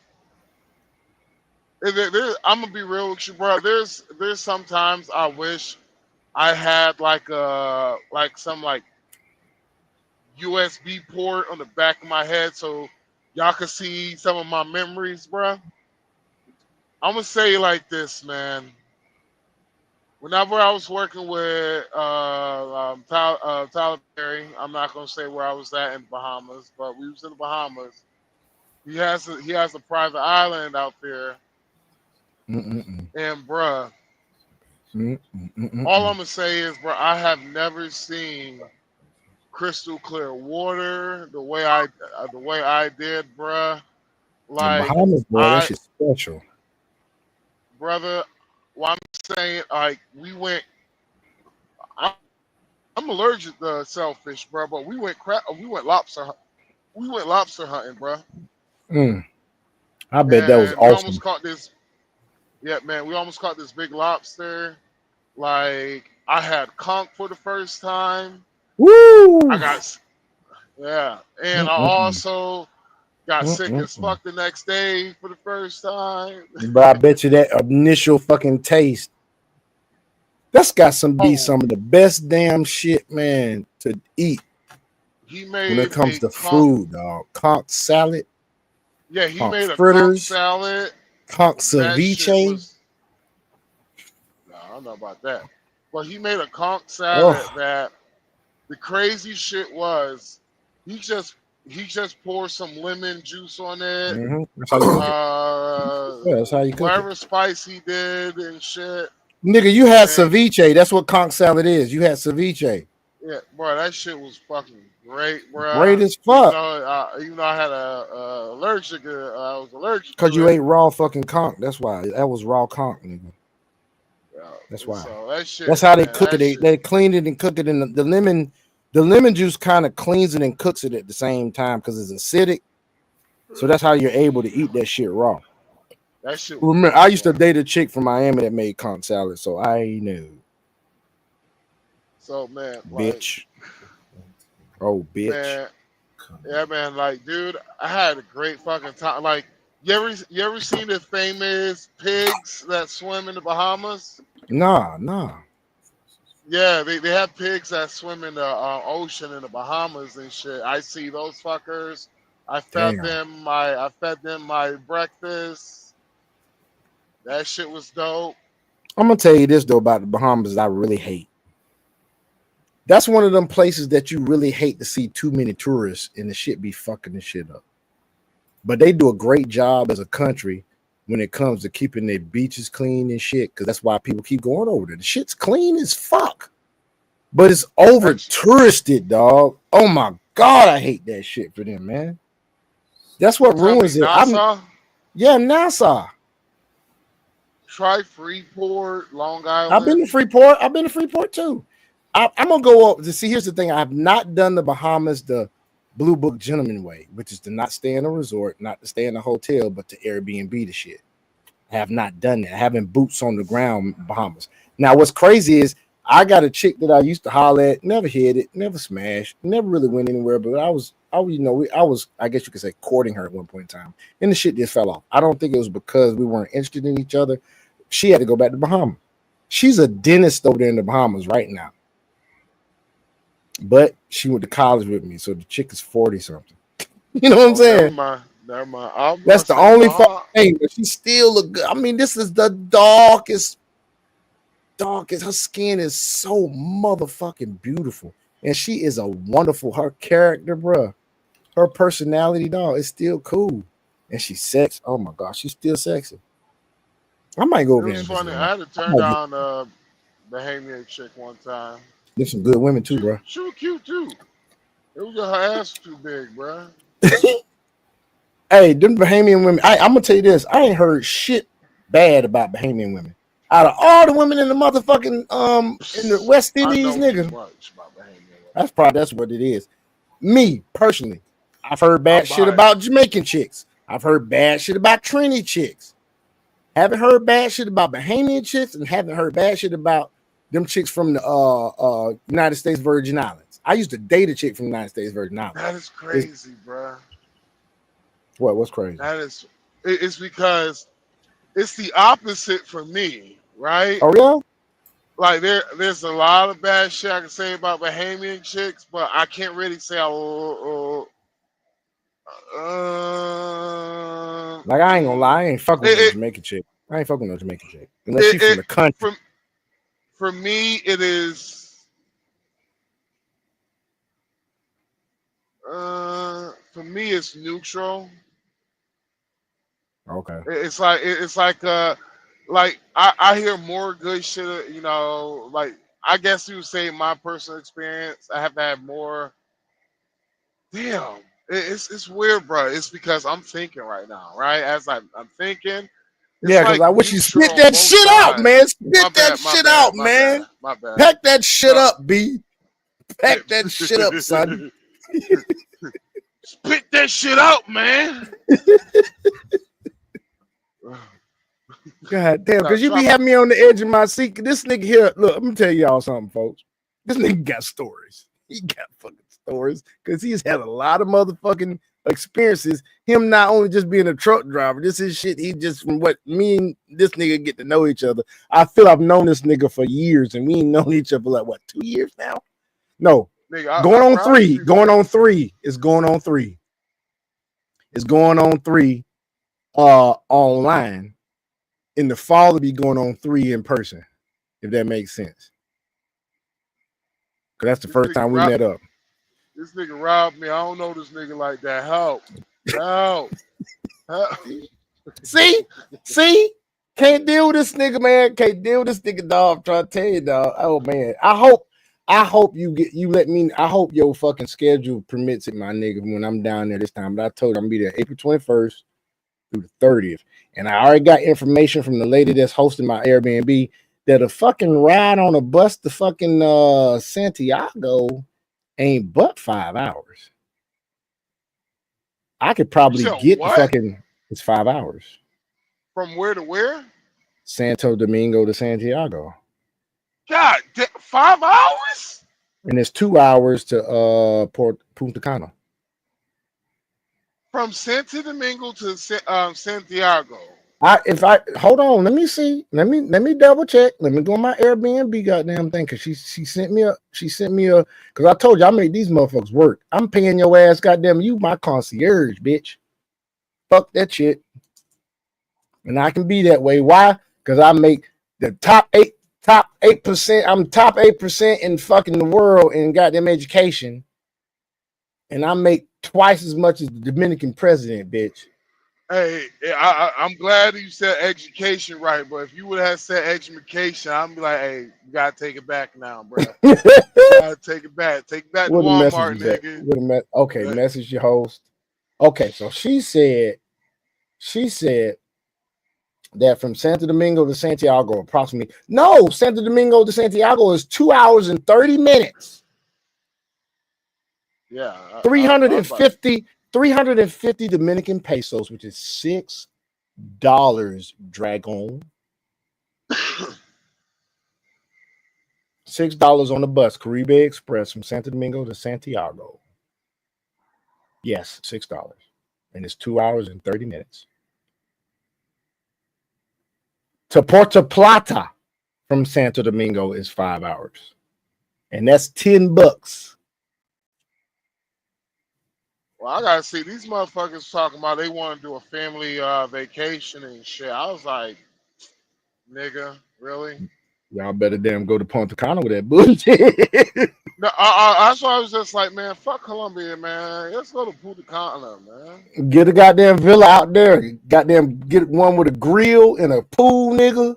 I'm gonna be real with you, bro. There's sometimes I wish I had some USB port on the back of my head so y'all could see some of my memories, bro. I'm gonna say it like this, man. Whenever I was working with Tyler Perry, I'm not gonna say where I was at in the Bahamas, but we was in the Bahamas. He has a private island out there, Mm-mm-mm. and bruh, all Mm-mm-mm-mm. I'm gonna say is, bruh, I have never seen crystal clear water the way I did, bruh. The Like Bahamas, boy, that I, shit's special. brother, what I'm saying, like we went. I, I'm allergic to shellfish, bro. But we went lobster hunting, bro. Mm. I bet that was And we almost awesome. caught this. Yeah, man, we almost caught this big lobster. Like I had conch for the first time. I Woo! got yeah, and I Mm-mm-mm. also got sick as Mm-mm-mm. fuck the next day for the first time. But I bet you that initial fucking taste, that's got Oh, some of the best damn shit, man, to eat he when it made comes a to conch. food, dog. Conch salad, Yeah, he conch made a conch fritters, salad. conch That shit ceviche. was. No, I don't know about that. But he made a conch salad Oh, that the crazy shit was he just he just poured some lemon juice on it, that's how you cook it. uh Yeah, that's how you cook it. whatever spice he did and shit. Nigga, you had And ceviche. That's what conch salad is. You had ceviche. yeah, bro, that shit was fucking great, Great bro. as Even fuck. though I had I was allergic Cause to you it. ate raw fucking conch. That's why. That was raw conch, nigga. That's why. So that That's shit, how they man, cook it. that shit. They clean it and cook it in the lemon juice kind of cleans it and cooks it at the same time because it's acidic. So that's how you're able to eat that shit raw. That shit was Remember, I used to excellent. date a chick from Miami that made conch salad, so I knew. So man, like Bitch. Oh, bitch. man, yeah, man, like dude, I had a great fucking time. Like you ever seen the famous pigs that swim in the Bahamas? Nah, nah. Yeah, they have pigs that swim in the ocean in the Bahamas and shit. I see those fuckers. Damn. I fed them my breakfast. That shit was dope. I'm gonna tell you this though about the Bahamas I really hate. That's one of them places that you really hate to see too many tourists and the shit be fucking the shit up. But they do a great job as a country when it comes to keeping their beaches clean and shit, because that's why people keep going over there. The shit's clean as fuck, but it's over That's touristed, dog. Oh my god, I hate that shit for them, man. That's you what tell me ruins it. Nassau. Yeah, Nassau. Try Freeport, Long I've been Island. to Freeport. I've been to Freeport too. I'm gonna go up to see. Here's the thing: I have not done the Bahamas the Blue Book Gentleman way, which is to not stay in a resort, not to stay in a hotel, but to Airbnb the shit. I have not done that. I haven't boots on the ground Bahamas. Now, what's crazy is I got a chick that I used to holler at, never hit it, never smashed, never really went anywhere. But I guess you could say courting her at one point in time, and the shit just fell off. I don't think it was because we weren't interested in each other. She had to go back to Bahamas. She's a dentist over there in the Bahamas right now, but she went to college with me, so the chick is 40 something. You know what I'm Never saying? mind. Never mind. I was That's gonna the say only fucking Bahamas. thing, but she still look good. I mean, this is the darkest. Her skin is so motherfucking beautiful, and she is a wonderful. Her character, bruh, her personality, dog, is still cool, and she's sexy. Oh my god, she's still sexy. I might go It over there was and visit funny. her. I had to I turn might get down Bahamian chick one time. some good women too, bro. She was cute too. It was just her ass too big, bruh. Hey, them Bahamian women. I'm gonna tell you this. I ain't heard shit bad about Bahamian women. Out of all the women in the motherfucking in the West I Indies, know too nigga, much about Bahamian women. that's what it is. Me personally, I've heard bad I'm shit about biased. Jamaican chicks. I've heard bad shit about Trini chicks. Haven't heard bad shit about Bahamian chicks, and haven't heard bad shit about them chicks from the United States Virgin Islands. I used to date a chick from the United States Virgin Islands. That is It's crazy, bruh. what? What's crazy? That is. It's because it's the opposite for me, right? Oh yeah. Like there's a lot of bad shit I can say about Bahamian chicks, but I can't really say Like I ain't gonna lie, I ain't fucking with no it, Jamaican chick. I ain't fucking with no Jamaican chick unless she it, from it the country. for me it is for me it's neutral. Okay. Like I hear more good shit, like I guess you would say my personal experience. I have had more. Damn, it's weird, bro. It's because I'm thinking right now, right? As I'm thinking, it's Yeah, because like I wish you neutral spit on that both shit out, sides. man. My Spit that bad, my shit bad, out, my bad, man. my bad. Pack that shit No, up, B. yeah. Pack that shit up, son. Spit that shit out, man. God damn, Now because you be try. having me on the edge of my seat. This nigga here, look, I'm gonna tell y'all something, folks. This nigga got stories. He got fucking stories because he's had a lot of motherfucking experiences. Him not only just being a truck driver, this is shit. He just from what me and this nigga get to know each other. I feel I've known this nigga for years, and we ain't known each other for like what 2 years now? No, Nigga, going I on promise three. you, Going man. on three. It's going on three. It's going on three. Online. In the fall, it'll be going on three in person. If that makes sense. Because that's the This first nigga time we rob, met up. this nigga robbed me. I don't know this nigga like that. Help, help, help. See, can't deal with this nigga, man. Can't deal with this nigga, dog. I'm trying to tell you, dog. Oh man, I hope you let me. I hope your fucking schedule permits it, my nigga. When I'm down there this time, but I told you I'm gonna be there April 21st through the 30th, and I already got information from the lady that's hosting my Airbnb that a fucking ride on a bus to fucking Santiago ain't but 5 hours. I could You probably said get the what? fucking. It's 5 hours. From where to where? Santo Domingo to Santiago. God, 5 hours And it's 2 hours to Port Punta Cana. from Santo Domingo to Santiago. If I hold on, let me see. Let me double check. Let me go on my Airbnb goddamn thing because she sent me a because I told you I made these motherfuckers work. I'm paying your ass, goddamn you, my concierge, bitch. Fuck that shit. And I can be that way. Why? Because I make the top 8%. I'm top 8% in fucking the world in goddamn education. And I make twice as much as the Dominican president, bitch. Hey, I'm glad you said education right, but if you would have said education, I'm be like, hey, you gotta take it back now, bro. You gotta take it back. Take it back to What the message Walmart, is that? nigga. Okay, Uh, message your host. Okay, so she said that from Santo Domingo to Santiago, approximately. No, Santo Domingo to Santiago is 2 hours and 30 minutes. Yeah, I was about 350 Dominican pesos, which is $6, Dragon. $6 on the bus, Caribe Express from Santo Domingo to Santiago. Yes, $6. And it's 2 hours and 30 minutes. To Puerto Plata from Santo Domingo is 5 hours. And that's $10. Well, I gotta see these motherfuckers talking about they want to do a family vacation and shit. I was like, nigga, really? Y'all better damn go to Punta Cana with that bullshit. No, that's why I was just like, man, fuck Colombia, man. Let's go to Punta Cana, man. Get a goddamn villa out there. Goddamn get one with a grill and a pool, nigga.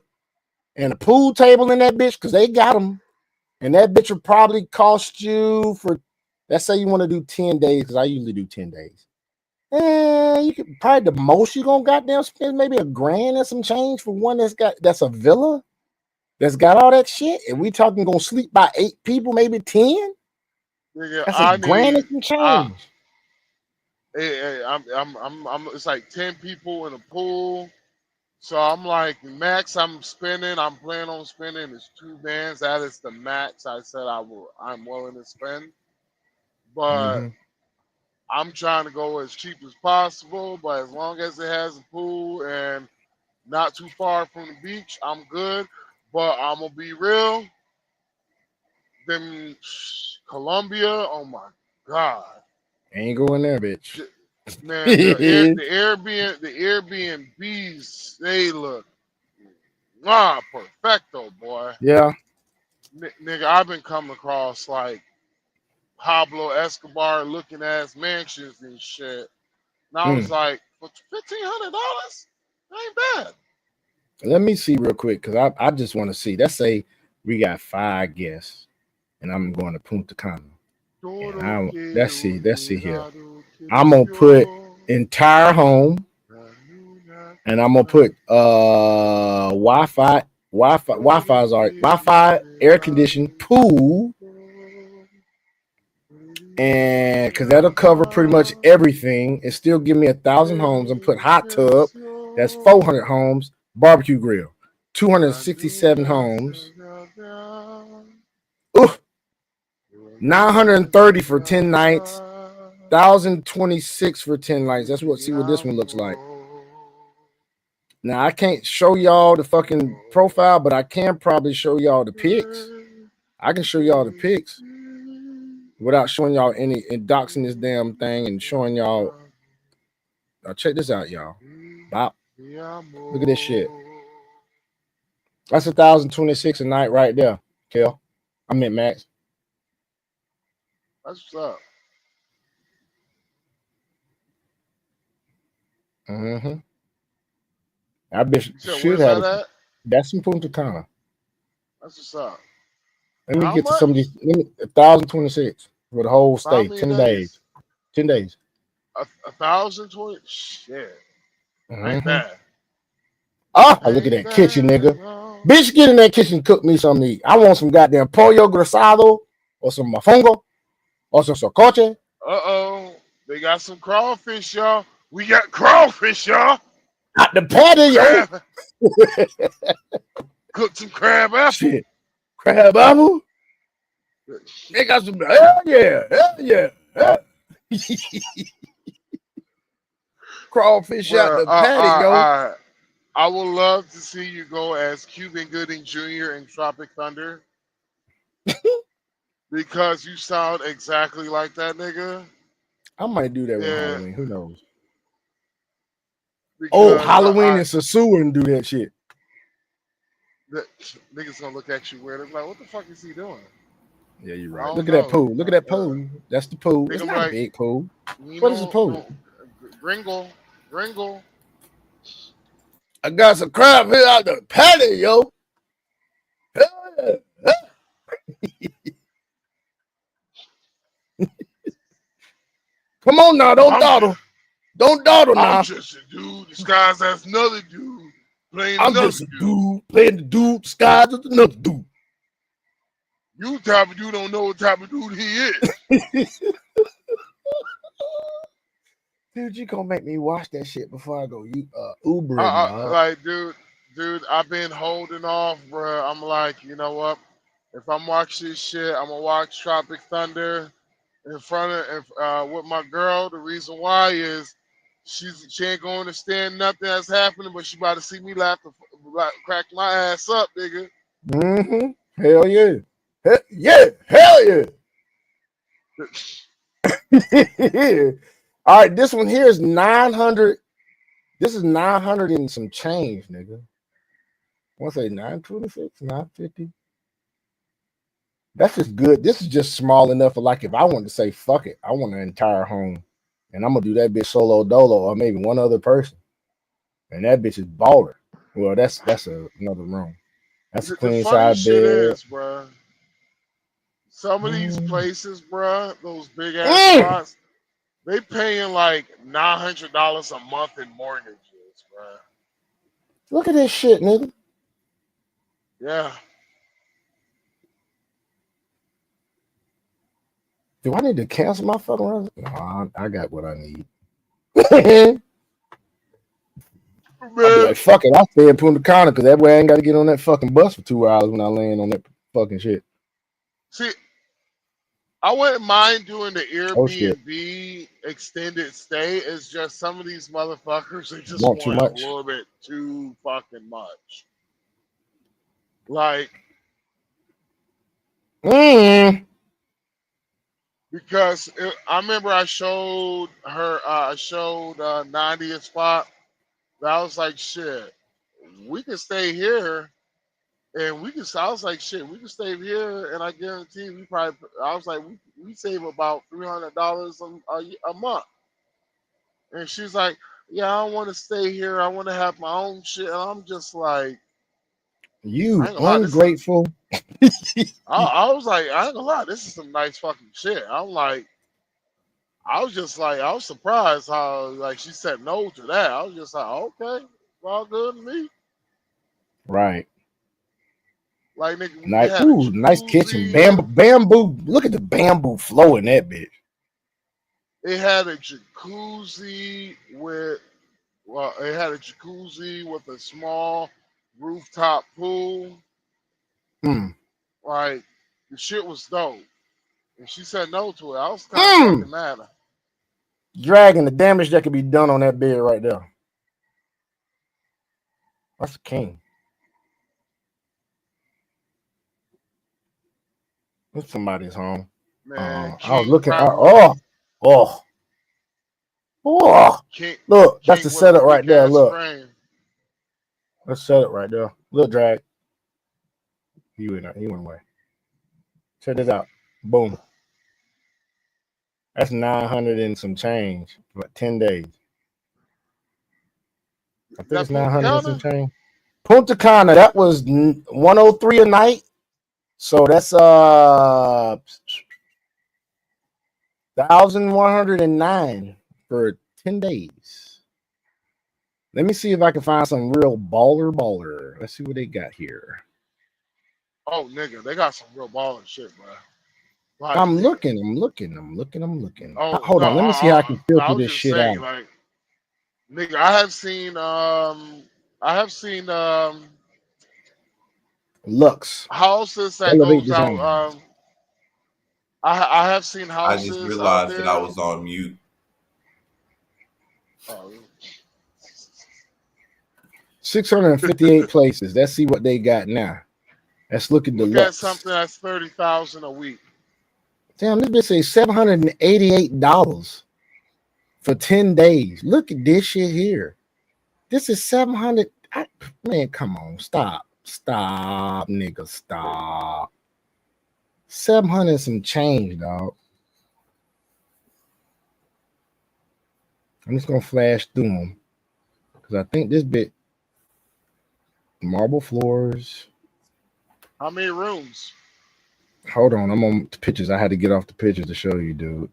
And a pool table in that bitch, because they got them. And that bitch will probably cost you for, let's say you want to do 10 days, because I usually do 10 days. You could probably the most you gonna goddamn spend maybe $1,000 and some change for one that's a villa that's got all that shit. And we talking gonna sleep by 8 people, maybe 10. Nigga, That's I $1,000 and need. some I, change. I'm. It's like 10 people in a pool. So I'm like, max I'm spending, I'm planning on spending is 2 bands. That is the max I said I'm willing to spend. But Mm-hmm. I'm trying to go as cheap as possible, but as long as it has a pool and not too far from the beach, I'm good. But I'm gonna be real. Then Colombia, oh my god. Ain't going there, bitch. Man, the Airbnbs, they look perfecto, boy. Yeah. Nigga, I've been coming across like Pablo Escobar looking ass mansions and shit. And I was like, for $1,500, ain't bad. Let me see real quick, because I just want to see. Let's say we got 5 guests and I'm going to Punta Cana. And let's see here. I'm gonna put entire home, and I'm gonna put Wi-Fi, Wi-Fi's are Wi-Fi, air conditioned, pool, and because that'll cover pretty much everything and still give me 1,000 homes. And put hot tub, that's 400 homes, barbecue grill, 267 homes. Ooh, 930 for 10 nights, 1,026 for 10 nights. That's what. See what this one looks like. Now I can't show y'all the fucking profile, but I can probably show y'all the pics. I can show y'all the pics without showing y'all any and doxing this damn thing and showing y'all. Now check this out, y'all. Bop. Look at this shit. That's 1,026 a night right there, Kel. I meant Max. That's what's up. Mm-hmm. I bet You said, should where's have that it. at? That's in Punta Cana. That's what's up. Let me How get to much? some of these. 1,026 for the whole For how state. many 10 days? days. 10 days. 1,020? Shit. Ain't Mm-hmm. bad. Oh, look at that kitchen, nigga. Bitch, get in that kitchen and cook me something to eat. I want some goddamn pollo grasado or some mofongo or some socoche. Uh-oh. They got some crawfish, y'all. We got crawfish, y'all. Out the patio. Crab. Cook some crab apple. Shit. Crab apple. They got some. Hell yeah. Hell yeah. Crawfish out Well, the patio. I would love to see you go as Cuban Gooding Jr. in Tropic Thunder because you sound exactly like that nigga. I might do that with Yeah, Halloween. Who knows? Oh, because Halloween and Sasua and do that shit. the niggas gonna look at you weird. They're like, what the fuck is he doing? Yeah, you're I right. don't Look at that know. pool. Look at that pool. That's the pool. It's Nigga, not a like, big pool. you What is a pool? know, Gringle. I got some crab here out the patio. Come on now, don't dawdle. Don't dawdle now. I'm just a dude disguised as another dude playing I'm another just a dude playing the dude disguised as another dude. You type of dude don't know what type of dude he is. Dude, you gonna make me watch that shit before I go Ubering, dog. Like, dude, I've been holding off, bro. I'm like, you know what? If I'm watching this shit, I'm gonna watch Tropic Thunder. in front of with my girl. The reason why is she ain't going to stand nothing that's happening, but she about to see me laugh, crack my ass up, nigga. Mm-hmm. Hell yeah. Yeah. Hell yeah. All right, this one here is 900. This is 900 and some change, nigga. I want to say 926, 950. That's just good. This is just small enough for like if I wanted to say fuck it, I want an entire home, and I'm gonna do that bitch solo dolo or maybe one other person, and that bitch is baller. Well, that's another room. That's a The queen funny side shit bed. is, bro, some of these Mm. places, bro, those big ass Mm. spots, they paying like $900 a month in mortgages, bro. Look at this shit, nigga. Yeah. Do I need to cancel my fucking run? No, I got what I need. I'll be Man, like, fuck it. I'll stay in Punta Cana because that way I ain't got to get on that fucking bus for 2 hours when I land on that fucking shit. see, I wouldn't mind doing the Oh shit. Airbnb extended stay. It's just some of these motherfuckers, they just Want too want a much? little bit too fucking much. Like, because I remember I showed her, Nadia a spot. And I was like, shit, we can stay here. And we can, I was like, shit, we can stay here. And I guarantee we probably, I was like, we save about $300 a month. And she's like, yeah, I don't want to stay here. I want to have my own shit. And I'm just like, I You ain't gonna lie, this is, ungrateful. I was like, I ain't gonna lie, this is some nice fucking shit. I'm like, I was just like, I was surprised how like she said no to that. I was just like, okay, it's all good to me. Right. Like nigga, it Nice. had a Ooh, nice kitchen. jacuzzi. Bamboo. Look at the bamboo flow in that bitch. It had a jacuzzi with it had a jacuzzi with a small rooftop pool. Mm. Like the shit was dope. And she said no to it. I was kind of Mm. fucking mad. Dragging the damage that could be done on that bed right there. That's a king. It's somebody's home. Man, I was King looking. probably Oh. King Look, that's the King with a setup right big there. ass Look, frame. let's set it right there. Look, drag. He went away. Check this out. Boom. That's 900 and some change for 10 days. I think That it's Punta 900 and some Cana? change. Punta Cana, that was 103 a night. So that's 1,109 for 10 days. Let me see if I can find some real baller. Let's see what they got here. Oh nigga, they got some real baller shit, bro. Like I'm nigga. looking. Oh Hold no, on, let me see how I can I filter was this just shit out. saying, like, nigga, I have seen Lux, houses that elevate goes design. out. I have seen I just houses out realized that I there. was on mute. Oh, 658 places. Let's see what they got now. Let's look at the look at Lux. something that's 30,000 a week. Damn, this bitch say $788 for 10 days. Look at this shit here. This is 700. Man, come on. Stop, nigga. Stop. 700 some change, dog. I'm just gonna flash through them because I think this bit marble floors. How many rooms? Hold on, I'm on the pictures. I had to get off the pictures to show you, dude.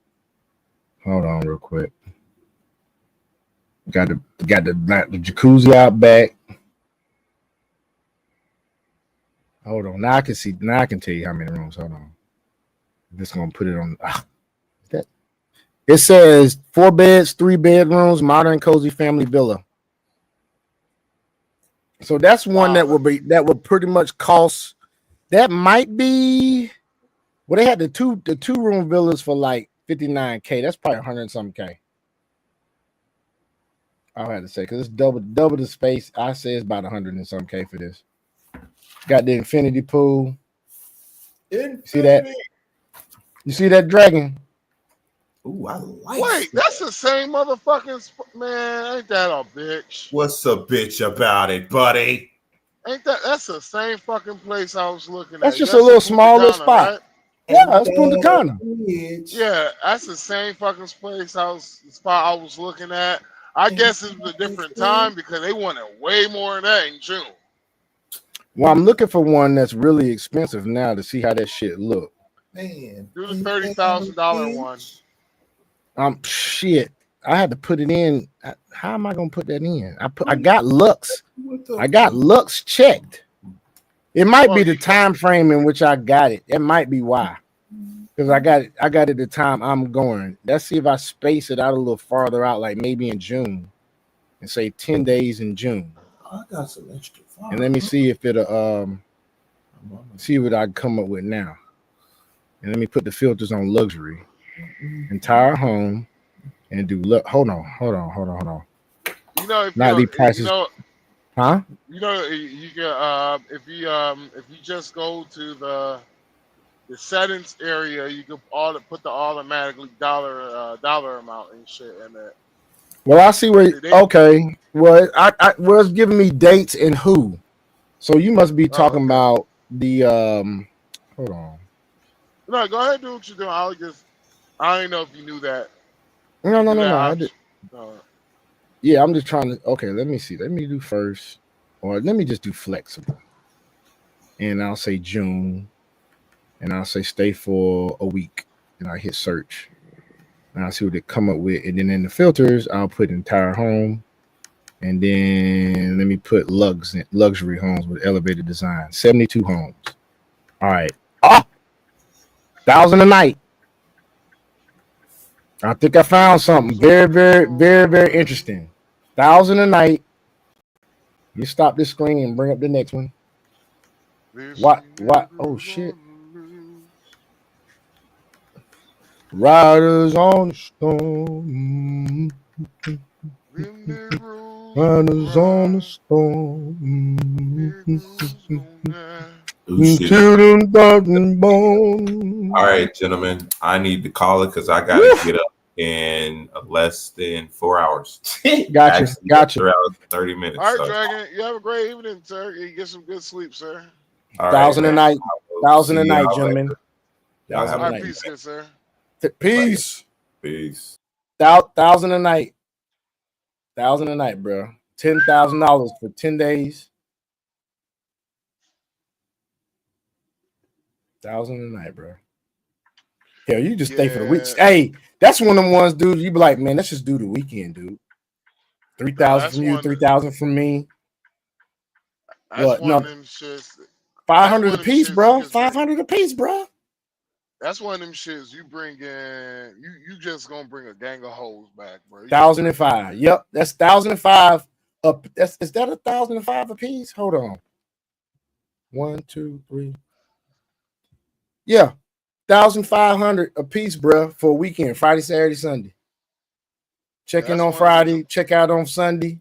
Hold on, real quick. Got the jacuzzi out back. Hold on. Now I can see. Now I can tell you how many rooms. Hold on. I'm just gonna put it on. That it says 4 beds, 3 bedrooms, modern cozy family villa. So that's one Wow. that would pretty much cost. That might be. Well, they had the two room villas for like 59K. That's probably 100 and something K. I'll have to say because it's double the space. I say it's about 100 and some K for this. Got the infinity pool. See that? You see that dragon? Ooh, I like. Wait, that's the same motherfucking man. Ain't that a bitch? What's a bitch about it, buddy? Ain't that's the same fucking place I was looking at? That's just a little smaller spot. Right? Yeah, that's Punta Cana. Yeah, that's the same fucking place I was looking at. I guess it was a different time because they wanted way more than that in June. Well, I'm looking for one that's really expensive now to see how that shit look. Man, do the $30,000 one. Shit. I had to put it in. How am I gonna put that in? I got Lux. I got Lux checked. It might be the time frame in which I got it. It might be why. Because I got it at the time I'm going. Let's see if I space it out a little farther out, like maybe in June, and say 10 days in June. I got some extra fun. And let me see if it'll see what I come up with now. And let me put the filters on luxury, entire home, and do hold on. You know, if nightly prices. You know, huh? You know, you can if you just go to the settings area, you can put the automatically dollar amount and shit in it. Well, I see where. Okay. Well, I was giving me dates and who. So you must be talking about the Hold on. No, go ahead and do what you're doing. I didn't know if you knew that. No. I did. Yeah, I'm just trying to. Okay, let me see. Let me do first, or let me just do flexible, and I'll say June, and I'll say stay for a week, and I hit search, and I'll see what they come up with, and then in the filters, I'll put entire home, and then let me put luxury homes with elevated design. 72 homes. All right. 1,000 a night. I think I found something very, very, very, very interesting. 1,000 a night. Let me stop this screen and bring up the next one. What? Oh, shit. Riders on the storm. Riders on the storm. All right, gentlemen. I need to call it because I got to get up in less than 4 hours. Gotcha. 3 hours, 30 minutes. All right, Dragon. You have a great evening, sir. You get some good sleep, sir. 1,000 a night. 1,000 a night, gentlemen. All right, peace, good sir. Peace. 1,000 a night. 1,000 a night, bro. $10,000 for 10 days. 1,000 a night, bro. Hell, you just stay for the week. Hey, that's one of them ones, dude. You be like, man, let's just do the weekend, dude. 3,000 from you, 3,000 from me. What? No, 500 a piece, bro. 500 a piece, bro. That's one of them shits you bring in. You just gonna bring a gang of hoes back, bro. 1,005. Yep, that's 1,005 up. Is that 1,005 a piece? Hold on. 1, 2, 3. Yeah, 1,500 a piece, bro, for a weekend. Friday, Saturday, Sunday. Check in on Friday. Check out on Sunday.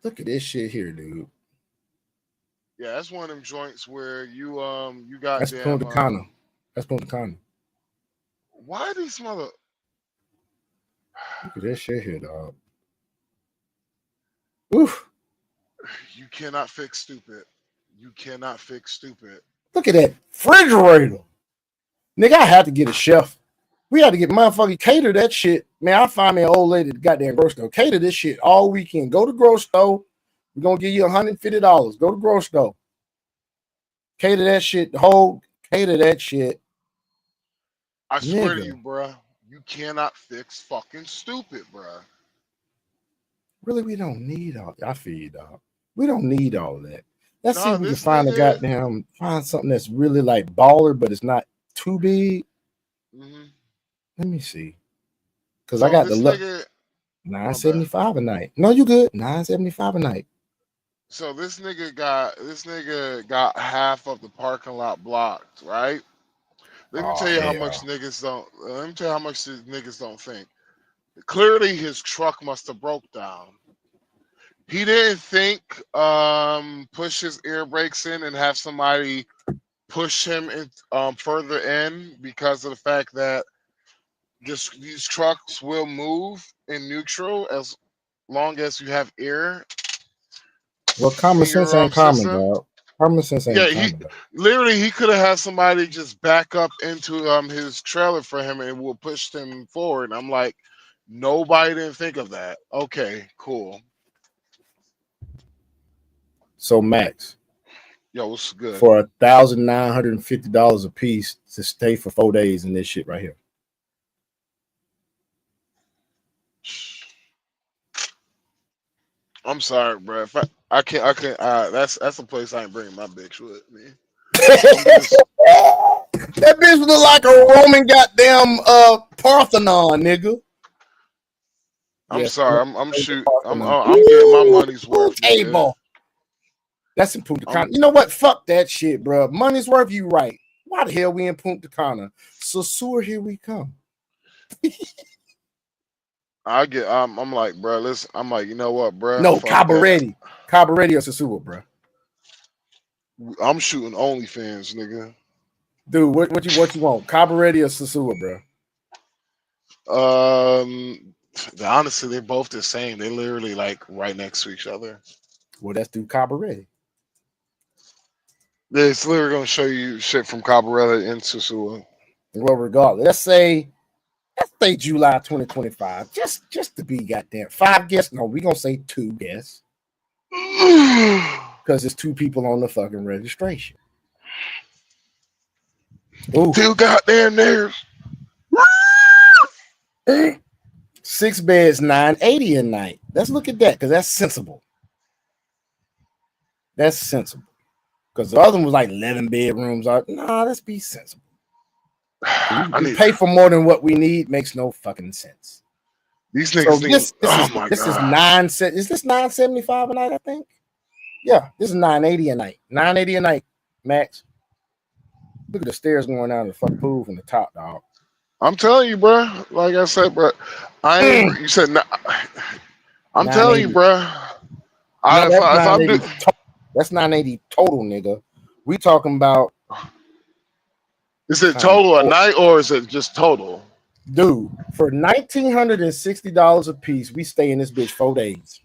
Look at this shit here, dude. Yeah, that's one of them joints where you got. That's Punta Cana. That's Punta Cana. Why these mother? Look at this shit here, dog. Oof. You cannot fix stupid. You cannot fix stupid. Look at that refrigerator. Nigga, I had to get a chef. We had to get motherfucking cater that shit. Man, I find me an old lady at the goddamn grocery store. Cater this shit all weekend. Go to the grocery store. We're going to give you $150. Go to the grocery store. Cater that shit. Cater that shit. I swear to you, bro. You cannot fix fucking stupid, bro. Really, we don't need all that. I feel you, dog. We don't need all of that. Let's see if we can find find something that's really like baller, but it's not too big. Mm-hmm. Let me see. Because I got the look. $975 a night. No, you good. $975 a night. So this nigga got half of the parking lot blocked, right? Let me Oh tell you how much hell. niggas don't. Let me tell you how much these niggas don't think. Clearly, his truck must have broke down. He didn't think push his air brakes in and have somebody push him in, further in because of the fact that these trucks will move in neutral as long as you have air Well, common in sense your ain't common, system. dog. Common sense Yeah, ain't he common, dog. literally he could have had somebody just back up into his trailer for him and will push him forward. And I'm like, nobody didn't think of that. Okay, cool. So Max, Yo, what's good? for $1,950 a piece to stay for 4 days in this shit right here. I'm sorry, bro. If I can't. That's a place I ain't bringing my bitch with me. I'm just. That bitch look like a Roman goddamn Parthenon, nigga. I'm Yes, sorry. I'm shoot. Parthenon. I'm getting my Ooh, money's worth, nigga. table. That's in Punta Cana. I'm. You know what? Fuck that shit, bro. Money's worth. You right. Why the hell we in Punta Cana? So sewer, here we come. I get. I'm like, bro. Listen. I'm like, you know what, bro? No, Fuck that. Cabaretti. Cabaretti or Sasua, bro. I'm shooting OnlyFans, nigga. Dude, what you want? Cabaretti or Sasua, bro? Honestly, they're both the same. They literally like right next to each other. Well, let's do Cabaretti. It's literally gonna show you shit from Cabarella and Susua. Well, regardless, let's say July 2025. Just to be goddamn 5 guests. No, we gonna say 2 guests. Because it's 2 people on the fucking registration. Ooh. 2 goddamn nerves. 6 beds, $980 a night. Let's look at that because that's sensible. That's sensible. Because the other one was like 11 bedrooms. Nah, let's be sensible. We pay for more than what we need makes no fucking sense. These niggas so this is 9. Is this $975 a night? I think. Yeah, this is $980 a night. $980 a night, Max. Look at the stairs going down to the fucking pool from the top, dog. I'm telling you, bro. Like I said, bro. I ain't. You said. I'm telling you, bro. That's 980 total, nigga. We talking about. Is it total a night or is it just total? Dude, for $1,960 a piece, we stay in this bitch 4 days.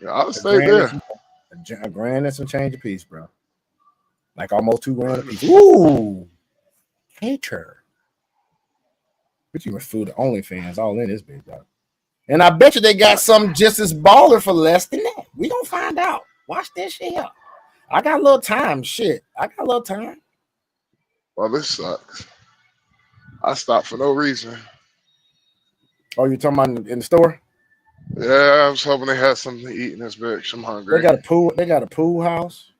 Yeah, I'll stay there. A grand and some change a piece, bro. Like almost $2,000 a piece. Ooh, cater. But you went food to OnlyFans all in this bitch, dog. And I bet you they got something just as baller for less than that. We gonna find out. Watch this shit out. I got a little time. Shit, I got a little time. Well, this sucks. I stopped for no reason. Oh, you talking about in the store? Yeah, I was hoping they had something to eat in this bitch. I'm hungry. They got a pool. They got a pool house.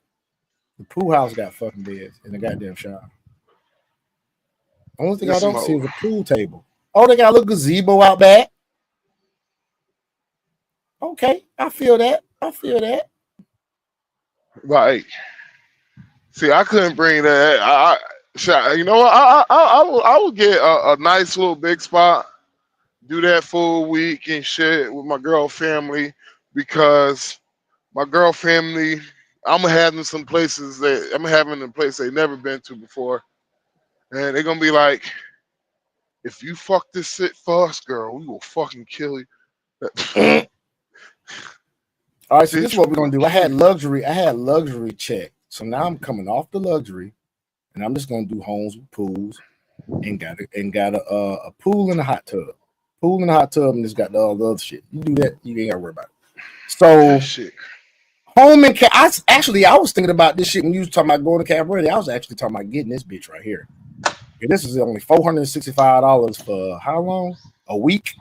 The pool house got fucking beds in the goddamn shop. Only thing I don't see is a pool table. Oh, they got a little gazebo out back. Okay, I feel that. Like, see, I couldn't bring that. You know what? I would get a nice little big spot, do that full week and shit with my girl family because my girl family, I'm having some places that I'm having a place they've never been to before, and they're gonna be like, if you fuck this shit for us, girl, we will fucking kill you. All right, so this is what we're gonna do. I had luxury check. So now I'm coming off the luxury, and I'm just gonna do homes with pools, and got a pool and a hot tub. Pool and a hot tub, and it's got all the other shit. You do that, you ain't gotta worry about it. So shit. Home and I was thinking about this shit when you was talking about going to Cabaret. I was actually talking about getting this bitch right here. And this is only $465 for how long? A week.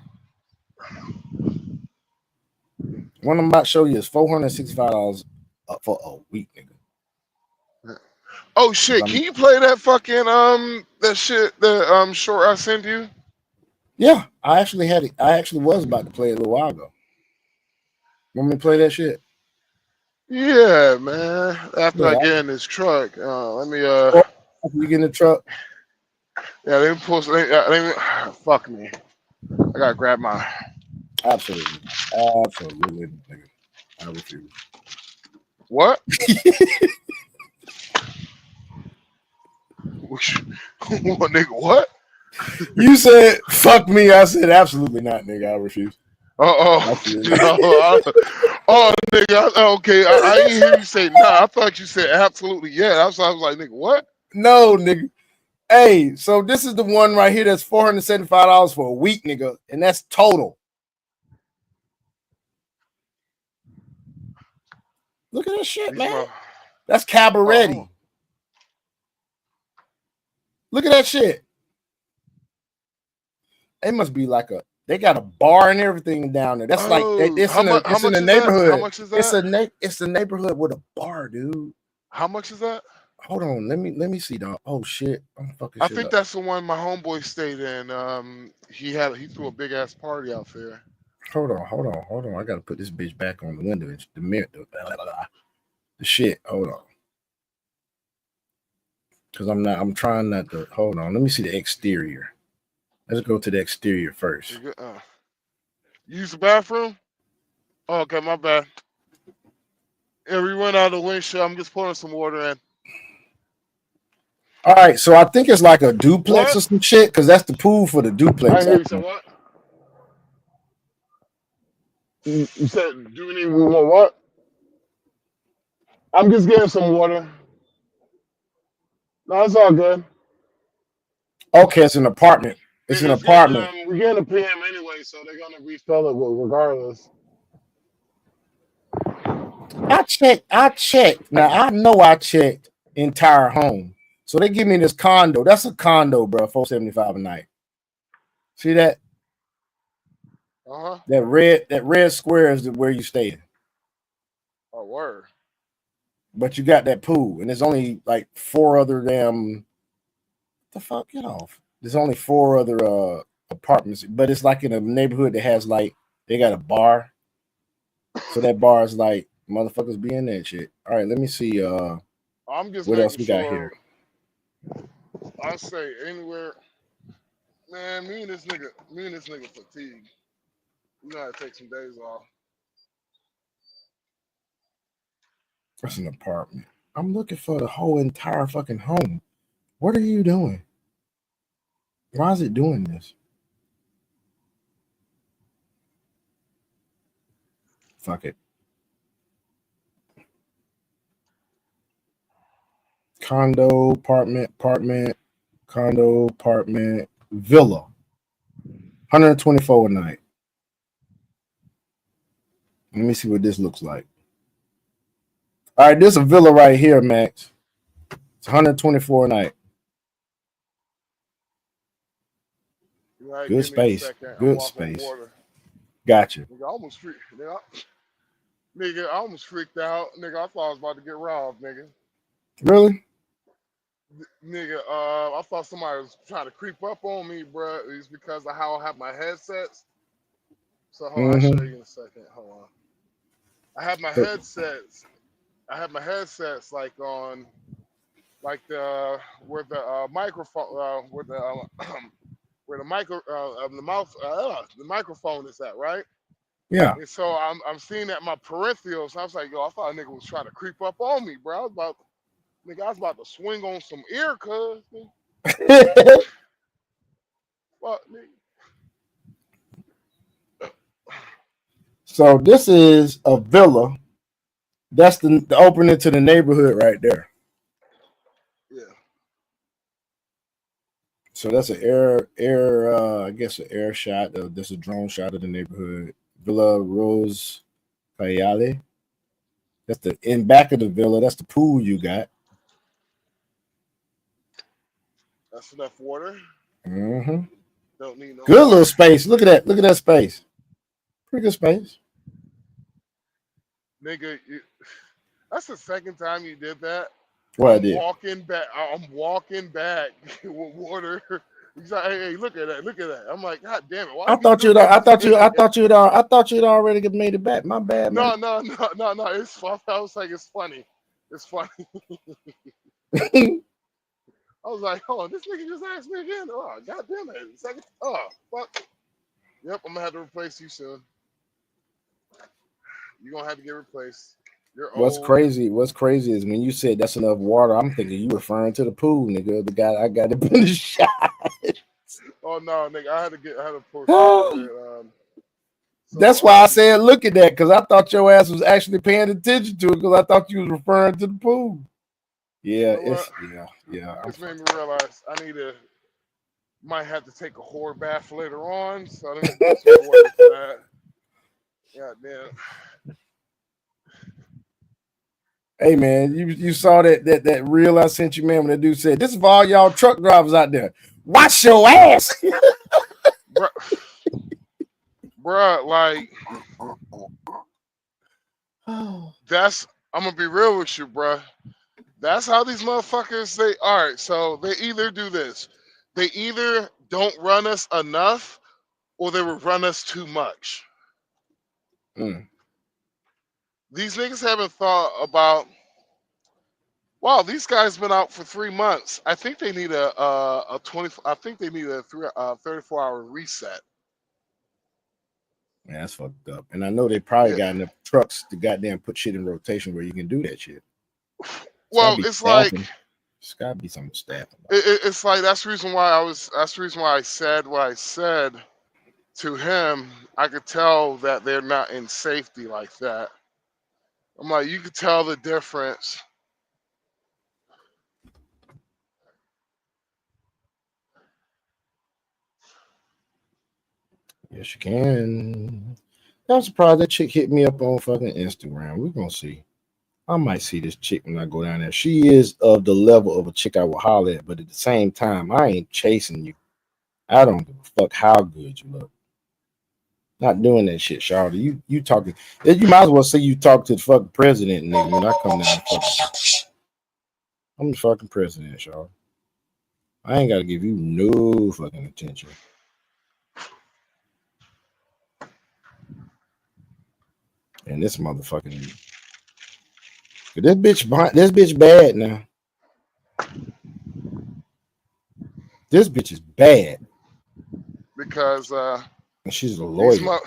What I'm about to show you is $465 for a week, nigga. Oh shit! Can you play that fucking that shit the short I sent you? Yeah, I actually had it. I actually was about to play it a little while ago. Want me to play that shit? Yeah, man. After I get in this truck, let me You get in the truck. Yeah, they post. Fuck me. I gotta grab my. Absolutely, absolutely, nigga. I refuse. What? What, nigga? What? You said fuck me. I said absolutely not, nigga. I refuse. Absolutely. Oh, nigga. Okay, I didn't hear you say nah. I thought you said absolutely yeah. That's why I was like, nigga, what? No, nigga. Hey, so this is the one right here that's $475 for a week, nigga, and that's total. Look at that shit, man. That's cabaret. Look at that shit. It must be like they got a bar and everything down there. That's like it's in the neighborhood. How much is that? It's a neighborhood with a bar, dude. How much is that? Hold on, let me see, dog. Oh shit, I'm fucking. I think that's the one my homeboy stayed in. He threw a big ass party out there. Hold on. I gotta put this bitch back on the window. The mirror, the shit. Hold on, because I'm trying not to. Hold on, let me see the exterior. Let's go to the exterior first. You use the bathroom? Oh, okay, my bad. Yeah, we went out of the windshield. I'm just pouring some water in. All right, so I think it's like a duplex or some shit, because that's the pool for the duplex. I hear you say what? You said, do we want what? I'm just getting some water. No, it's all good. Okay, it's an apartment. It's an apartment. We're getting a PM anyway, so they're gonna refill it regardless. I checked. Now I know I checked entire home. So they give me this condo. That's a condo, bro. $475 a night. See that? That red square is where you stay. Oh, word. But you got that pool, and there's only like 4 other damn. The fuck, get off. There's only 4 other apartments, but it's like in a neighborhood that has like they got a bar. So that bar is like motherfuckers be in that shit. All right, let me see. I'm just what else we got here? I say anywhere. Man, me and this nigga fatigued. You gotta take some days off. That's an apartment. I'm looking for the whole entire fucking home. What are you doing? Why is it doing this? Fuck it. Condo, apartment, condo, apartment, villa. 124 a night. Let me see what this looks like. All right, this is a villa right here, Max. It's 124 a night. Right, good space. Good space. Gotcha. Nigga, I almost freaked out. Nigga, I thought I was about to get robbed, nigga. Really? Nigga, I thought somebody was trying to creep up on me, bro. It's because of how I have my headsets. So hold on, I'll show you in a second. Hold on. I have my headsets like on, like the where the microphone, where the microphone is at, right? Yeah. And so I'm seeing that my peripherals. I was like, yo, I thought a nigga was trying to creep up on me, bro. I was about to swing on some ear, cuz. Fuck, nigga. So this is a villa. That's the opening to the neighborhood right there. Yeah. So that's an I guess an air shot. That's a drone shot of the neighborhood. Villa Rose Payale. That's the in back of the villa. That's the pool you got. That's enough water. Mm-hmm. Don't need no good water. Little space. Look at that. Look at that space. Pretty good space. Nigga, that's the second time you did that. What I'm walking back with water. He's like, hey, look at that. Look at that. I'm like, God damn it. I thought you'd already made it back. My bad, man. No. It's funny. I was like, it's funny. It's funny. I was like, oh, this nigga just asked me again. Oh, goddamn it. Second. Oh, fuck. Yep, I'm gonna have to replace you soon. You're gonna have to get replaced. You're What's old. crazy? What's crazy is when you said that's enough water. I'm thinking you referring to the pool, nigga. The guy I got to put in the shot. Oh no, nigga, I had to pull some shit. That's why I said look at that, because I thought your ass was actually paying attention to it, because I thought you was referring to the pool. Yeah, you know it's yeah. This made me realize I might have to take a whore bath later on, so let me put some water for that. God damn. Hey man, you saw that reel I sent you, man, when that dude said, "This is for all y'all truck drivers out there. Watch your ass." Bruh, like that's I'm gonna be real with you, bruh. That's how these motherfuckers say. All right, so they either do this, they either don't run us enough, or they will run us too much. These niggas haven't thought about. Wow, these guys been out for 3 months. I think they need a 20. I think they need a 34-hour reset. Man, that's fucked up. And I know they probably got enough trucks to goddamn put shit in rotation where you can do that shit. Well, it's like it's gotta be some staffing. It's like that's the reason why I said what I said to him. I could tell that they're not in safety like that. I'm like, you could tell the difference. Yes, you can. I'm surprised that chick hit me up on fucking Instagram. We're gonna see. I might see this chick when I go down there. She is of the level of a chick I will holler at, but at the same time, I ain't chasing you. I don't give a fuck how good you look. Not doing that shit, Charlotte. You talking? You might as well say you talk to the fucking president, nigga. When I come down, I'm the fucking president, Charlotte. I ain't gotta give you no fucking attention. And this motherfucking this bitch bad now. This bitch is bad Because she's a lawyer.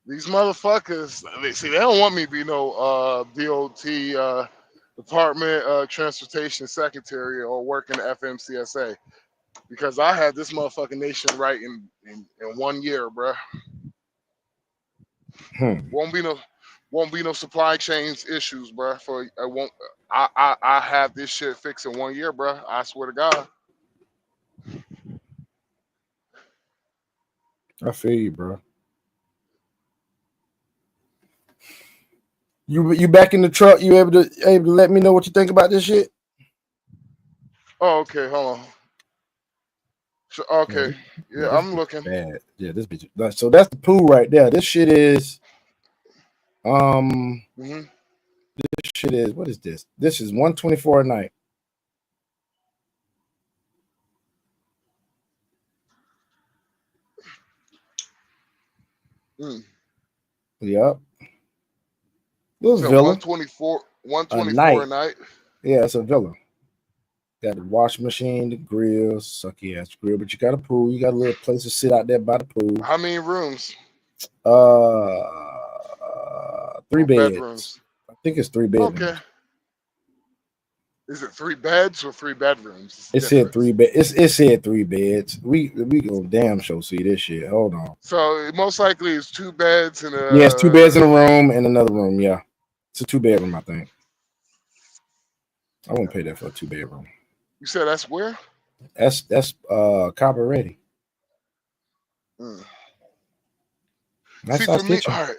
These motherfuckers, they don't want me to be no DOT Department Transportation Secretary or work in the FMCSA, because I had this motherfucking nation right in 1 year, bruh. Won't be no supply chains issues, bruh. I have this shit fixed in 1 year, bruh. I swear to God. I feel you, bro. You back in the truck? You able to let me know what you think about this shit? Oh, okay, hold on. Okay, yeah, I'm looking. Bad. Yeah, this bitch. So that's the pool right there. This shit is This shit is, what is this? This is $124 a night. Yep. This so villa. 124 a night. Yeah, it's a villa. Got the washing machine, the grill, sucky ass grill, but you got a pool. You got a little place to sit out there by the pool. How many rooms? 3 beds. Bedrooms. I think it's 3 bedrooms. Okay. Is it 3 beds or 3 bedrooms? It said 3 beds. It said 3 beds. We gonna damn sure see this shit. Hold on. So most likely it's 2 beds and a. Yeah, it's 2 beds in a room and another room. Yeah, it's a 2-bedroom. I think. I wouldn't pay that for a 2-bedroom. You said that's where? That's Copper Ready. See, for me, all right.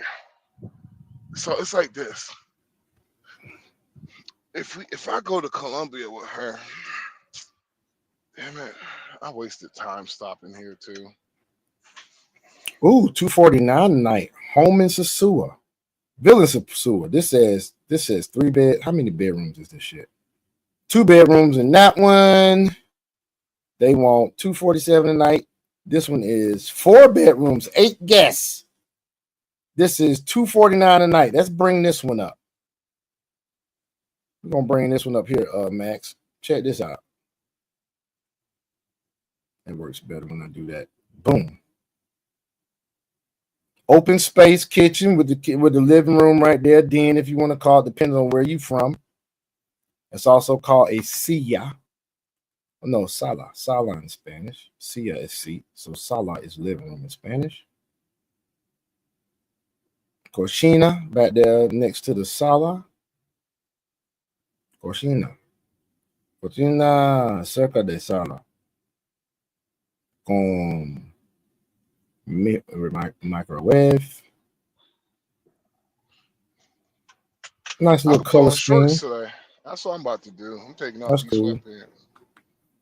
So it's like this. If I go to Columbia with her, damn it, I wasted time stopping here too. Ooh, $249 a night. Home in Sasua. Villa in Sasua. This says 3 bed. How many bedrooms is this shit? 2 bedrooms in that one. They want $247 a night. This one is 4 bedrooms, 8 guests. This is $249 a night. Let's bring this one up. We're gonna bring this one up here, Max. Check this out. It works better when I do that. Boom. Open space kitchen with the living room right there. Den, if you want to call it, depending on where you from. It's also called a silla. No, sala. Sala in Spanish. Silla is seat. So sala is living room in Spanish. Cocina back there next to the sala. Cocina. Cocina cerca de sala. Con microwave. Nice little I'm putting color on shorts scheme. today. That's what I'm about to do. I'm taking off That's these cool. sweatpants.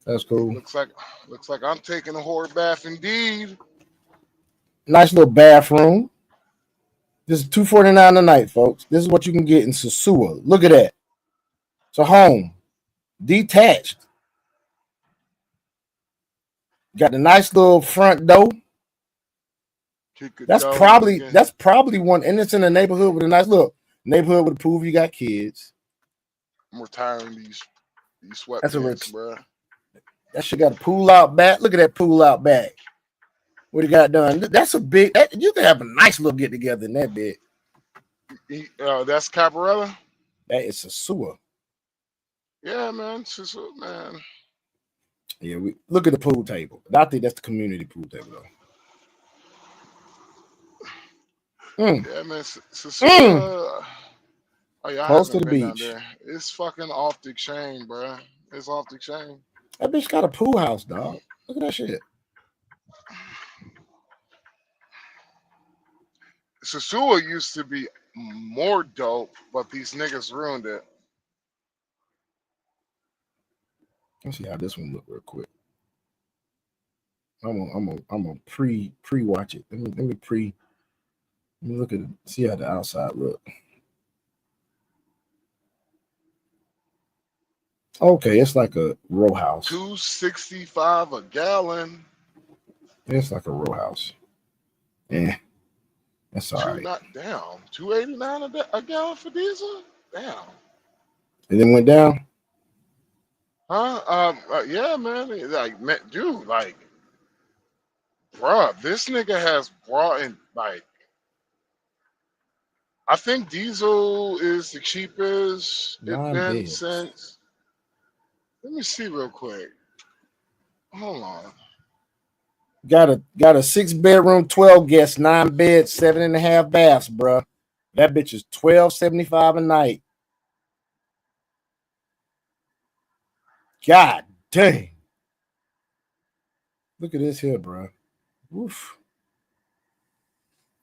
That's cool. Looks like I'm taking a whore bath indeed. Nice little bathroom. This is $249 a night, folks. This is what you can get in Sosua. Look at that. It's a home. Detached. Got a nice little front door. That's probably one, and it's in a neighborhood with a nice little neighborhood with a pool. You got kids. I'm retiring these sweatpants, That's bro. That shit got a pool out back. Look at that pool out back. What he got done? That's a big. You can have a nice little get together in that bit. That's Caparella. That is a sewer. Yeah, man. Man. Yeah, we look at the pool table. I think that's the community pool table though. Yeah, man. Oh yeah, I close to haven't the been down beach. there. It's fucking off the chain, bro. It's off the chain. That bitch got a pool house, dog. Look at that shit. Sosua used to be more dope, but these niggas ruined it. Let's see how this one look real quick. I'm gonna pre-watch it. Let me look at it, see how the outside look. Okay, it's like a row house. $2.65 a gallon. It's like a row house. Yeah, that's all right. Not down. $2.89 a gallon for diesel. Damn. And then went down. Huh? Yeah, man. Like, dude, like, bruh, this nigga has brought in, like, I think diesel is the cheapest it's been since. Let me see real quick. Hold on. Got a 6-bedroom, 12 guests, 9 beds, 7.5 baths, bruh. That bitch is $12.75 a night. God dang. Look at this here, bruh. Oof.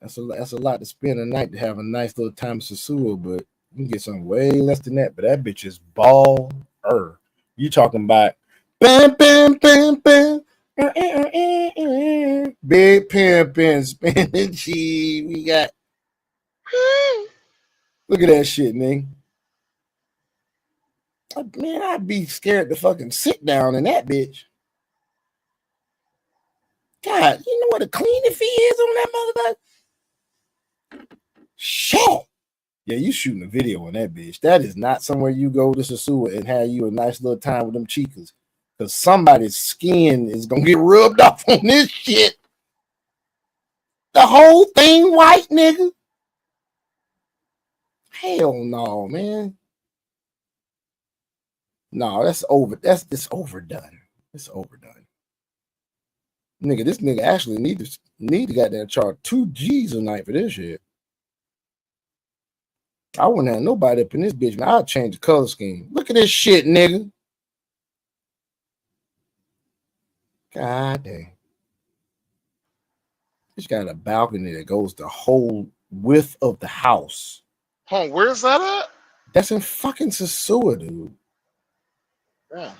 That's a lot to spend a night to have a nice little time in Sosua, but you can get something way less than that. But that bitch is baller. You talking about bam, bam, bam, bam. Big pimpin' spinning cheese. We got. Look at that shit, man. Man, I'd be scared to fucking sit down in that bitch. God, you know what a cleaning fee is on that motherfucker? Shit. Yeah, you shooting a video on that bitch. That is not somewhere you go to Sosua and have you a nice little time with them chicas. Because somebody's skin is going to get rubbed off on this shit. The whole thing white, nigga. Hell no, man. No, that's over. That's overdone. It's overdone. Nigga, this nigga actually need to goddamn charge 2 G's a night for this shit. I wouldn't have nobody up in this bitch, man. I'll change the color scheme. Look at this shit, nigga. God dang. It's got a balcony that goes the whole width of the house. Huh, where's that at? That's in fucking Sosua, dude. Yeah.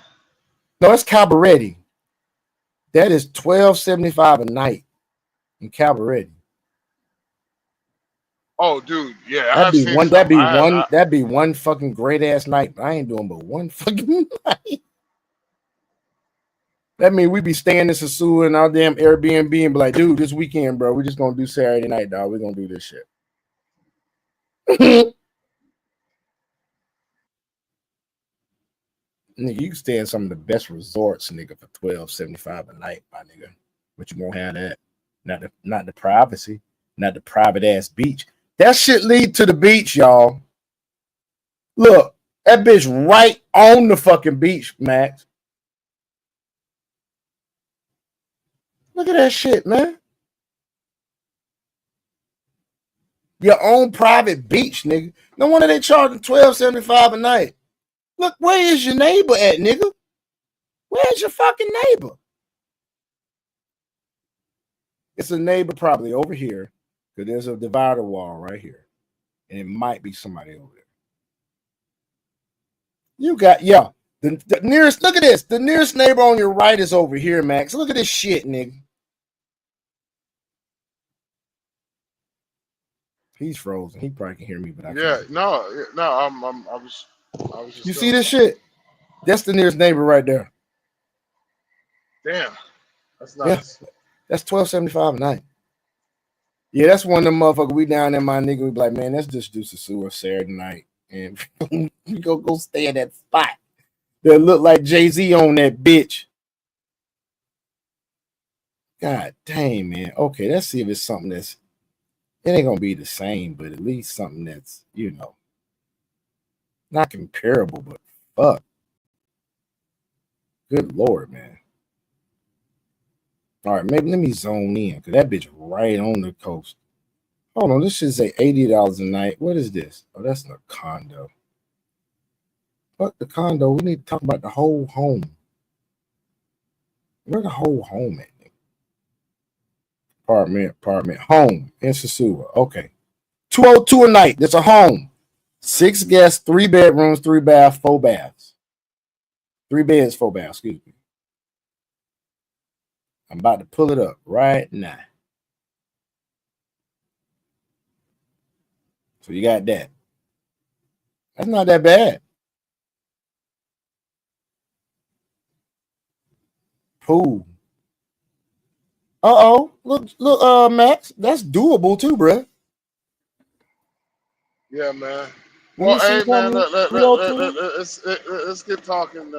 No, it's Cabaretti. That is $12.75 a night in Cabaretti. Oh, dude, yeah. That'd be one fucking great ass night. I ain't doing but one fucking night. That mean we be staying in Sosua and our damn Airbnb and be like, dude, this weekend, bro, we just gonna do Saturday night, dog. We're gonna do this shit. Nigga, you can stay in some of the best resorts, nigga, for $12.75 a night, my nigga. But you won't have that. Not the privacy, not the private ass beach. That shit lead to the beach, y'all. Look, that bitch right on the fucking beach, Max. Look at that shit, man. Your own private beach, nigga. No wonder they charging $12.75 a night. Look, where is your neighbor at, nigga? Where's your fucking neighbor? It's a neighbor probably over here, because there's a divider wall right here. And it might be somebody over there. You got, yeah. The nearest, look at this. The nearest neighbor on your right is over here, Max. Look at this shit, nigga. He's frozen. He probably can hear me, but I can't. No. I was just. You see this shit? That's the nearest neighbor right there. Damn, that's nice. Yeah, that's $12.75 a night. Yeah, that's one of them motherfuckers. We down there, my nigga. We be like, man, let's just do some sewer Saturday night, and we go stay at that spot that look like Jay-Z on that bitch. God dang, man. Okay, let's see if it's something that's. It ain't gonna be the same, but at least something that's, you know, not comparable, but fuck. Good Lord, man. All right, maybe let me zone in, because that bitch right on the coast. Hold on, this should say $80 a night. What is this? Oh, that's the condo. Fuck the condo. We need to talk about the whole home. Where the whole home at? Apartment, home in Sasua. Okay. $202 a night. That's a home. 6 guests, 3 bedrooms, 3 baths, 4 baths. 3 beds, 4 baths, excuse me. I'm about to pull it up right now. So you got that. That's not that bad. Pool. Look, Max, that's doable too, bro. Yeah, man. Well, hey, man, let's get talking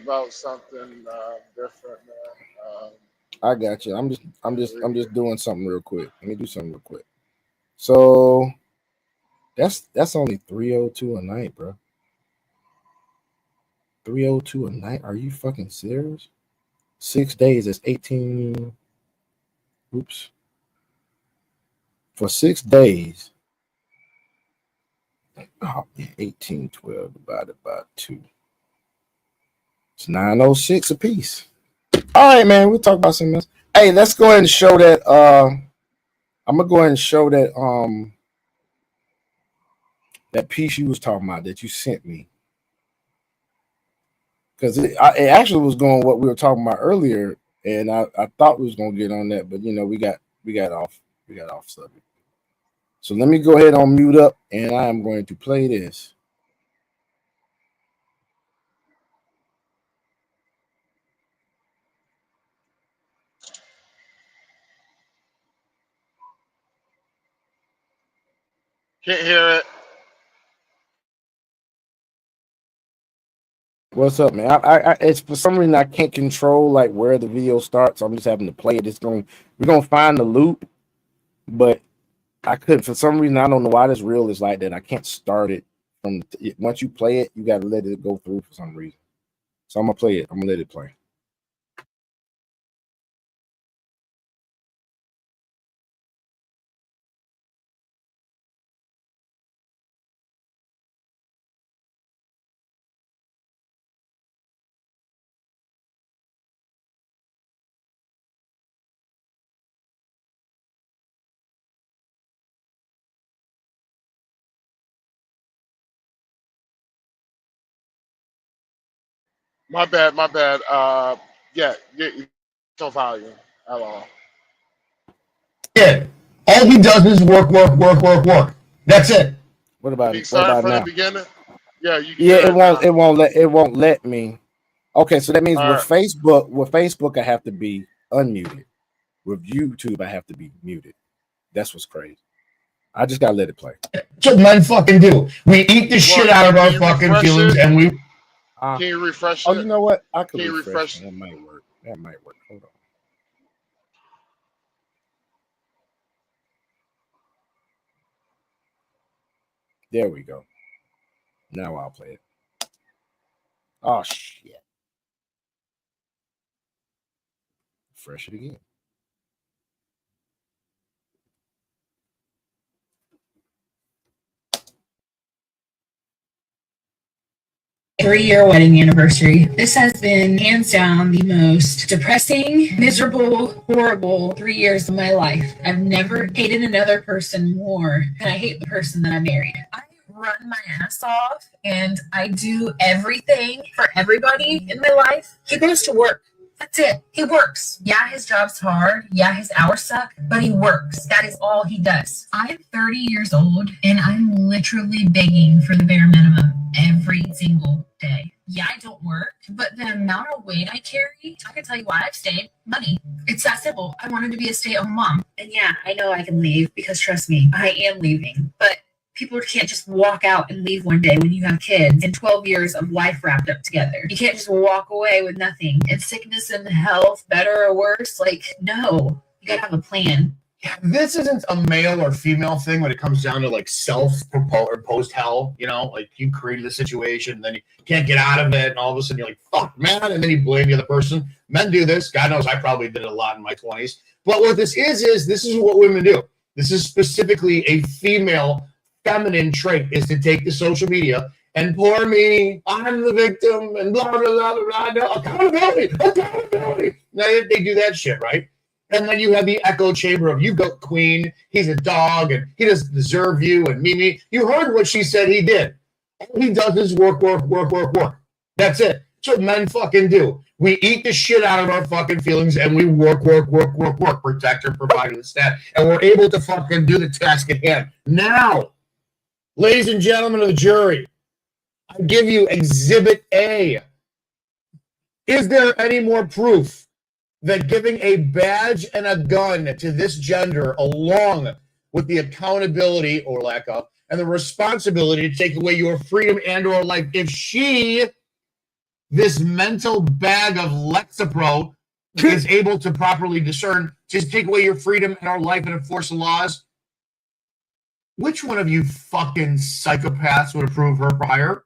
about something different, man. I got you. I'm just doing something real quick. Let me do something real quick. So that's only $302 a night, bro. $302 a night? Are you fucking serious? 6 days, that's 18. Oops. For 6 days. Oh, 1812 divided by 2. It's 906 a piece. All right, man. We'll talk about something else. Hey, let's go ahead and show that. I'm gonna go ahead and show that that piece you was talking about that you sent me. Because it actually was going what we were talking about earlier, and I thought we was gonna get on that, but you know, we got off subject. So let me go ahead and mute up, and I am going to play this. Can't hear it. What's up, man? I it's for some reason I can't control like where the video starts. So I'm just having to play it. We're gonna find the loop, but I couldn't for some reason. I don't know why this reel is like that. I can't start it from once you play it. You got to let it go through for some reason. So I'm gonna play it. I'm gonna let it play. My bad. Yeah, no volume at all. Yeah. All he does is work. That's it. What about Can you it? What start about from now? the beginning? Yeah, you can. Yeah, it won't let me. Okay, so that means All with Facebook, I have to be unmuted. With YouTube, I have to be muted. That's what's crazy. I just gotta let it play. That's what men fucking do. We eat the shit out of our fucking feelings, and we. Can you refresh Oh, it? you know what? I could Can you refresh refresh? it. That might work. That might work. Hold on. There we go. Now I'll play it. Oh shit. Refresh it again. Three-year wedding anniversary. This has been hands down the most depressing, miserable, horrible 3 years of my life. I've never hated another person more than I hate the person that I married. I run my ass off and I do everything for everybody in my life. He goes to work. That's it. He works. Yeah, his job's hard. Yeah, his hours suck, but he works. That is all he does. I'm 30 years old and I'm literally begging for the bare minimum every single day. Yeah, I don't work, but the amount of weight I carry, I can tell you why I've stayed. Money. It's that simple. I wanted to be a stay-at-home mom. And yeah, I know I can leave because trust me, I am leaving. But people can't just walk out and leave one day when you have kids and 12 years of life wrapped up together. You can't just walk away with nothing. And sickness and health, better or worse, like, no. You gotta have a plan. This isn't a male or female thing when it comes down to like self-imposed hell, you know, like you created the situation, then you can't get out of it, and all of a sudden you're like, fuck, man, and then you blame the other person. Men do this. God knows I probably did it a lot in my 20s. But what this is this is what women do. This is specifically a female feminine trait, is to take the social media and poor me, I'm the victim, and blah, blah, blah, blah, blah. No, accountability. Now they do that shit, right? And then you have the echo chamber of, you go queen, he's a dog, and he doesn't deserve you, and me. You heard what she said he did. All he does is work. That's it. That's what men fucking do. We eat the shit out of our fucking feelings, and we work. Protector, provider, this, that. And we're able to fucking do the task at hand. Now, ladies and gentlemen of the jury, I give you Exhibit A. Is there any more proof that giving a badge and a gun to this gender, along with the accountability or lack of, and the responsibility to take away your freedom and or life, if she, this mental bag of Lexapro, is able to properly discern, just take away your freedom and our life and enforce the laws, which one of you fucking psychopaths would approve her for hire?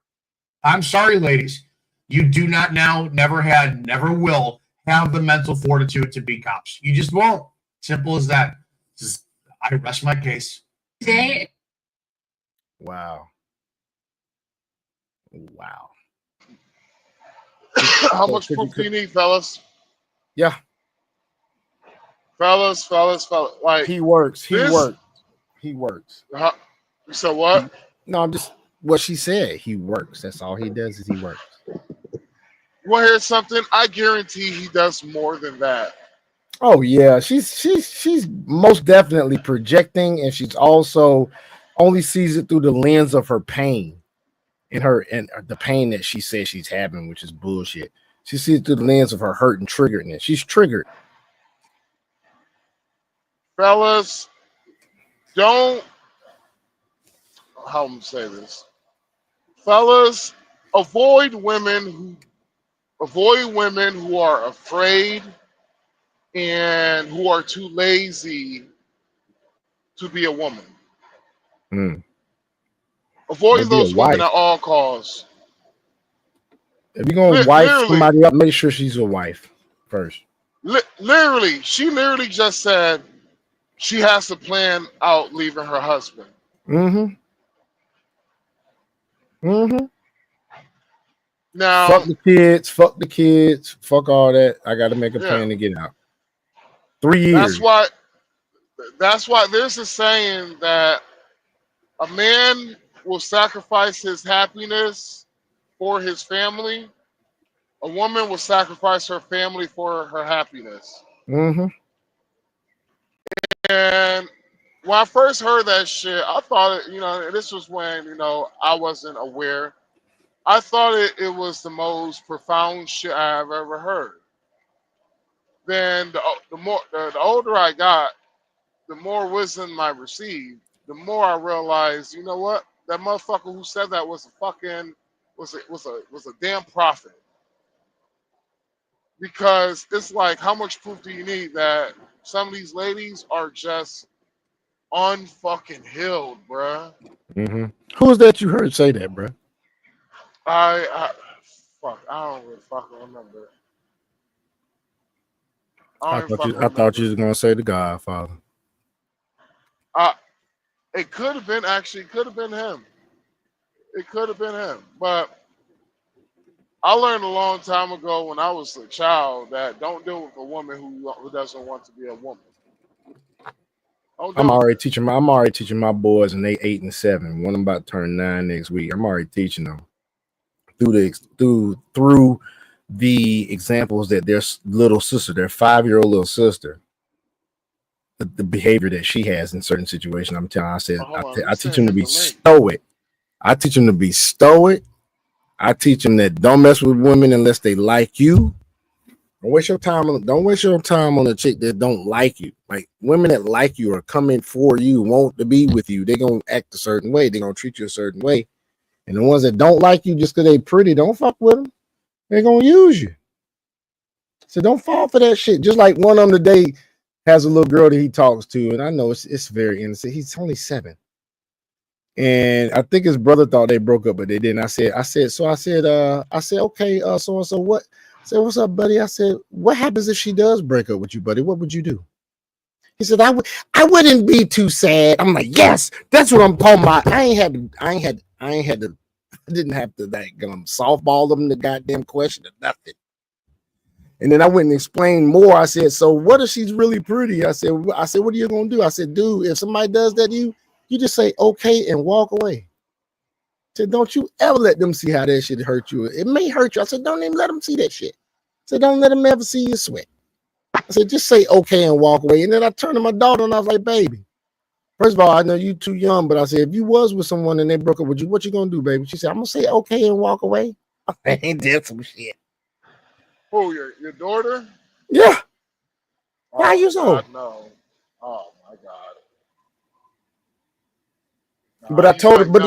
I'm sorry, ladies. You do not now, never had, never will have the mental fortitude to be cops. You just won't. Simple as that. Just, I rest my case. Today, Wow. How much proof do you need, fellas? Yeah. Fellas. Like, He works. this. He works. You said what? No, I'm just what she said. He works. That's all he does is he works. You want to hear something? I guarantee he does more than that. Oh yeah, she's most definitely projecting, and she's also only sees it through the lens of her pain and the pain that she says she's having, which is bullshit. She sees it through the lens of her hurt and triggeredness. She's triggered. Fellas, don't, how I'm say this. Fellas, avoid women who are afraid and who are too lazy to be a woman. Avoid Be a those women wife. at all costs. If you're gonna wife Literally, somebody up, make sure she's a wife first. she literally just said she has to plan out leaving her husband. Mm-hmm. Now, Fuck the kids, fuck all that. I gotta make a plan to get out. 3 years. That's why there's a saying that a man will sacrifice his happiness for his family. A woman will sacrifice her family for her happiness. Mm-hmm. And when I first heard that shit, I thought, this was when, I wasn't aware. I thought it was the most profound shit I've ever heard. Then the older I got, the more wisdom I received, the more I realized, you know what? That motherfucker who said that was was a damn prophet. Because it's like, how much proof do you need that some of these ladies are just unfucking healed, bruh? Mm-hmm. Who was that you heard say that, bro? I fuck, I don't really fucking remember. I don't even fucking I thought you remember. was gonna say the Godfather. Uh, it could have been actually, could have been him. It could have been him, but I learned a long time ago when I was a child that don't deal with a woman who doesn't want to be a woman. Don't I'm deal with already her. teaching my boys, and they 8 and 7. One about to turn 9 next week. I'm already teaching them through the examples that their little sister, their 5-year-old little sister, the behavior that she has in certain situations. I'm telling. I said Oh, hold on, let me I teach them send to him be the link. stoic. I teach them to be stoic. I teach them that don't mess with women unless they like you. Don't waste your time on a chick that don't like you. Like women that like you are coming for you, want to be with you. They're gonna act a certain way. They're gonna treat you a certain way. And the ones that don't like you just because they pretty, don't fuck with them. They're gonna use you. So don't fall for that shit. Just like one of them today has a little girl that he talks to, and I know it's very innocent. He's only 7. And I think his brother thought they broke up, but they didn't. I said, okay, so and so what? I said, what's up, buddy? I said, what happens if she does break up with you, buddy? What would you do? He said, I wouldn't be too sad. I'm like, yes, that's what I'm talking about. I didn't have to like softball them the goddamn question or nothing. And then I went and explained more. I said, so what if she's really pretty? I said, what are you gonna do? I said, dude, if somebody does that to you just say okay and walk away. I said, don't you ever let them see how that shit hurt you. It may hurt you. I said, don't even let them see that shit. I said, don't let them ever see you sweat. I said, just say okay and walk away. And then I turned to my daughter and I was like, baby, first of all, I know you too young, but I said, if you was with someone and they broke up with you, what you gonna do, baby? She said, I'm gonna say okay and walk away. Ain't that some shit? Who, your daughter? Yeah, 5 Oh years old. God, no. Oh my God. But Nah, I you told her, like but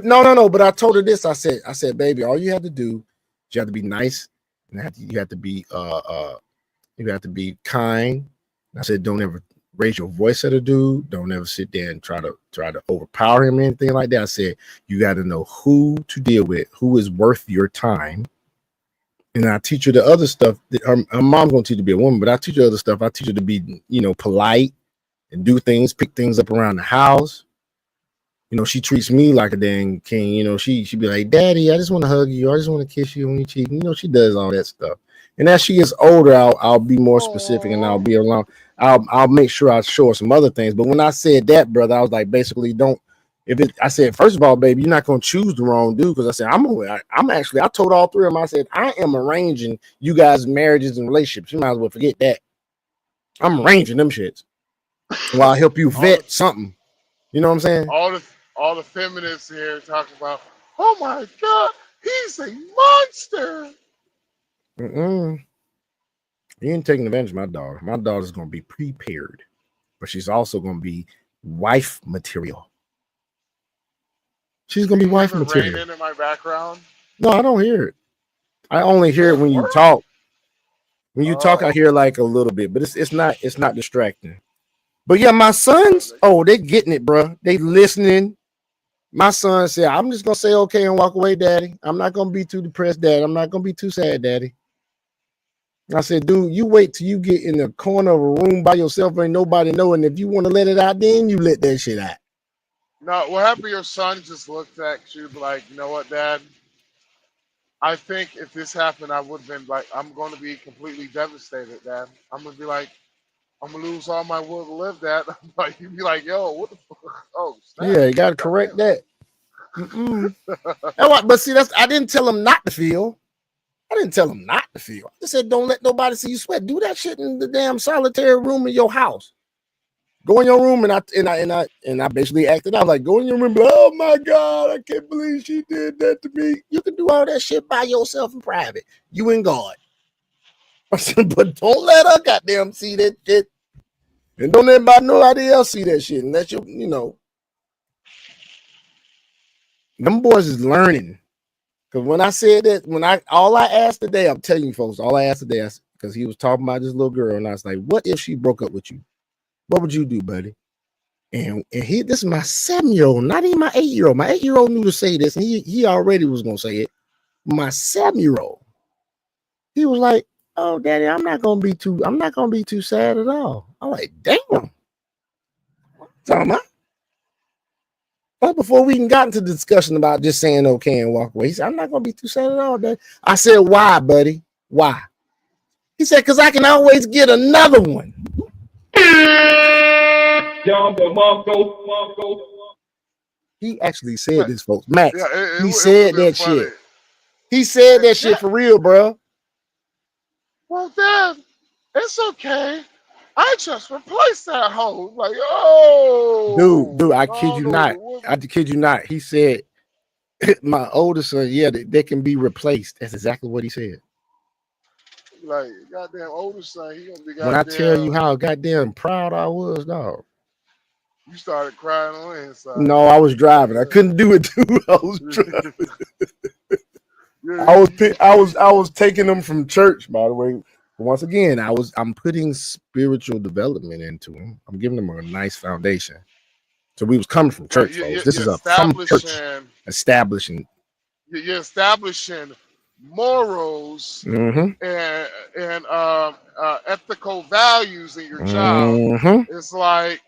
nah. no. But I told her this. I said, baby, all you have to do is you have to be nice, and you have to be kind. I said, don't ever raise your voice at a dude. Don't ever sit there and try to overpower him or anything like that. I said, you got to know who to deal with, who is worth your time. And I teach her the other stuff. Her mom's gonna teach her to be a woman, but I teach her other stuff. I teach her to be, polite and do things, pick things up around the house. She treats me like a dang king. She be like, Daddy, I just want to hug you. I just want to kiss you on your cheek. She does all that stuff. And as she gets older, I'll be more specific and I'll Oh, be around. I'll make sure I show her some other things. But when I said that, brother, I was like, basically, don't. I said, first of all, baby, you're not gonna choose the wrong dude because I said I told all three of them. I said I am arranging you guys' marriages and relationships. You might as well forget that. I'm arranging them shits. Well, I'll help you all the vet something. You know what I'm saying? all the feminists here talking about, oh my God, he's a monster. Mm-mm. You ain't taking advantage of my daughter. My daughter's gonna be prepared, but she's also gonna be wife material. She's gonna Do be you hear wife the rain material. in my background? No, I don't hear it. I only hear it Good when you work. talk. When you talk, I Oh, hear like a little bit, but it's not distracting. But yeah, my okay. sons, oh, they getting it, bro. They listening. My son said, I'm just gonna say okay and walk away, daddy. I'm not gonna be too depressed, daddy. I'm not gonna be too sad, daddy. I said, dude, you wait till you get in the corner of a room by yourself, ain't nobody knowing. If you want to let it out, then you let that shit out. Now, what happened? Your son just looked at you like, you know what, Dad? I think if this happened, I would have been like, I'm going to be completely devastated, Dad. I'm going to be like, I'm going to lose all my will to live, Dad. Like, you'd be like, yo, what the fuck? Oh, snap. Yeah, you gotta correct Goddamn. that. Mm-mm. But see, I didn't tell him not to feel. I didn't tell him not to feel. I just said, don't let nobody see you sweat. Do that shit in the damn solitary room in your house. Go in your room, and I basically acted out like, go in your room. Oh my God, I can't believe she did that to me. You can do all that shit by yourself in private. You and God. I said, but don't let her goddamn see that shit, and don't let nobody else see that shit. Unless them boys is learning. Because when I said that, all I asked today, I'm telling you folks, all I asked today, because he was talking about this little girl, and I was like, what if she broke up with you? What would you do, buddy? And this is my 7-year-old, not even my 8-year-old. My 8-year-old knew to say this, and he already was gonna say it. My 7-year-old, he was like, "Oh, Daddy, I'm not gonna be too sad at all." I'm like, "Damn." Talking about. But before we even got into the discussion about just saying okay and walk away, he said, "I'm not gonna be too sad at all, Daddy." I said, "Why, buddy? Why?" He said, "Because I can always get another one." He actually said this, folks. Max, Yeah, he it said would have that been funny. shit. He said that shit for real, bro. Well, Dad, it's okay. I just replaced that hoe. Like, oh, Dude, I I kid don't you know what not. it was. I kid you not. He said, my oldest son, yeah, they can be replaced. That's exactly what he said. Like, goddamn oldest son, he gonna be When I tell you goddamn. how goddamn proud I was, dog. You started crying on the inside. No, I was driving. I couldn't do it too. I was driving. I was taking them from church, by the way. Once again, I'm putting spiritual development into them. I'm giving them a nice foundation. So we was coming from church, folks. This is You're a from church establishing. you're establishing morals Mm-hmm. and ethical values in your child. Mm-hmm. It's like,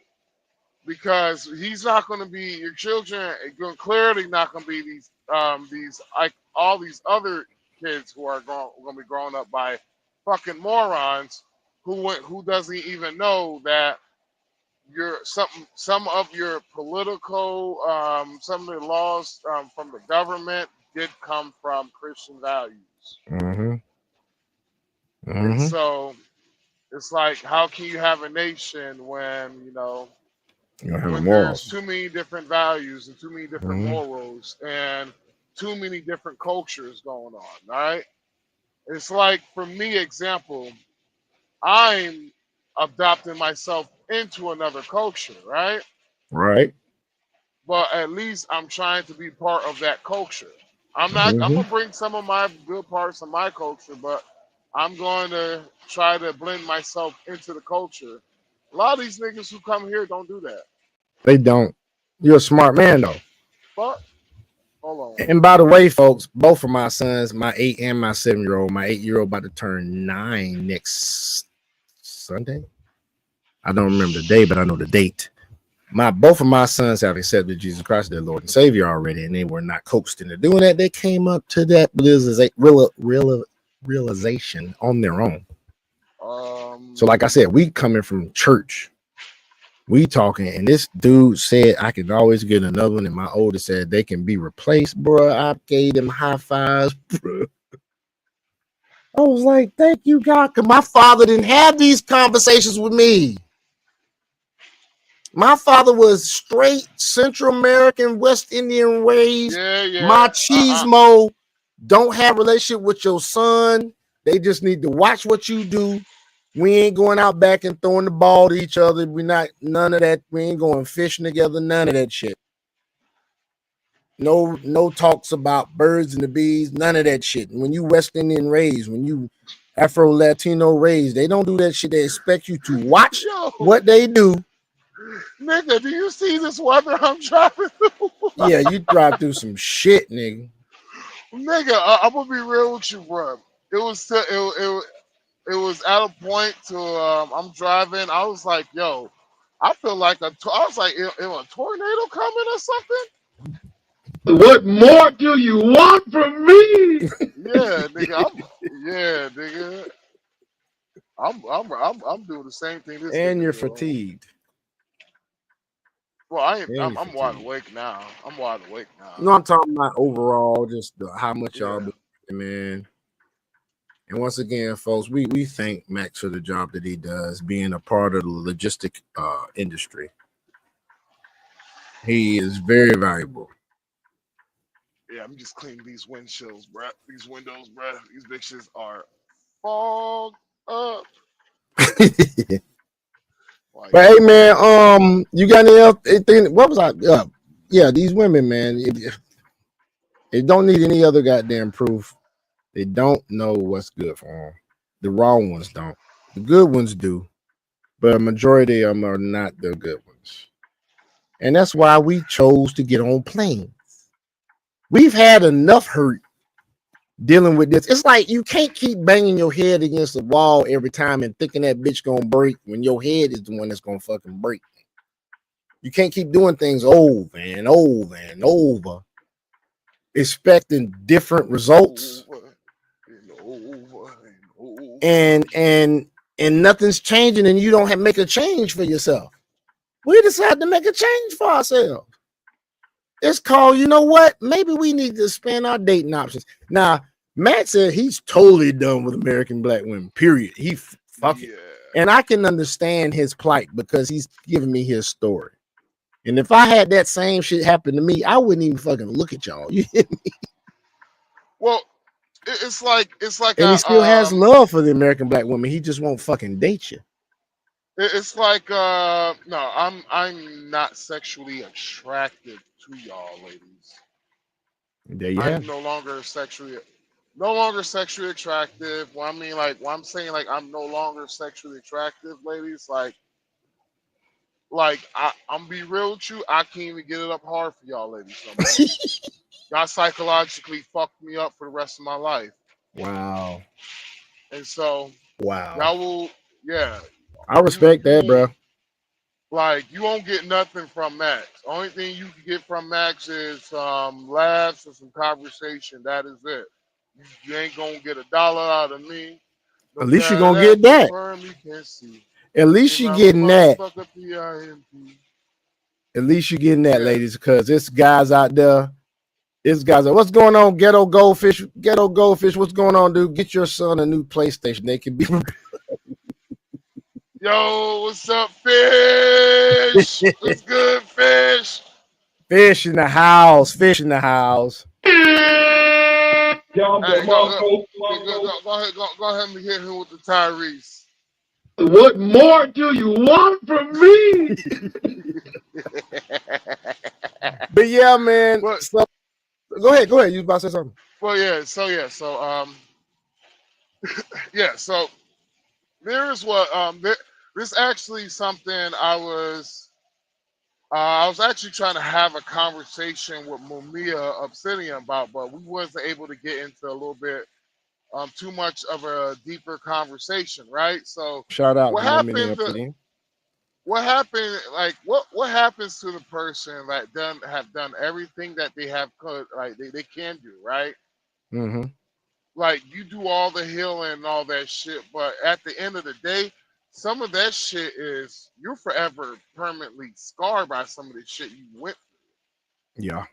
because he's not going to be, your children are clearly not going to be these like all these other kids who are going to be growing up by fucking morons who doesn't even know that some of your political some of the laws from the government did come from Christian values. Mm-hmm. And Mm-hmm. so it's like, how can you have a nation when You have when there's morals. too many different values and too many different Mm-hmm. morals and too many different cultures going on, all right? It's like, for me, example, I'm adopting myself into another culture, right? Right. But at least I'm trying to be part of that culture. I'm Mm-hmm. gonna bring some of my good parts of my culture, but I'm going to try to blend myself into the culture. A lot of these niggas who come here don't do that. They don't. You're a smart man, though. But hold on. And by the way, folks, both of my sons, my 8 and my 7-year-old, my 8-year-old about to turn 9 next Sunday. I don't remember the day, but I know the date. Both of my sons have accepted Jesus Christ, their Lord and Savior already, and they were not coaxed into doing that. They came up to that realization on their own. So, like I said, we coming from church. We talking, and this dude said I can always get another one, and my oldest said they can be replaced, bro. I gave them high fives, bro. I was like, thank you, God, because my father didn't have these conversations with me. My father was straight Central American, West Indian raised. Yeah. Machismo. Don't have a relationship with your son. They just need to watch what you do. We ain't going out back and throwing the ball to each other. We're not, none of that. We ain't going fishing together. None of that shit. No talks about birds and the bees. None of that shit. When you West Indian raised, when you Afro Latino raised, they don't do that shit. They expect you to watch what they do. Nigga, do you see this weather I'm driving through? Yeah, you drive through some shit, nigga. Nigga, I'm gonna be real with you, bro. It was at a point to I'm driving. I was like, yo, I feel like I was like, is a tornado coming or something? What more do you want from me? Yeah, nigga. I'm doing the same thing. This And nigga you're doing. fatigued. Well, I'm wide awake now. No, I'm talking about overall, just how much y'all been, man. And once again, folks, we thank Max for the job that he does, being a part of the logistic industry. He is very valuable. Yeah, I'm just cleaning these windshields, bruh. These windows, bruh. These bitches are fogged up. But hey, man, you got anything? What was I? Yeah, these women, man. It don't need any other goddamn proof. They don't know what's good for them. The wrong ones don't. The good ones do, but a majority of them are not the good ones. And that's why we chose to get on planes. We've had enough hurt dealing with this. It's like you can't keep banging your head against the wall every time and thinking that bitch gonna break when your head is the one that's gonna fucking break. You can't keep doing things over and over and over, expecting different results, and nothing's changing, and you don't have make a change for yourself. We decided to make a change for ourselves. It's called, you know what? Maybe we need to expand our dating options. Now, Matt said he's totally done with American black women, period. He fuck it. And I can understand his plight because he's giving me his story. And if I had that same shit happen to me, I wouldn't even fucking look at y'all. You hear me? Well, it's like and he still has love for the American black woman. He just won't fucking date you. It's like no, I'm not sexually attracted to y'all ladies. There you have I'm no longer sexually attractive. Well, I mean, like, when I'm saying, like, I'm no longer sexually attractive, ladies. Like I'm be real with you. I can't even get it up hard for y'all ladies no more. Y'all psychologically fucked me up for the rest of my life. Wow. And so wow, y'all will, yeah. I respect that, bro. Like, you won't get nothing from Max. Only thing you can get from Max is some laughs and some conversation. That is it. You ain't gonna get $1 out of me. No At least you're gonna get that. You can't see. At least you're getting that. At least you're getting that, ladies, because it's guys out there. It's guys like, what's going on, Ghetto Goldfish? Ghetto Goldfish, what's going on, dude? Get your son a new PlayStation. They can be. Yo, what's up, Fish? What's good, Fish? Fish in the house. Fish in the house. Hey, go ahead and hit him with the Tyrese. What more do you want from me? But yeah, man. So, go ahead. You was about to say something. Well, so there's what this actually something I was actually trying to have a conversation with Mumia Obsidian about, but we wasn't able to get into a little bit too much of a deeper conversation, right? So shout out what to happened? Obsidian. What happened? Like, what happens to the person that have done everything that they have could, like, they can do, right? Mm-hmm. Like, you do all the healing and all that shit, but at the end of the day, some of that shit is you're forever permanently scarred by some of the shit you went through. Yeah,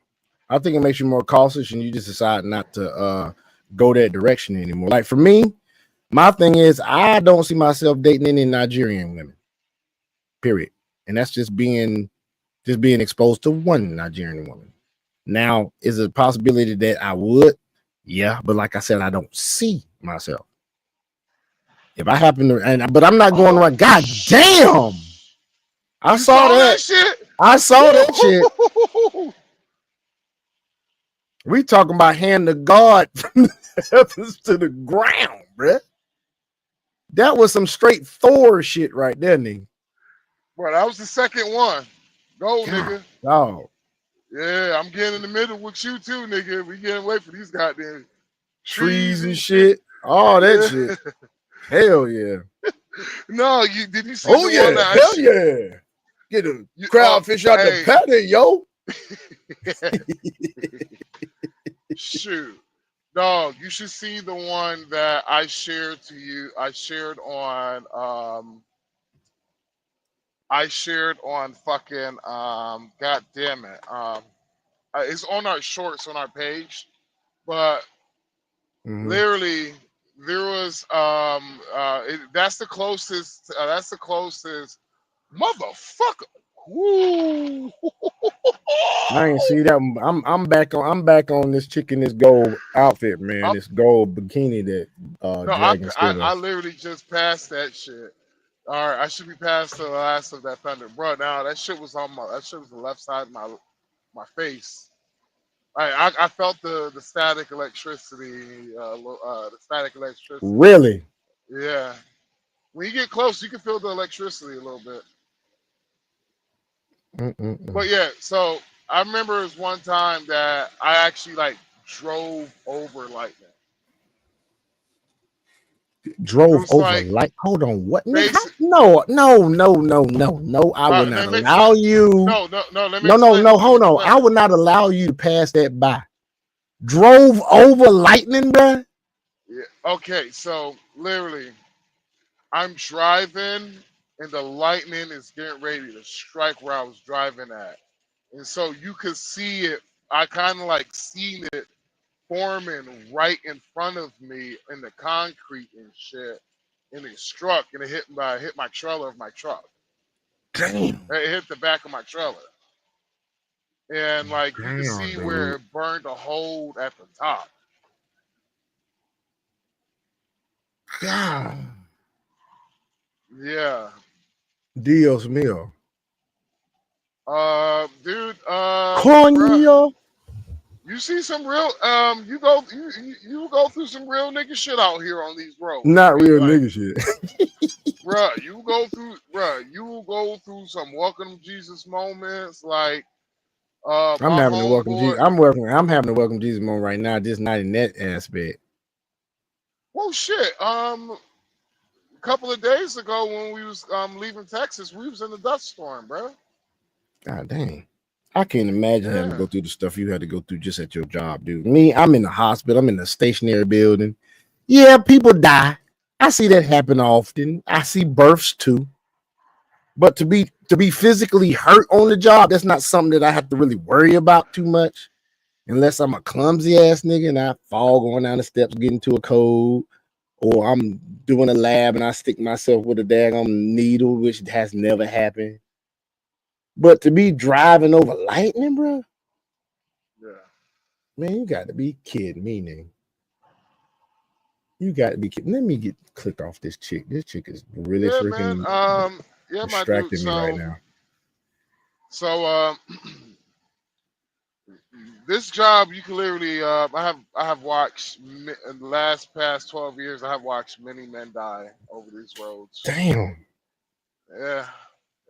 I think it makes you more cautious, and you just decide not to go that direction anymore. Like for me, my thing is I don't see myself dating any Nigerian women. Period. And that's just being exposed to one Nigerian woman. Now, is it a possibility that I would? Yeah, but like I said, I don't see myself. If I happen to, but I'm not going around. God damn! I saw that shit. I saw that shit. We talking about hand to God from the heavens to the ground, bruh. That was some straight Thor shit right there, nigga. Bro, that was the second one. Go, nigga. Oh. Yeah, I'm getting in the middle with you too, nigga. We getting away from these goddamn trees and shit. All that shit. Hell yeah. No, did you see the one that hell yeah. Get a crowd fish out the patty, yo. Shoot. Dog, you should see the one that I shared to you. I shared on fucking god damn it. It's on our shorts on our page, but literally there was that's the closest motherfucker. Woo. I ain't see that one. I'm back on this chick in this gold outfit, man. This gold bikini that Dragon I literally just passed that shit. All right, I should be past the last of that thunder, bro. Now that shit was the left side of my face. I felt the static electricity, the static electricity. Really? Yeah. When you get close, you can feel the electricity a little bit. But yeah, so I remember it was one time that I actually like drove over lightning. It Drove was over like like, hold on, what, nigga? basic. No, no, no, no, no, no. I would not Let me allow you. no, no, no. Let me No, no, explain no. it. Let me Hold on. explain I it. would not allow you to pass that by. Drove over lightning, bruh. Yeah. Okay, so literally, I'm driving and the lightning is getting ready to strike where I was driving at, and so you could see it. I kind of like seen it forming right in front of me in the concrete and shit, and it struck and it hit my trailer of my truck. Damn. It hit the back of my trailer, and like you could Damn, see where dude. it burned a hole at the top. God. Yeah. Dios mío. Dude, bruh, Coño. you see some real you go through some real nigga shit out here on these roads. Not B. real Like, nigga shit. you will go through some welcome Jesus moments. Like, I'm my having to welcome homeboy. Jesus. I'm having to welcome Jesus moment right now, just not in that aspect. Well, shit. A couple of days ago when we was leaving Texas, we was in the dust storm, bro. God dang. I can't imagine having to Yeah. go through the stuff you had to go through just at your job, dude. Me, I'm in the hospital, I'm in a stationary building. Yeah, people die. I see that happen often. I see births too. But to be physically hurt on the job, that's not something that I have to really worry about too much. Unless I'm a clumsy ass nigga and I fall going down the steps, get into a code, or I'm doing a lab and I stick myself with a daggone needle, which has never happened. But to be driving over lightning, bro, Yeah. man, you got to be kidding me, nigga. You got to be kidding. Let me click off this chick. This chick is really Yeah, man. freaking Yeah, my dude. distracting me right now. So this job you can literally I have watched in the past 12 years. I have watched many men die over these roads. Damn. Yeah,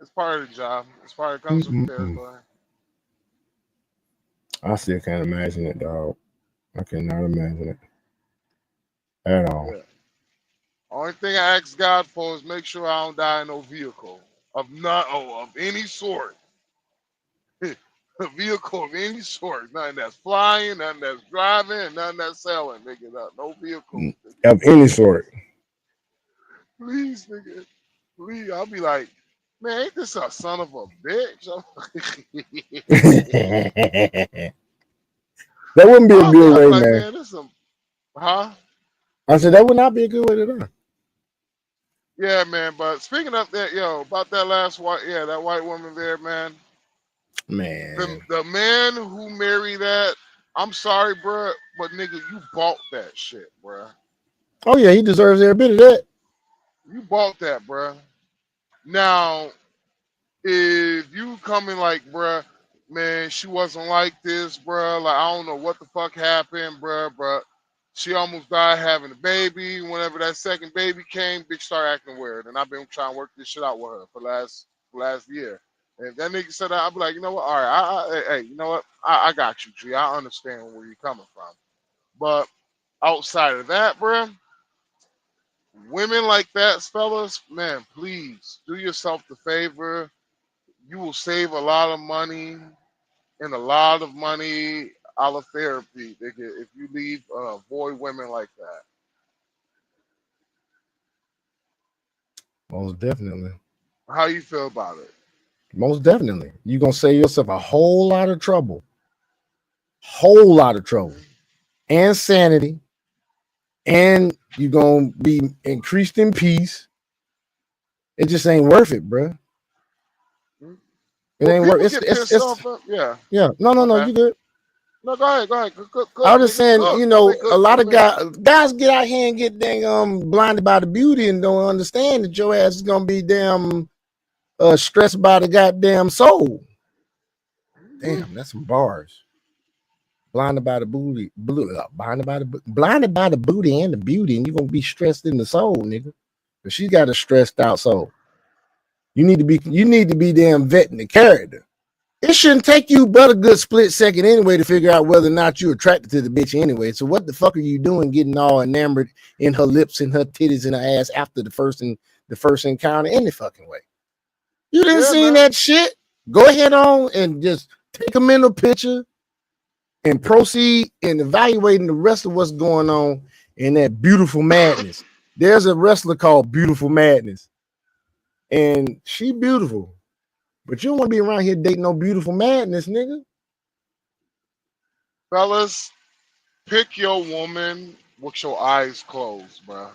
it's part of the job. It's part of it comes with the Mm-mm-mm. territory. I still can't imagine it, dog. I cannot imagine it at all. Yeah. Only thing I ask God for is make sure I don't die in no vehicle of any sort. A vehicle of any sort. Nothing that's flying, nothing that's driving, and nothing that's sailing, nigga. No vehicles, nigga. Of any sort. Please, nigga. Please. I'll be like, man, ain't this a son of a bitch? That wouldn't be a good I'll be way, like, man. man, this some, huh? I said that would not be a good way to die. Yeah, man. But speaking of that, about that that white woman there, man. Man. The man who married that, I'm sorry, bruh, but nigga, you bought that shit, bruh. Oh yeah, he deserves every bit of that. You bought that, bruh. Now, if you coming like, bruh, man, she wasn't like this, bruh. Like, I don't know what the fuck happened, bruh, but she almost died having a baby. Whenever that second baby came, bitch started acting weird. And I've been trying to work this shit out with her for last year. And if that nigga said that, I'd be like, you know what? All right, hey, you know what? I got you, G. I understand where you're coming from. But outside of that, bruh, women like that, fellas, man, please do yourself the favor. You will save a lot of money and a lot of money out of therapy, nigga, if you leave avoid women like that. Most definitely. How you feel about it? Most definitely. You're gonna save yourself a whole lot of trouble. Whole lot of trouble. And sanity. And you're gonna be increased in peace. It just ain't worth it, bro. It Well, ain't worth people it. get It's pissed off. Yeah, yeah. No, my you bad. good. No, go ahead. I Cook, was just nigga, saying, cook. you I mean, know, a cook. lot Go of ahead. guys get out here and get dang blinded by the beauty and don't understand that your ass is gonna be damn stressed by the goddamn soul. Damn, that's some bars. blinded by the booty, blinded by the booty and the beauty, and you're gonna be stressed in the soul, nigga. But she got a stressed out soul. You need to be damn vetting the character. It shouldn't take you but a good split second anyway to figure out whether or not you're attracted to the bitch anyway. So what the fuck are you doing getting all enamored in her lips and her titties and her ass after the first encounter any fucking way? You didn't Yeah, see man. that shit? Go ahead on and just take a mental picture and proceed in evaluating the rest of what's going on in that beautiful madness. There's a wrestler called Beautiful Madness, and she beautiful. But you don't want to be around here dating no Beautiful Madness, nigga. Fellas, pick your woman with your eyes closed, bro.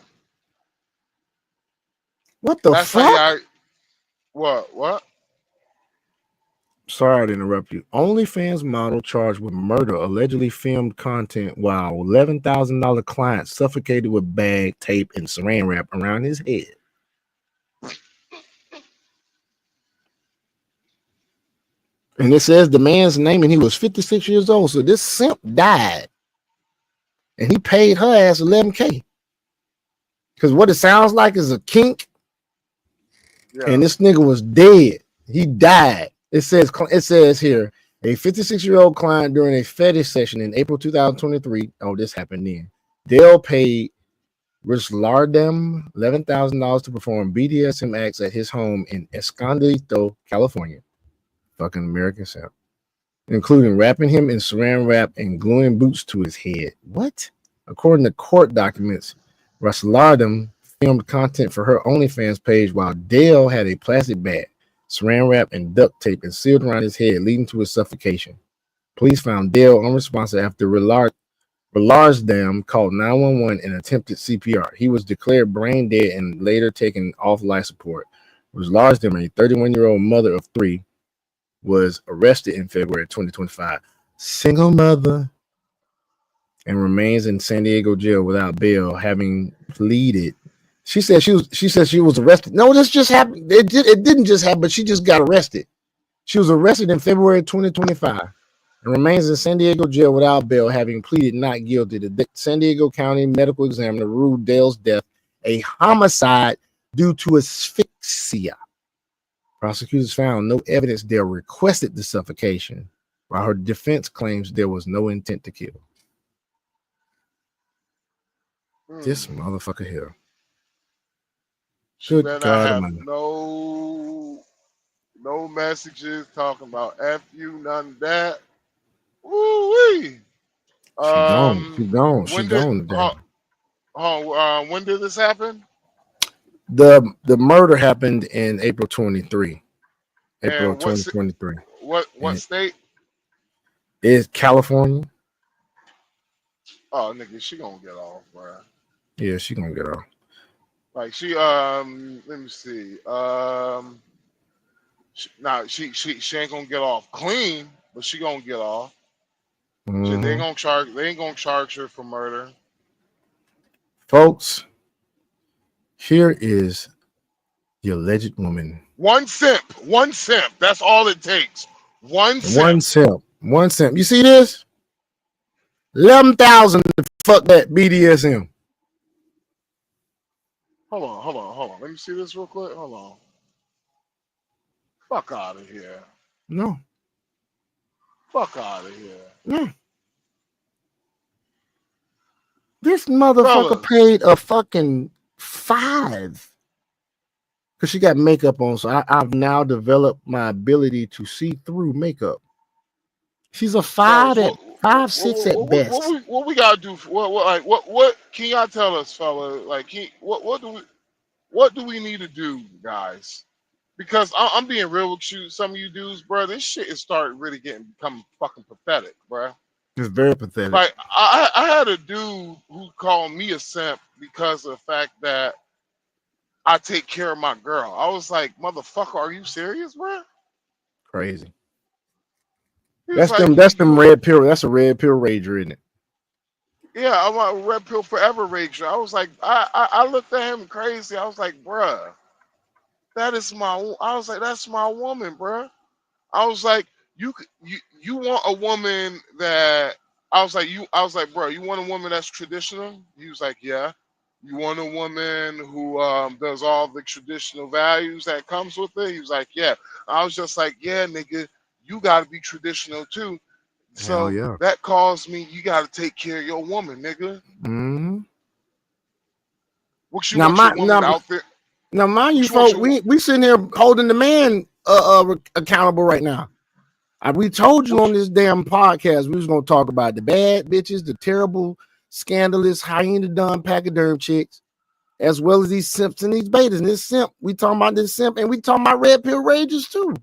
What the That's how you. fuck? What? Sorry to interrupt you. OnlyFans model charged with murder allegedly filmed content while $11,000 client suffocated with bag, tape, and saran wrap around his head. And it says the man's name, and he was 56 years old. So this simp died, and he paid her ass $11K. Because what it sounds like is a kink, Yeah. and this nigga was dead. He died. It says here a 56-year-old client during a fetish session in April 2023. Oh, this happened then. Dale paid Rislardem $11,000 to perform BDSM acts at his home in Escondido, California. Fucking American South. Including wrapping him in saran wrap and gluing boots to his head. What? According to court documents, Rislardem filmed content for her OnlyFans page while Dale had a plastic bag, saran wrap, and duct tape and sealed around his head, leading to his suffocation. Police found Dale unresponsive after Rislardem called 911 and attempted CPR. He was declared brain dead and later taken off life support. Rislardem, a 31-year-old mother of three, was arrested in February 2025. Single mother, and remains in San Diego jail without bail, having pleaded. She said she was arrested. No, this just happened. It didn't just happen, but she just got arrested. She was arrested in February 2025 and remains in San Diego jail without bail, having pleaded not guilty. The San Diego County medical examiner ruled Dale's death a homicide due to asphyxia. Prosecutors found no evidence Dale requested the suffocation, while her defense claims there was no intent to kill. This motherfucker here. She better Good not God have Almighty. no messages talking about F you, none of that. Woo-wee. She gone. She gone. She When did gone today. when did this happen? The murder happened in April 23. April And 2023. what And state? it's California. Oh, nigga, she gonna get off, bro. Yeah, she gonna get off. Like she let me see. She ain't gonna get off clean, but she gonna get off. Shit, they Mhm. ain't gonna charge her for murder. Folks, here is the alleged woman. One simp. That's all it takes. One One simp. simp. One simp. You see this? 11,000 to fuck that BDSM. Hold on. Let me see this real quick. Hold on. Fuck out of here. No. Fuck out of here. No. This motherfucker Fellas. paid a fucking $5 because she got makeup on. So I've now developed my ability to see through makeup. She's a $5 at 5'6" at best. What we gotta do? What can y'all tell us, fella? Like, what do we need to do, guys? Because I'm being real with you, some of you dudes, bro. This shit is starting really becoming fucking pathetic, bro. It's very pathetic. Like I had a dude who called me a simp because of the fact that I take care of my girl. I was like, motherfucker, are you serious, bro? Crazy. He was That's like, them red pill. That's a red pill rager, isn't it? yeah, I'm a red pill forever rager. I was like, I looked at him crazy. I was like, bruh, that's my woman, bruh. I was like, you want a woman that I was like, bro, you want a woman that's traditional? He was like, yeah. You want a woman who does all the traditional values that comes with it? He was like, yeah. I was just like, yeah, nigga, you got to be traditional too. Hell So yeah. that calls me, you got to take care of your woman, nigga. Mm-hmm. What you want your woman out there? Now, mind you, What you want folks, your we sitting here holding the man accountable right now. We told you what on you, this damn podcast we was gonna talk about the bad bitches, the terrible, scandalous, hyena done pachyderm chicks, as well as these simps and these betas. And this simp, we talking about this simp, and we talking about red pill ragers too.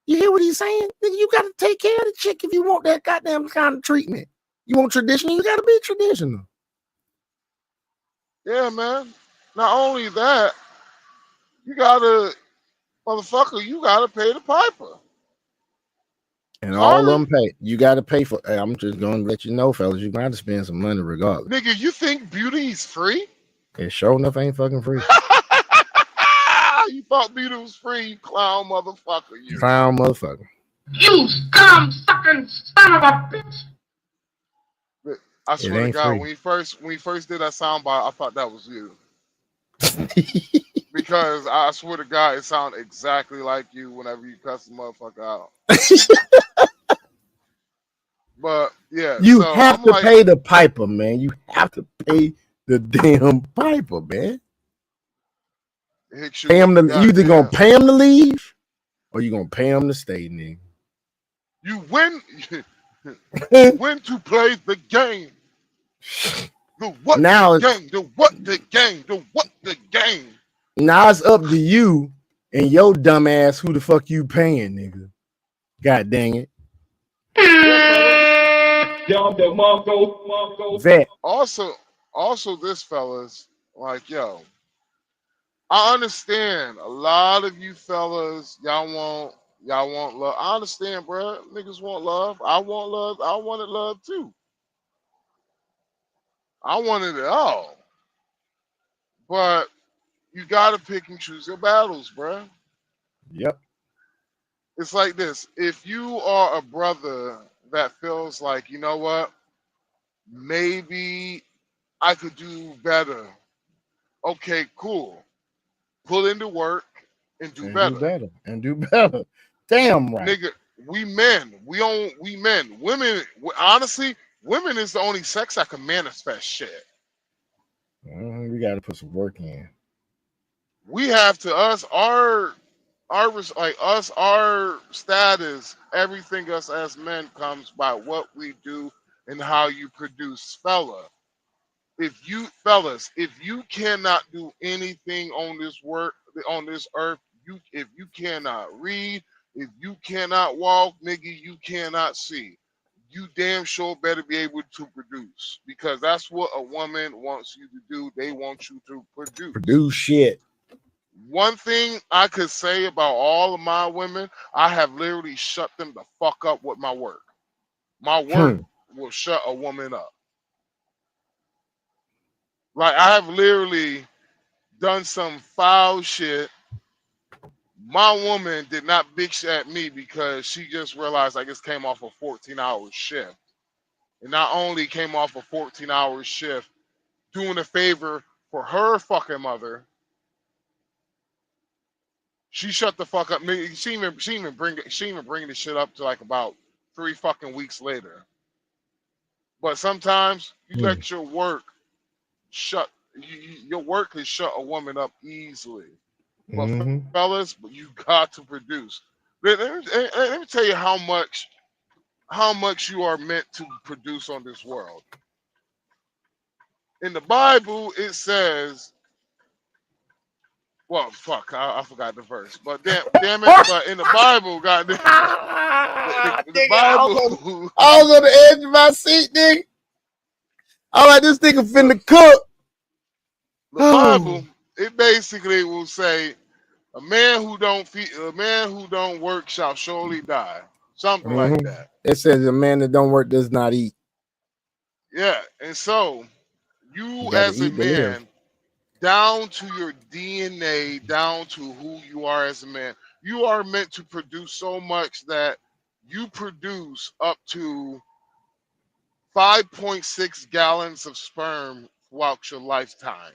You hear what he's saying? Nigga, you gotta take care of the chick if you want that goddamn kind of treatment. You want traditional, you gotta be traditional. yeah, man. Not only that, you gotta, motherfucker, you gotta pay the piper. And all of Carly, them pay. You gotta pay for. Hey, I'm just gonna let you know, fellas, you're gonna have to spend some money regardless. nigga, you think beauty is free? It sure enough ain't fucking free. You thought beauty was free, you clown motherfucker, you. Clown motherfucker. You scum fucking son of a bitch! But I It swear to ain't God, free. when you first did that soundbite, I thought that was you. Because I swear to God, it sounded exactly like you whenever you cuss the motherfucker out. But yeah, You so have I'm to like, pay the piper, man. You have to pay the damn piper, man. hit you Pay with him the to, you either gonna goddamn. pay him to leave or you gonna pay him to stay, nigga. You win. You win to play the game. The what now, the game. The what the game. The what the game. now it's up to you and your dumb ass who the fuck you paying, nigga. God dang it. Yeah, fellas. Vet. Also, this fellas, like, yo, I understand a lot of you fellas, y'all want love. I understand, bro. Niggas want love. I want love. I wanted love too. I wanted it all. But you gotta pick and choose your battles, bro. Yep. It's like this. If you are a brother that feels like, you know what, maybe I could do better. Okay, cool. Pull into work and do And do better. better. And do better. Damn right. Nigga, we men. We men. Women, honestly, women is the only sex that can manifest shit. We gotta put some work in. We have to us our status, everything us as men comes by what we do and how you produce, fellas, if you cannot do anything on this earth, if you cannot read, if you cannot walk, nigga, you cannot see. You damn sure better be able to produce, because that's what a woman wants you to do. They want you to produce. Produce shit. One thing I could say about all of my women, I have literally shut them the fuck up with my work. My work will shut a woman up. Like, I have literally done some foul shit. My woman did not bitch at me because she just realized I just came off a 14-hour shift. And not only came off a 14-hour shift, doing a favor for her fucking mother, she shut the fuck up. She even bring this shit up to like about 3 fucking weeks later. But sometimes you let your work shut your work can shut a woman up easily. But fellas, you got to produce. Let me tell you how much you are meant to produce on this world. In the Bible, it says, well, fuck, I forgot the verse, but damn it, but in the Bible, goddamn, the Nigga, Bible, I was on the edge of my seat, nigga. I'm like, this nigga finna cook. the Bible, it basically will say, a man who don't work shall surely die. Something like that. It says a man that don't work does not eat. Yeah. And so You you gotta as a eat to live. man, down to your DNA, down to who you are as a man, you are meant to produce so much that you produce up to 5.6 gallons of sperm throughout your lifetime.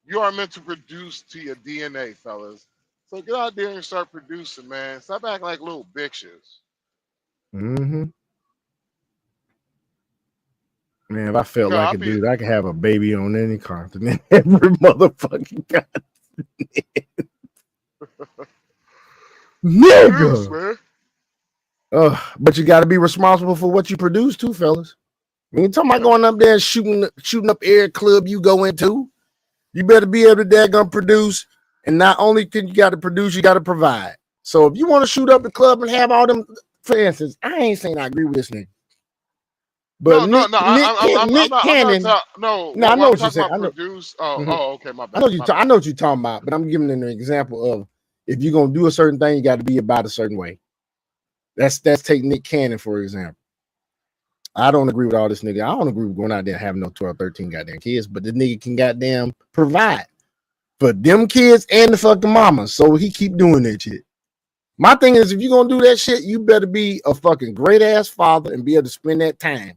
You are meant to produce to your DNA, fellas. So get out there and start producing, man. Stop acting like little bitches. Mm-hmm. Man, if I felt You know, like I'll a be dude, I could have a baby on any continent, every motherfucking continent. produce, Nigga. man. But you got to be responsible for what you produce too, fellas. When you talking about going up there and shooting up every club you go into, you better be able to daggone produce. And not only can you got to produce, you got to provide. So if you want to shoot up the club and have all them, for instance, I ain't saying I agree with this nigga, but No, no, no. Nick I'm not Cannon. talking. No, No, I what know I'm what you're talking saying. about. I know. Produce. Oh, Mhm. oh, okay. My I know bad. you. My I bad. know what you're talking about, but I'm giving an example of if you're gonna do a certain thing, you got to be about a certain way. That's take Nick Cannon for example. I don't agree with all this nigga. I don't agree with going out there and having no 12, 13 goddamn kids, but the nigga can goddamn provide for them kids and the fucking mama. So he keep doing that shit. My thing is, if you're gonna do that shit, you better be a fucking great ass father and be able to spend that time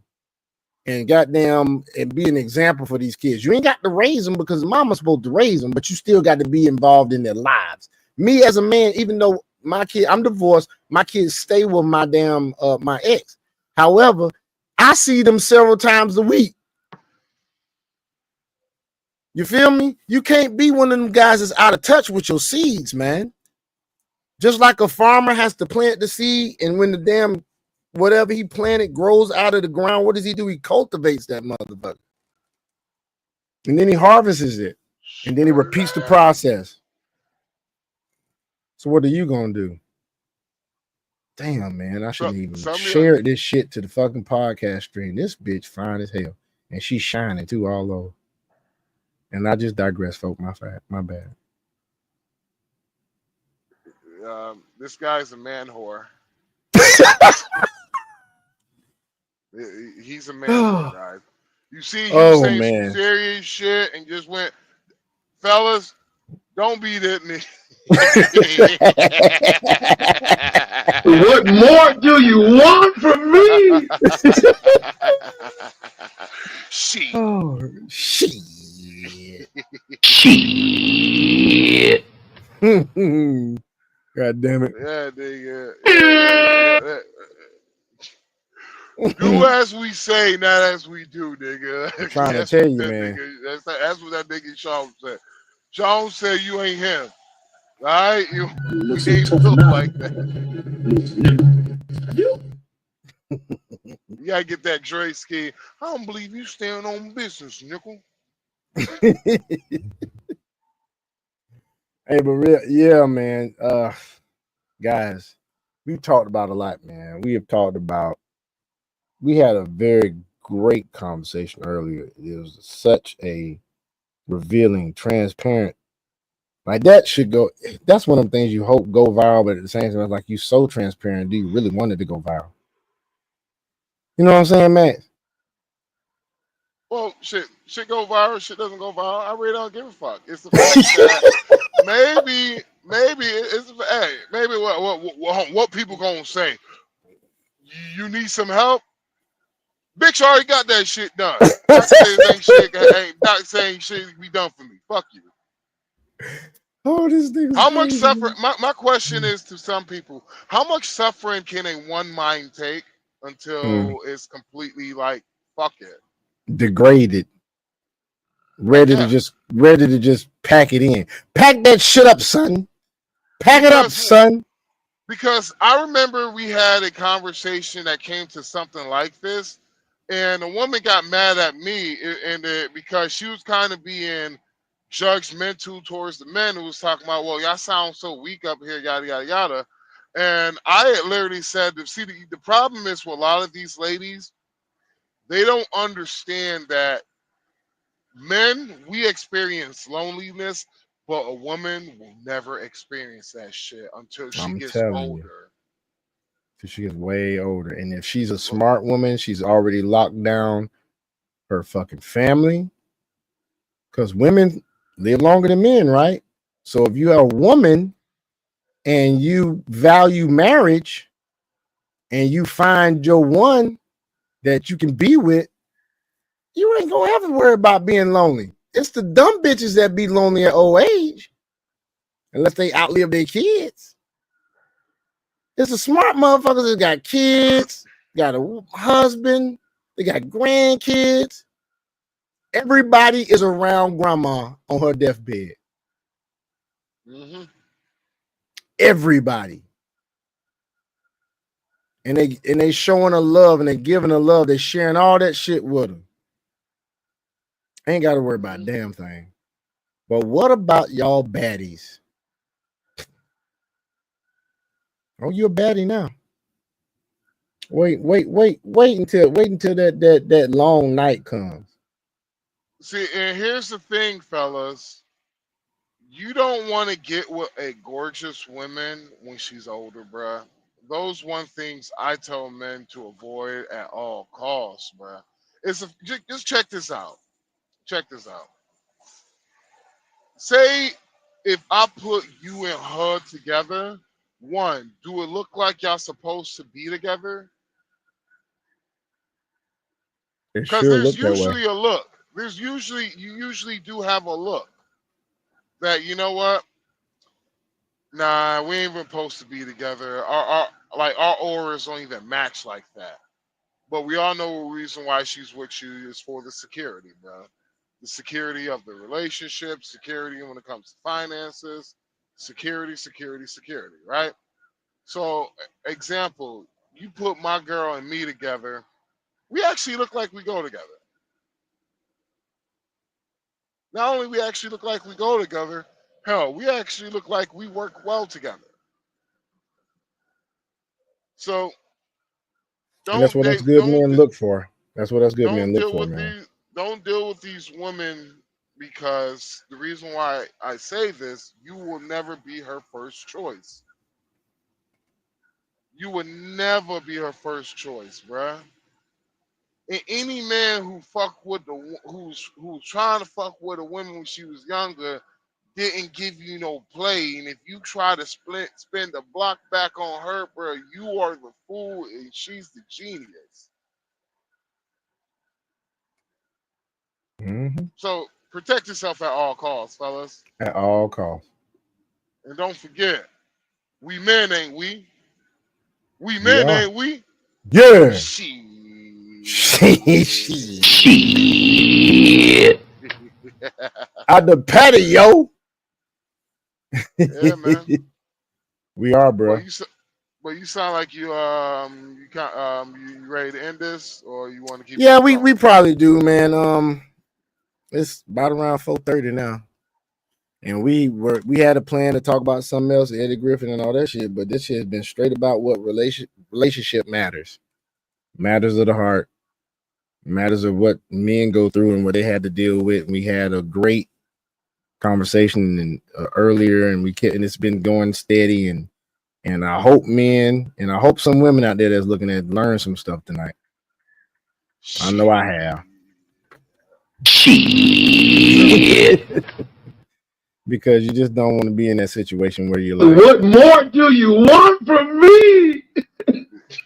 and goddamn and be an example for these kids. You ain't got to raise them because mama's supposed to raise them, but you still got to be involved in their lives. Me as a man, even though my kid, I'm divorced, my kids stay with my damn my ex. However, I see them several times a week. You feel me? You can't be one of them guys that's out of touch with your seeds, man. Just like a farmer has to plant the seed, and when the damn whatever he planted grows out of the ground, what does he do? He cultivates that motherfucker. And then he harvests it. And then he repeats the process. So what are you gonna do? Damn, man, I shouldn't even share this shit to the fucking podcast stream. This bitch fine as hell. And she's shining too all over. And I just digress, folk. My bad. This guy's a man whore. He's a man whore, guys. You see, he was saying some serious shit and just went, fellas, don't be that nigga. What more do you want from me? Shit. Oh, shit. Shit. God damn it. Yeah, nigga. Yeah. Do as we say, not as we do, nigga. I'm trying to tell you, man. Nigga, that's what that nigga Sean said. Sean said you ain't him. All right? You ain't built like that. You gotta get that Dre ski. I don't believe you stand on business, nickel. Hey, but real, yeah, man. Guys, we've talked about a lot, man. We had a very great conversation earlier. It was such a revealing, transparent. Like that should go. That's one of the things you hope go viral, but at the same time, like you so transparent. Do you really want it to go viral? You know what I'm saying, Matt? Well, shit go viral. Shit doesn't go viral. I really don't give a fuck. It's the fact that maybe it's hey, maybe what people gonna say. You need some help. Bitch already got that shit done. Doc says ain't shit. Doc saying shit be done for me. Fuck you. Oh, this thing. How much suffering? My question is to some people: how much suffering can a one mind take until it's completely like fuck it, degraded, ready to just pack it in? Pack that shit up, son. Pack it up, son. Because I remember we had a conversation that came to something like this, and a woman got mad at me because she was kind of being judgmental towards the men who was talking about, well, y'all sound so weak up here, yada yada yada. And I had literally said, see, the problem is with a lot of these ladies, they don't understand that men, we experience loneliness, but a woman will never experience that shit until she gets older. She gets way older. And if she's a smart woman, she's already locked down her fucking family. Because women live longer than men, right? So if you are a woman and you value marriage and you find your one that you can be with, you ain't gonna have to worry about being lonely. It's the dumb bitches that be lonely at old age, unless they outlive their kids. It's the smart motherfuckers that got kids, got a husband, they got grandkids. Everybody is around grandma on her deathbed. Mm-hmm. Everybody. And they showing her love and they giving her love. They sharing all that shit with them. Ain't got to worry about a damn thing. But what about y'all baddies? Oh, you're a baddie now. Wait until that long night comes. See, and here's the thing, fellas. You don't want to get with a gorgeous woman when she's older, bruh. Those one things I tell men to avoid at all costs, bruh. Just check this out. Check this out. Say if I put you and her together, one, do it look like y'all supposed to be together? It Because sure there's look that way. usually a look. You usually do have a look that, you know what? Nah, we ain't even supposed to be together. Our auras don't even match like that. But we all know the reason why she's with you is for the security, bro. The security of the relationship, security when it comes to finances, security, right? So, example, you put my girl and me together, we actually look like we go together. Not only we actually look like we go together, hell, we actually look like we work well together. So And that's don't what us date, good men look for. That's what us good men don't look deal for, with man. don't deal with these women, because the reason why I say this, you will never be her first choice. You would never be her first choice, bruh. And any man who who's trying to fuck with a woman when she was younger didn't give you no play. And if you try to spin the block back on her, bro, you are the fool and she's the genius. Mm-hmm. So protect yourself at all costs, fellas. At all costs. And don't forget, we men, ain't we? We We men, are. ain't we? Yeah. Shit. Shit. Out the patio. Yeah, man. We are, But bro. you sound like you ready to end this, or you want to keep Yeah, on we going? probably do, man. It's about around 4:30 now. And we had a plan to talk about something else, Eddie Griffin and all that shit, but this shit has been straight about what relationship matters. Matters of the heart, matters of what men go through and what they had to deal with. And we had a great conversation earlier, and and it's been going steady. And I hope men and I hope some women out there that's looking at learn some stuff tonight. I know I have. Shit. Because you just don't want to be in that situation where you're like, What more do you want from me?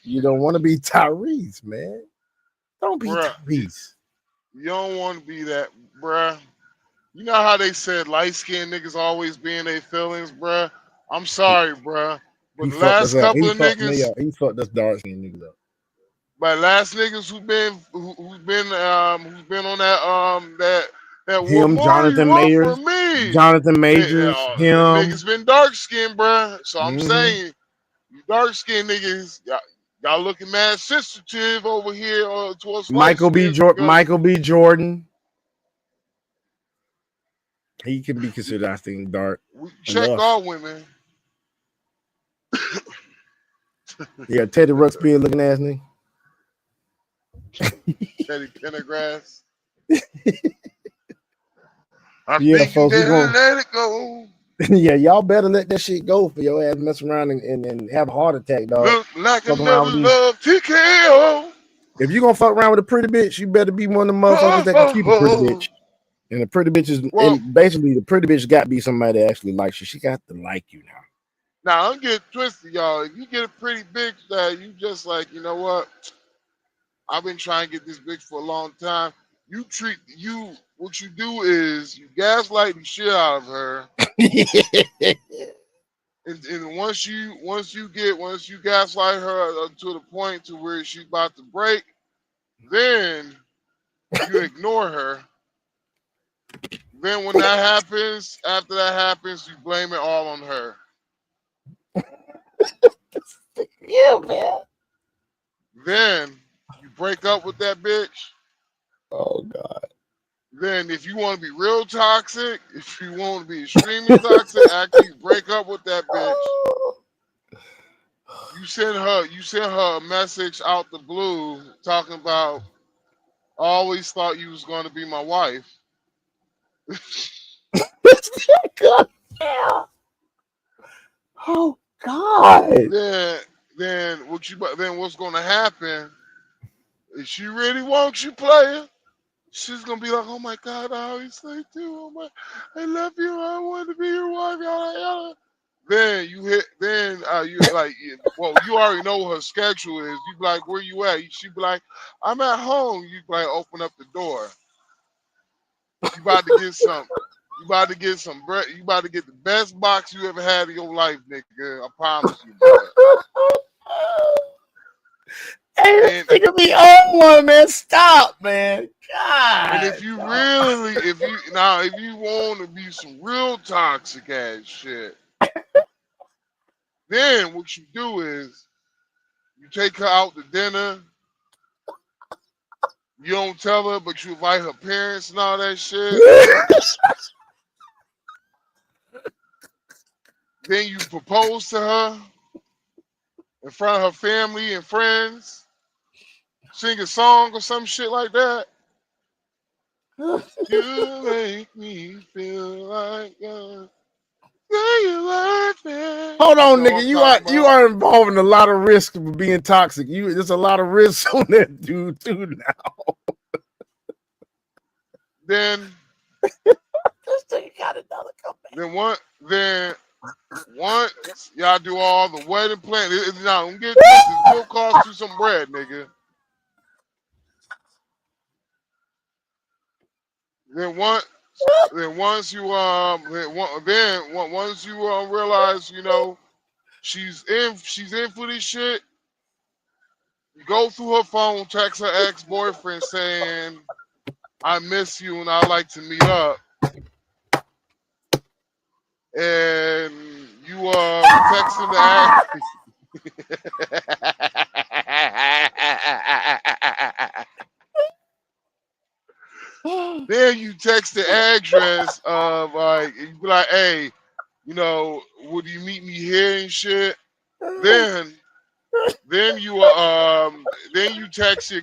you don't want to be Tyrese, man. Don't be Bruh, Tyrese. you don't want to be that, bruh. You know how they said light skinned niggas always be in their feelings, bruh? I'm sorry, bruh. But He the fucked us last up. couple of niggas, He fucked us dark skinned niggas up. but last niggas who's been on that what Him, more you want from me? Jonathan Majors, Them him. niggas been dark skinned, bruh. So I'm Mm-hmm. saying, you dark skinned niggas, y'all looking mad sensitive over here towards light skins because Michael B. Jordan. He can be considered, I think, dark we check enough. all women. Yeah, Teddy Ruxpin looking ass nigga. Teddy Pendergrass. I Yeah, think you folks, we're better going. let it go. Yeah, y'all better let that shit go for your ass mess around and have a heart attack, dog. Look like Fuck around another with these. love TKO. If you're gonna fuck around with a pretty bitch, you better be one of the motherfuckers Ho, that can ho, keep a pretty ho. bitch. And the pretty bitch is, Well, and basically the pretty bitch got to be somebody that actually likes you. She got to like you now. Now don't get it twisted, y'all. If you get a pretty bitch that you just like, you know what? I've been trying to get this bitch for a long time. What you do is you gaslight the shit out of her. And once you gaslight her to the point to where she's about to break, then you ignore her. Then when that happens, after that happens, you blame it all on her. Yeah, man. Then you break up with that bitch. Oh God. Then if you want to be real toxic, if you want to be extremely toxic, after you break up with that bitch, you send her a message out the blue talking about, I always thought you was going to be my wife. God. Yeah. Oh God. Then what's going to happen is she really wants you, player. She's gonna be like, oh my God, I always say too, oh my, I love you, I want to be your wife, yada yada. Then you already know what her schedule is. You be like, where you at? She be like, I'm at home. You be like, open up the door. You about to get some. You about to get some bread. You about to get the best box you ever had in your life, nigga. I promise you, bro. Hey, this nigga be on one, man. Stop, man. God. And if you want to be some real toxic ass shit, then what you do is you take her out to dinner. You don't tell her, but you invite her parents and all that shit. Then you propose to her in front of her family and friends. Sing a song or some shit like that. You make me feel like you like me. Hold on, You know nigga. You are involving a lot of risk of being toxic. There's a lot of risk on that dude too now. Then This thing got another comeback. Then once y'all do all the wedding plan, now don't get this. It will cost you some bread, nigga. Then once you realize, you know, she's in for this shit, you go through her phone, text her ex-boyfriend saying, I miss you and I'd like to meet up. And you text him to ask. Then you text the address of you be like, hey, you know, would you meet me here and shit? Then you text your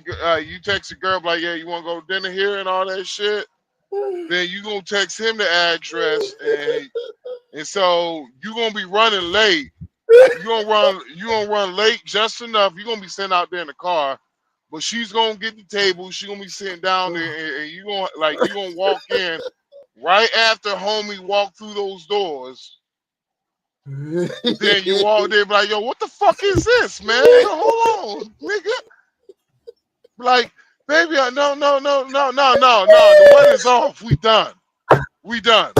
girl like, yeah, you want to go to dinner here and all that shit. Then you gonna text him the address and so you gonna be running late. You gonna run late just enough. You're gonna be sitting out there in the car, but she's gonna get the table. She's gonna be sitting down there, and you gonna walk in right after homie walk through those doors. Then you walk there, be like, yo, what the fuck is this, man? Yo, hold on, nigga. Like, baby, no. The wedding's off. We done.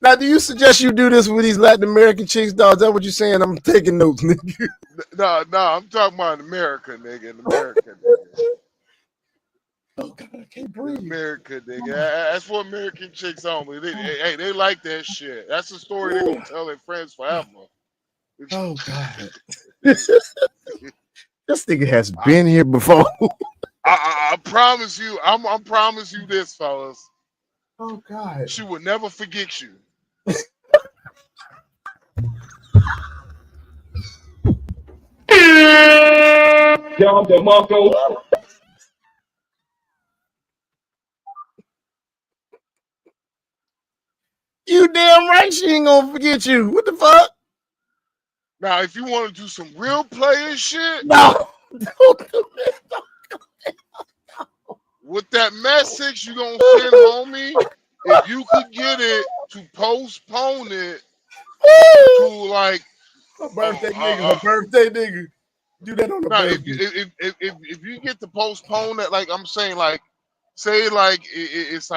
Now, do you suggest you do this with these Latin American chicks, dog? Is that what you're saying? I'm taking notes, nigga. No, I'm talking about in America, nigga. In America, nigga. Oh God, I can't breathe. America, nigga. That's what American chicks only. They like that shit. That's the story they're gonna tell their friends forever. Oh God. This nigga has been here before. I promise you, I promise you this, fellas. Oh God. She will never forget you. You damn right she ain't gonna forget you. What the fuck? Now, if you want to do some real player shit, No. Don't do that. with that message you gonna send homie, if you could get it to postpone it to like Her birthday, nigga. Her birthday, nigga. Do that on the no, birthday. if you get to postpone that, like I'm saying, like say like it's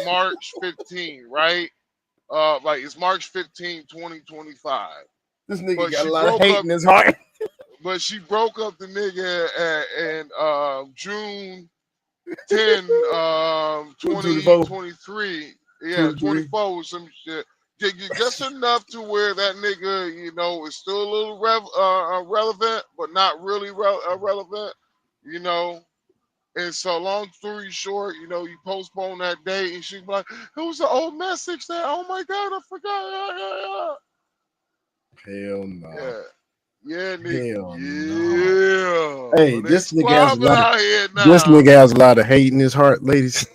March 15, right? Like it's March 15, 2025. This nigga But got a she lot of broke hate up. in his heart. But she broke up the nigga in June 10, 24. 2023. Yeah, 23. 24 with some shit. Just enough to where that nigga, you know, is still a little relevant, but not really relevant, you know. And so, long story short, you know, you postpone that date, and she's like, "It was an old message that, oh my god, I forgot." Hell no. Yeah. Yeah, nigga. Hell no. Yeah. Hey, They this nigga has a squabbling lot of out here this now. nigga has a lot of hate in his heart, ladies.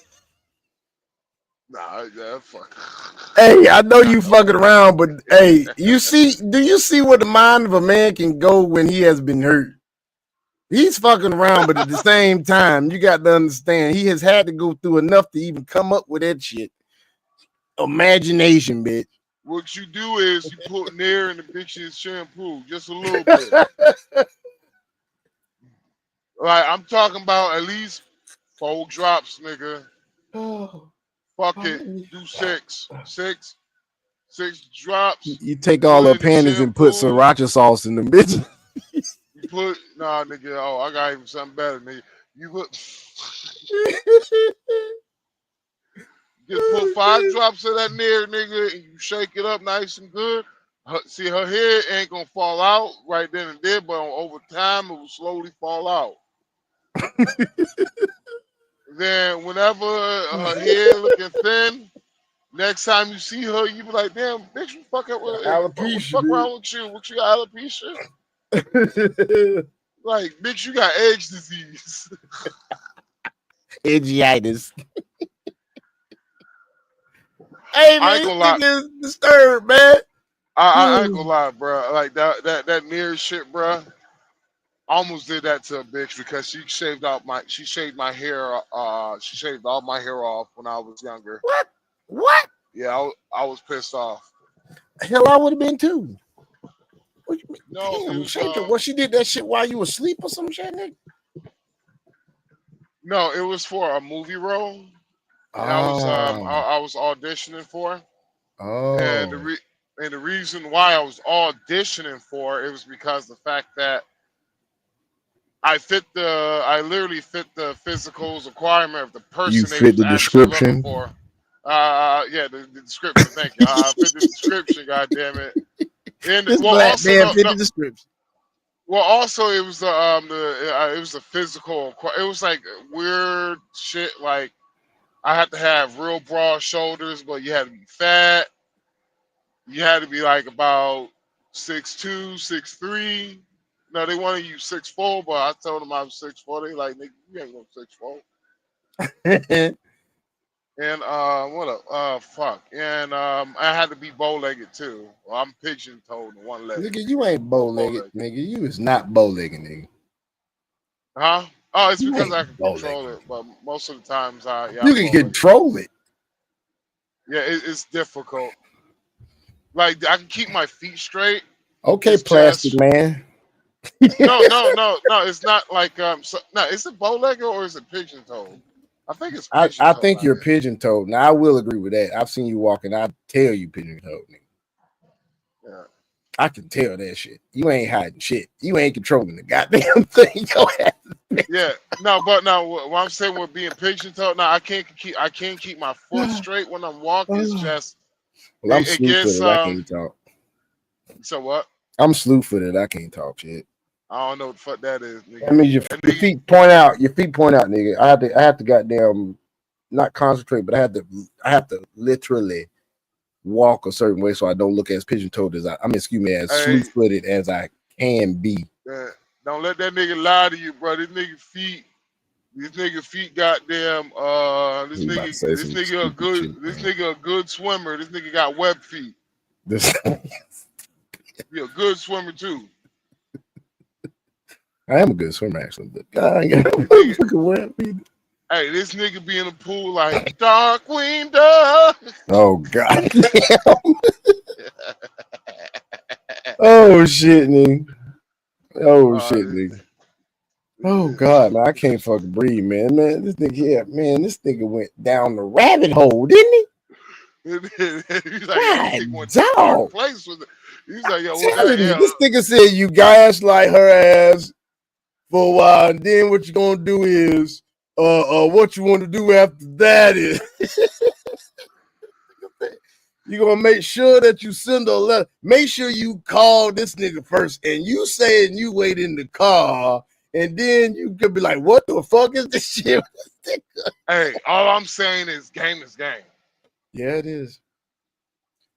Nah, yeah, fuck. Hey, I know you fucking around, but hey, do you see where the mind of a man can go when he has been hurt? He's fucking around, but at the same time, you got to understand he has had to go through enough to even come up with that shit. Imagination, bitch. What you do is you put Nair in the bitch's shampoo, just a little bit. Like I'm talking about at least 4 drops, nigga. Oh, Fuck it, do 6 drops. you take Put all it her in the panties and put shampoo. sriracha sauce in them, bitch. You put nah, nigga. Oh, I got even something better, nigga. You put just put 5 drops of that Nair, nigga, and you shake it up nice and good. See, her hair ain't gonna fall out right then and there, but over time it will slowly fall out. Then, whenever her hair looking thin, next time you see her, you be like, "Damn, bitch, you fuck up with what the Alopecia, fuck wrong with you? What you got alopecia? Like, bitch, you got edge disease." Edgyitis. Hey I man, ain't this gonna lie. nigga is disturbed, man. I ain't gonna lie, bro. Like that near shit, bro. I almost did that to a bitch because she shaved my hair. She shaved all my hair off when I was younger. What? Yeah, I was pissed off. Hell, I would have been too. What you mean? No, it Damn, was shaped what she did that shit while you was asleep or some shit, nigga. no, it was for a movie role. And Oh, I was auditioning for, and oh, the reason why I was auditioning for it was because the fact that I literally fit the physical requirement of the you person they fit was the actually looking description. for. Yeah, the description. Thank you. I fit the description. God damn it. And This well, black also man no, fit no. the description. Well, also it was it was the physical. It was like weird shit. Like I had to have real broad shoulders, but you had to be fat. You had to be like about 6'2", 6'3". No, they wanted you 6'4", but I told them I was 6'4". They like, nigga, you ain't no 6'4". And what up? Fuck. And I had to be bow-legged too. Well, I'm pigeon-toed in one leg. Nigga, you ain't No bow-legged, bow-legged. nigga. You is not bow-legged, nigga. Huh? Oh, it's You because I ain't can control bow-legged. it, but most of the times, I'm You can bow-legged. control it. Yeah, it's difficult. Like I can keep my feet straight. Okay, It's plastic just man. no. It's not like no. Is it bow-legged or is it pigeon-toed? I think it's I pigeon-toed think out you're here. pigeon-toed. Now I will agree with that. I've seen you walking. I tell you pigeon-toed, nigga. Yeah. I can tell that shit. You ain't hiding shit. You ain't controlling the goddamn thing. Go ahead. Yeah. No, but no. What I'm saying with being pigeon-toed, now I can't keep my foot straight when I'm walking. It's just Well, I'm it gets slew-footed. I can't talk. So what? I'm slew-footed. I can't talk shit. I don't know what the fuck that is, I nigga. mean, your feet point out. Your feet point out, nigga. I have to goddamn not concentrate, but I have to literally walk a certain way so I don't look as pigeon-toed as excuse me, as Hey, slew-footed as I can be. don't let that nigga lie to you, bro. This nigga feet goddamn You about to say some stupid shit, this man. nigga a good swimmer. This nigga got web feet. This He a good swimmer too. I am a good swimmer, actually, but God, Nigga, fucking web feet. Hey, this nigga be in the pool like Darkwing Duck. Oh god. Oh shit, nigga. Oh shit, nigga. Oh god, man, I can't fucking breathe, man. Man, this nigga here, man, this nigga went down the rabbit hole, didn't he? He's like, yo, this God, nigga went to a dark dog. place with it. He's like, yo, well, Telling you, yeah. this nigga said you guys like her ass for a while, and then what you gonna do is what you want to do after that is you gonna make sure that you send a letter. Make sure you call this nigga first, and you say and you wait in the car, and then you could be like, what the fuck is this shit? Hey, all I'm saying is game is game. Yeah, it is.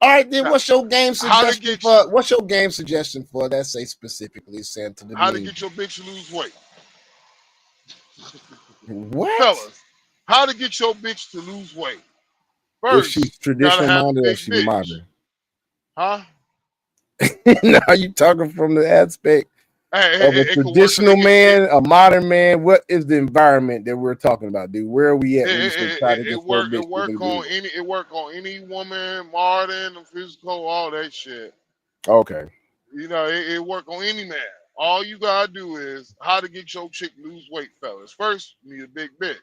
All right, then Now, what's your game how to suggestion get for what's your game suggestion for that? Say specifically sent to the how to meme. get your bitch to lose weight, What? fellas? How to get your bitch to lose weight? If First, she's you gotta traditional have a minded or big she bitch, modern? huh? Now you talking from the aspect Hey, of a it could work. traditional man, a modern man. What is the environment that we're talking about, dude? Where are we at when you say try to get your bitch? It work on any woman, modern, physical, all that shit. Okay. You know, it work on any man. All you gotta do is how to get your chick to lose weight, fellas. First, you need a big bitch.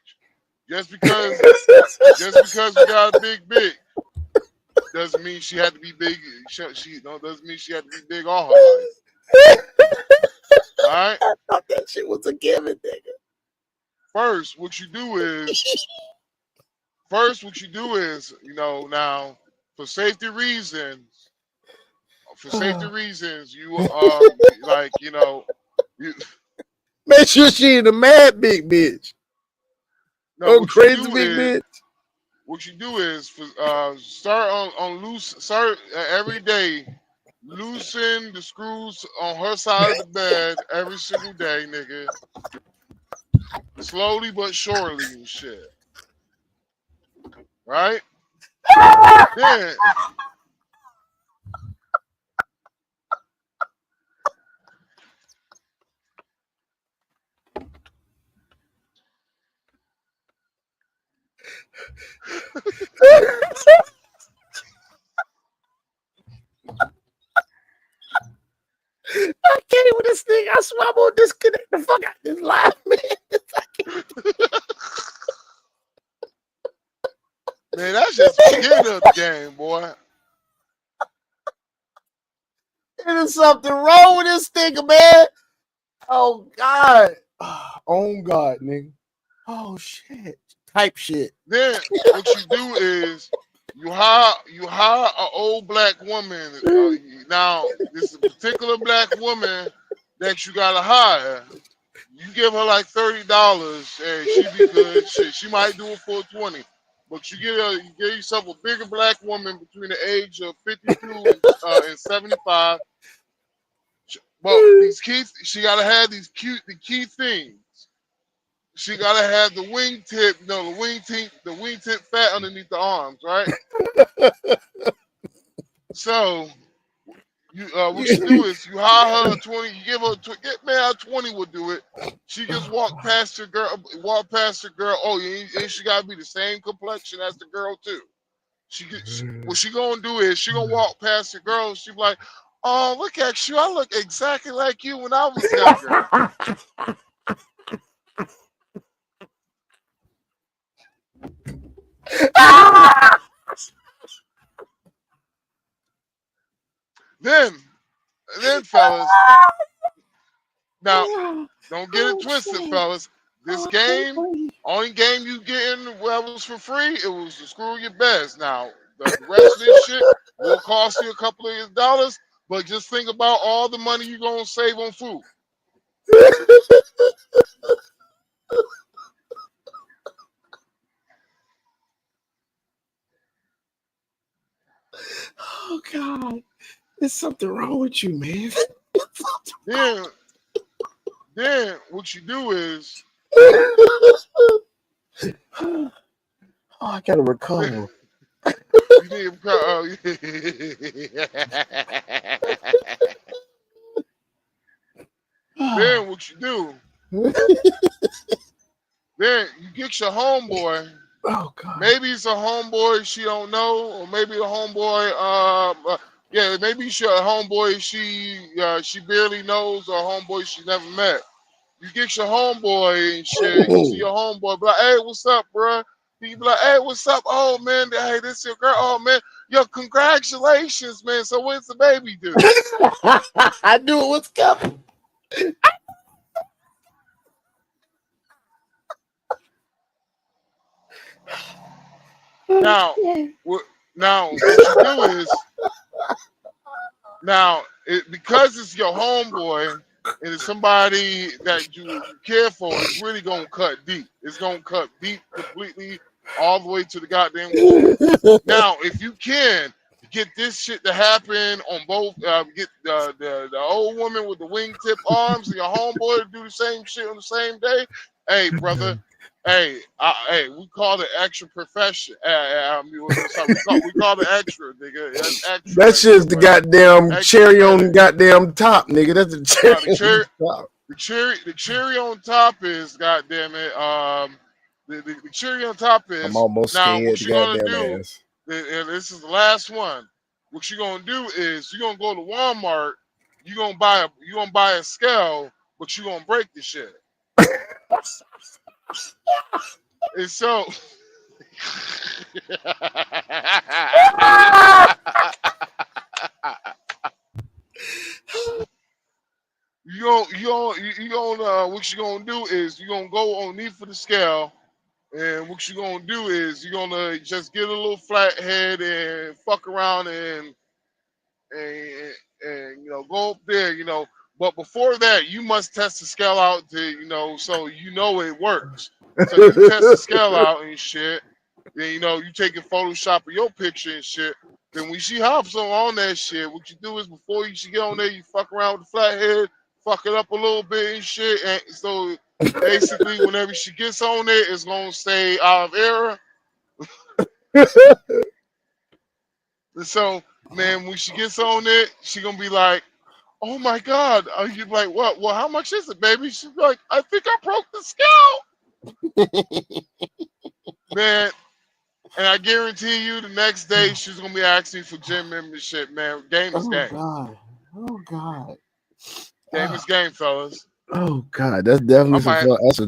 Just because you got a big bitch doesn't mean she had to be big. Doesn't mean she had to be big all her life. All right. I thought that shit was a given, nigga. First, what you do is, you know, now for safety reasons, you like, you know, you Make sure she ain't a mad big bitch. no. A crazy big bitch. What you do is start on loose. Start every day. Loosen the screws on her side of the bed every single day, nigga. Slowly but surely and shit. Right? Then I can't with this thing. I swear I'm gonna disconnect the fuck out of this live, man. man, that's just the beginning of the game, boy. There's something wrong with this nigga, man. Oh God. Oh God, nigga. Oh shit. Type shit. Then what you do is you hire an old black woman. Now this is a particular black woman that you gotta hire. You give her like $30 and she be good. Shit, she might do it for 20. But you get yourself a bigger black woman between the age of 52 and 75. Well, she gotta have the key things. She gotta have the wingtip, the wingtip fat underneath the arms, right? So what you do is you hire her 20, you give her man, 20 will do it. She just walk past the girl. Oh, and she gotta be the same complexion as the girl too. What she gonna do is she gonna walk past the girl. She be like, "Oh, look at you! I look exactly like you when I was younger." then, fellas, now don't get it twisted, fellas. This game, only game you getting that was for free, it was to screw your best. Now, the rest of this shit will cost you a couple of dollars, but just think about all the money you're going to save on food. Oh God. There's something wrong with you, man. Then what you do is Oh, I gotta recover. you need then what you do Then you get your homeboy. Oh God. Maybe it's a homeboy she don't know, or maybe a homeboy. Yeah, maybe it's a homeboy she barely knows, or a homeboy she never met. You get your homeboy and shit. You see your homeboy, be like, "Hey, what's up, bro?" You be like, "Hey, what's up? Oh man, hey, this your girl. Oh man, yo, congratulations, man. So when's the baby due?" I knew it was coming. Now, what you do is because it's your homeboy and it's somebody that you care for, it's really gonna cut deep. It's gonna cut deep completely all the way to the goddamn core. Now, if you can get this shit to happen on both, get the old woman with the wingtip arms and your homeboy to do the same shit on the same day. Hey, brother. Hey, we call it extra profession. We call it extra, nigga. That's extra. That shit's the goddamn extra cherry on the goddamn top, nigga. That's the cherry. The cherry on top is, goddamn it. The cherry on top is. I'm almost now scared. what The you gonna goddamn do? ass. And this is the last one. What you gonna do is you gonna go to Walmart. You gonna buy a scale, but you gonna break the shit. And so what you gonna do is you gonna go underneath for the scale, and what you gonna do is you gonna just get a little flat head and fuck around and go up there, But before that, you must test the scale out to so it works. So you test the scale out and shit. Then you taking Photoshop of your picture and shit. Then when she hops on that shit, what you do is before you should get on there, you fuck around with the flathead, fuck it up a little bit and shit. And so basically, whenever she gets on there, it's gonna stay out of error. And so, man, when she gets on it, she gonna be like, "Oh my God!" You be like, "What? Well, how much is it, baby?" She's like, "I think I broke the scale." Man, and I guarantee you, the next day she's gonna be asking for gym membership. Man, game is game. God. Oh God. Game is game, fellas. Oh God, that's definitely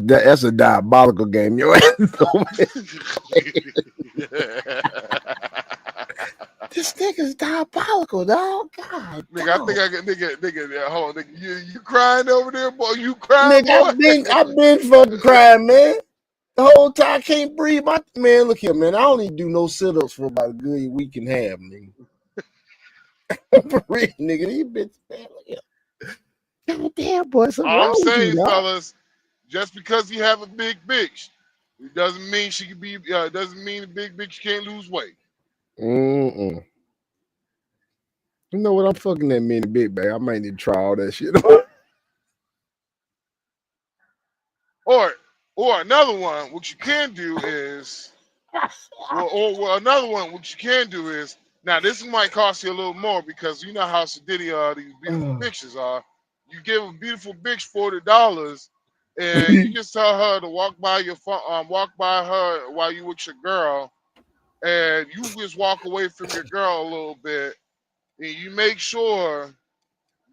that's a diabolical game. Yo, this nigga's diabolical, dog. God, nigga, I think I get nigga. Hold on, nigga, you crying over there, boy? You crying, nigga, boy? I've been fucking crying, man. The whole time I can't breathe. My man, look here, man. I don't even do no sit-ups for about a good week and a half, nigga. For real, nigga, these bitches, man, look here. God damn, boy, something wrong I'm with saying, you, fellas, just because you have a big bitch, it doesn't mean she can be. Doesn't mean a big bitch can't lose weight. You know what? I'm fucking that mini big bag. I might need to try all that shit. Or another one, what you can do is, or another one, what you can do is, now this might cost you a little more because you know how sadiddy these beautiful bitches are. You give a beautiful bitch $40, and you just tell her to walk by her while you with your girl, and you just walk away from your girl a little bit, and you make sure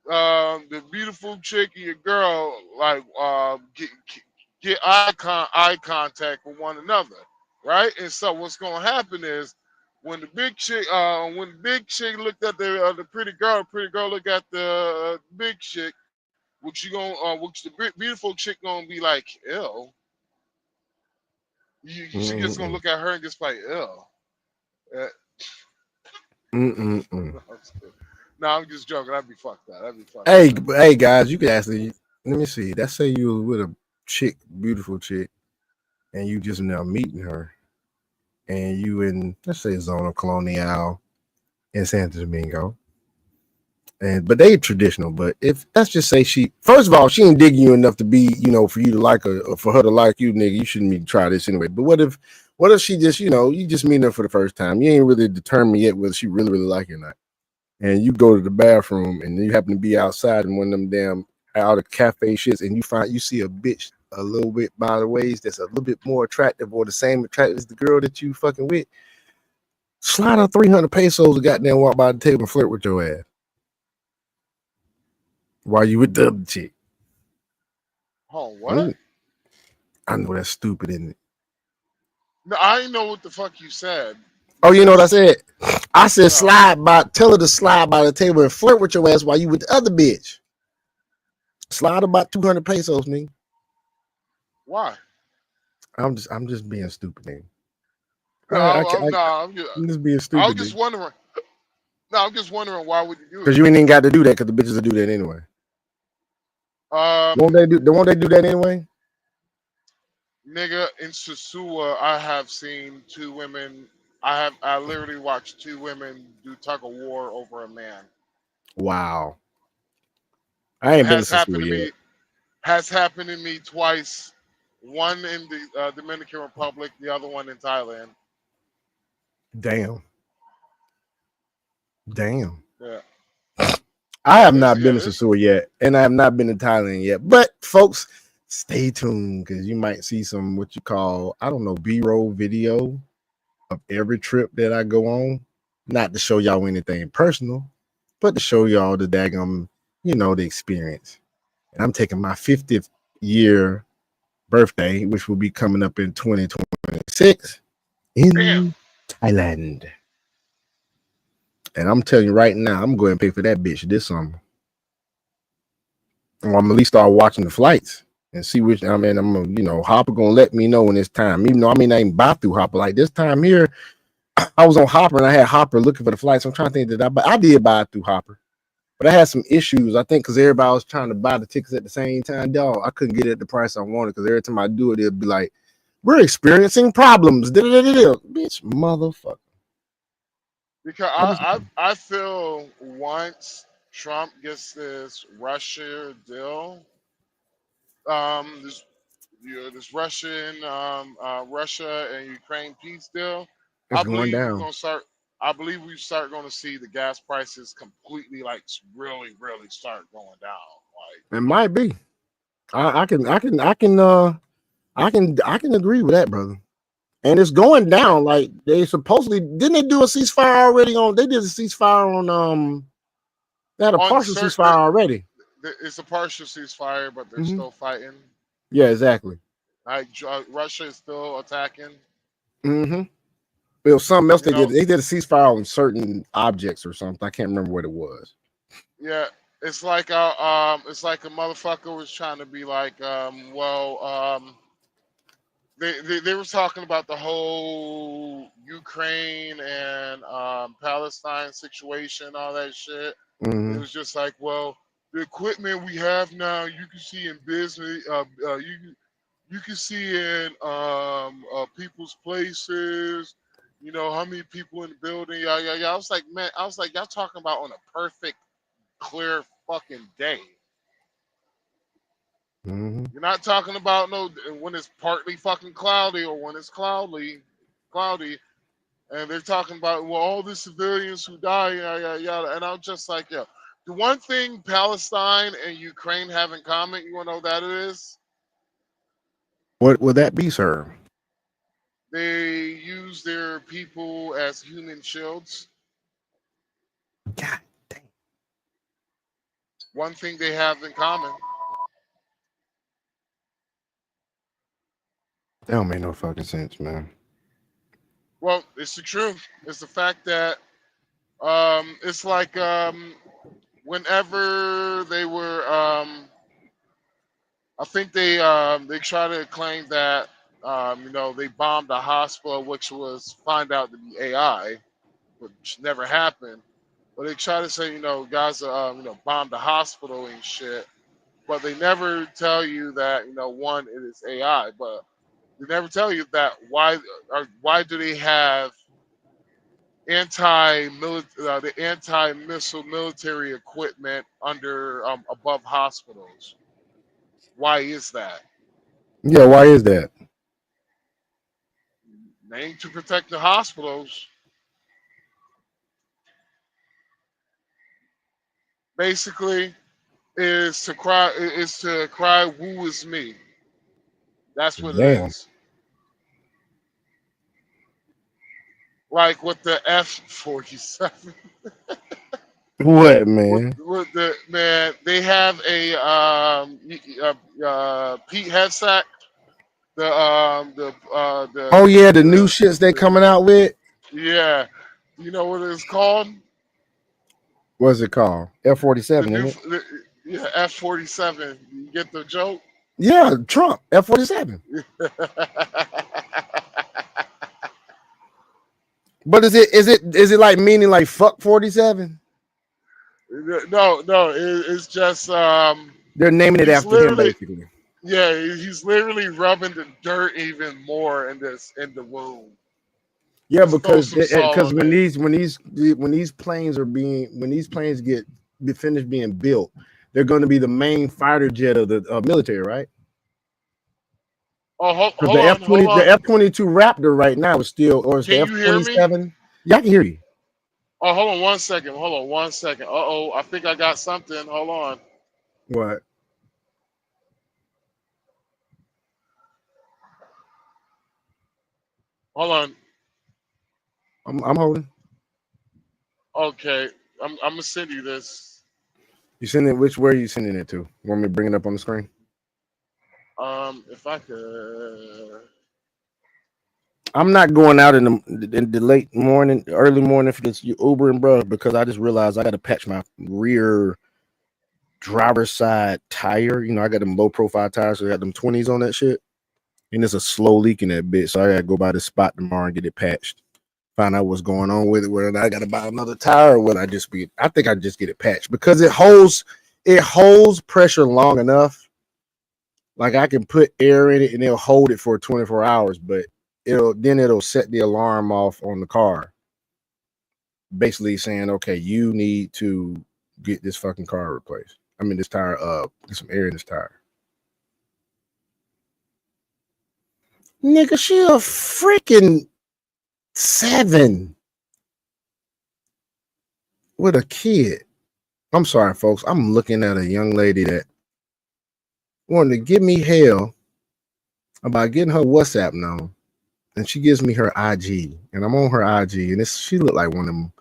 the beautiful chick and your girl get eye contact with one another, right? And so what's gonna happen is when the big chick looked at the pretty girl look at the big chick, which the beautiful chick gonna be like, ew. She just gonna look at her and just like, ew. No, I'm just joking. That'd be fucked up. Hey, guys, you can actually let me see. Let's say you were with a chick, beautiful chick, and you just now meeting her, and you in let's say Zona Colonial in Santo Domingo, but they traditional. But if let's just say first of all, she ain't digging you enough to be for you to like her or for her to like you, nigga. You shouldn't even try this anyway. But what if she just you just meet her for the first time? You ain't really determined yet whether she really like you or not. And you go to the bathroom and you happen to be outside in one of them damn out of cafe shits and you see a bitch a little bit by the ways that's a little bit more attractive or the same attractive as the girl that you fucking with, slide her 300 pesos and goddamn walk by the table and flirt with your ass while you with the other chick. Oh, what? I know that's stupid, isn't it? No, I didn't know what the fuck you said. Oh, you know what I said? I said No. tell her to slide by the table and flirt with your ass while you with the other bitch. Slide about 200 pesos, nigga. Why? I'm just being stupid, nigga. No, I'm just being I was stupid, just nigga. wondering. No, I'm just wondering why would you do Because it? you ain't even got to do that because the bitches will do that anyway. Won't they do that anyway? Nigga, in Sosua, I have seen two women. I literally watched two women do tug of war over a man. Wow. I ain't been to Has Sasua happened to yet. me. Has happened to me twice. One in the Dominican Republic, the other one in Thailand. Damn. Yeah, I have not been to it's Sasua yet, and I have not been to Thailand yet. But folks, stay tuned because you might see some what you call, I don't know, B-roll video of every trip that I go on. Not to show y'all anything personal, but to show y'all the daggum, the experience. And I'm taking my 50th year birthday, which will be coming up in 2026 damn. in Thailand. And I'm telling you right now, I'm going to pay for that bitch this summer. Or I'm at least start watching the flights and see which. I mean, Hopper gonna let me know when it's time. Even though I ain't buy through Hopper like this time here. I was on Hopper and I had Hopper looking for the flights. I'm trying to think that I did buy it through Hopper, but I had some issues. I think because everybody was trying to buy the tickets at the same time. Dog, I couldn't get it at the price I wanted because every time I do it, it'll be like, "We're experiencing problems." Bitch, motherfucker. Because I just I feel once Trump gets this Russia deal, this this Russia and Ukraine peace deal, it's I going believe we're down. gonna start. I believe we start going to see the gas prices completely, like, really, really start going down. Like, It might be. I can agree with that, brother. And it's going yeah, down. Like they supposedly didn't they do a ceasefire already on? They did a ceasefire on They had a on partial certain, ceasefire already. it's a partial ceasefire, but they're Hmm. still fighting. Yeah, exactly. Like, Russia is still attacking. Hmm. It was something else You they did. know, They did a ceasefire on certain objects or something. I can't remember what it was. yeah, it's like a motherfucker was trying to be like, they were talking about the whole Ukraine and Palestine situation, all that shit. It Hmm. was just like, well, the equipment we have now, you can see in business, you can see in people's places. You know how many people in the building. Yeah, yeah, yeah. I was like, man, I was like, y'all talking about on a perfect, clear fucking day. Hmm. You're not talking about no when it's partly fucking cloudy or when it's cloudy, and they're talking about, well, all the civilians who die, yada yada yada. And I'm just like, yeah. The one thing Palestine and Ukraine have in common, you wanna know what that is? What would that be, sir? They use their people as human shields. God damn. One thing they have in common. That don't make no fucking sense, man. Well, it's the truth. It's the fact that it's like whenever they were I think they try to claim that they bombed a hospital, which was find out to be AI, which never happened. But they try to say, guys bombed the hospital and shit. But they never tell you that, one, it is AI. But they never tell you that why do they have the anti-missile military equipment under above hospitals? Why is that? Yeah, why is that? Named to protect the hospitals. Basically, is to cry, woe is me. That's what it Damn. is. Like with the F-47. What, man? With the man, they have a Pete Headsack. Oh yeah, the new shits they coming out with. Yeah. You know what it's called? What's it called? F-47, isn't it? Yeah, F-47. You get the joke? Yeah, Trump F-47. But is it like meaning like fuck 47? No, it's just They're naming it he's after him literally basically. yeah, he's literally rubbing the dirt even more in the wound. Yeah, Let's throw because some salt on when it. these planes get finished being built, they're going to be the main fighter jet of the military, right? Oh, Because hold on, hold the on. F-22 Raptor right now is still, or it's the Can you hear me? F-27. Yeah, I can hear you. Oh, hold on one second. Hold on one second. Uh-oh, I think I got something. Hold on. What? Hold on. I'm holding. Okay. I'm gonna send you this. You sending it? Where are you sending it to? Want me to bring it up on the screen? If I could. I'm not going out in the late morning, early morning for this Ubering, bro, because I just realized I got to patch my rear driver's side tire. You know, I got them low profile tires, so I got them 20s on that shit. And there's a slow leak in that bitch. So I gotta go by the spot tomorrow and get it patched. Find out what's going on with it, whether I gotta buy another tire or whether I think I just get it patched because it holds pressure long enough. Like I can put air in it and it'll hold it for 24 hours, but it'll set the alarm off on the car. Basically saying, okay, you need to get this fucking car replaced. I mean this tire get some air in this tire. Nigga, she a freaking 7 with a kid. I'm sorry, folks. I'm looking at a young lady that wanted to give me hell about getting her WhatsApp number, and she gives me her IG, and I'm on her IG, and she looked like one of them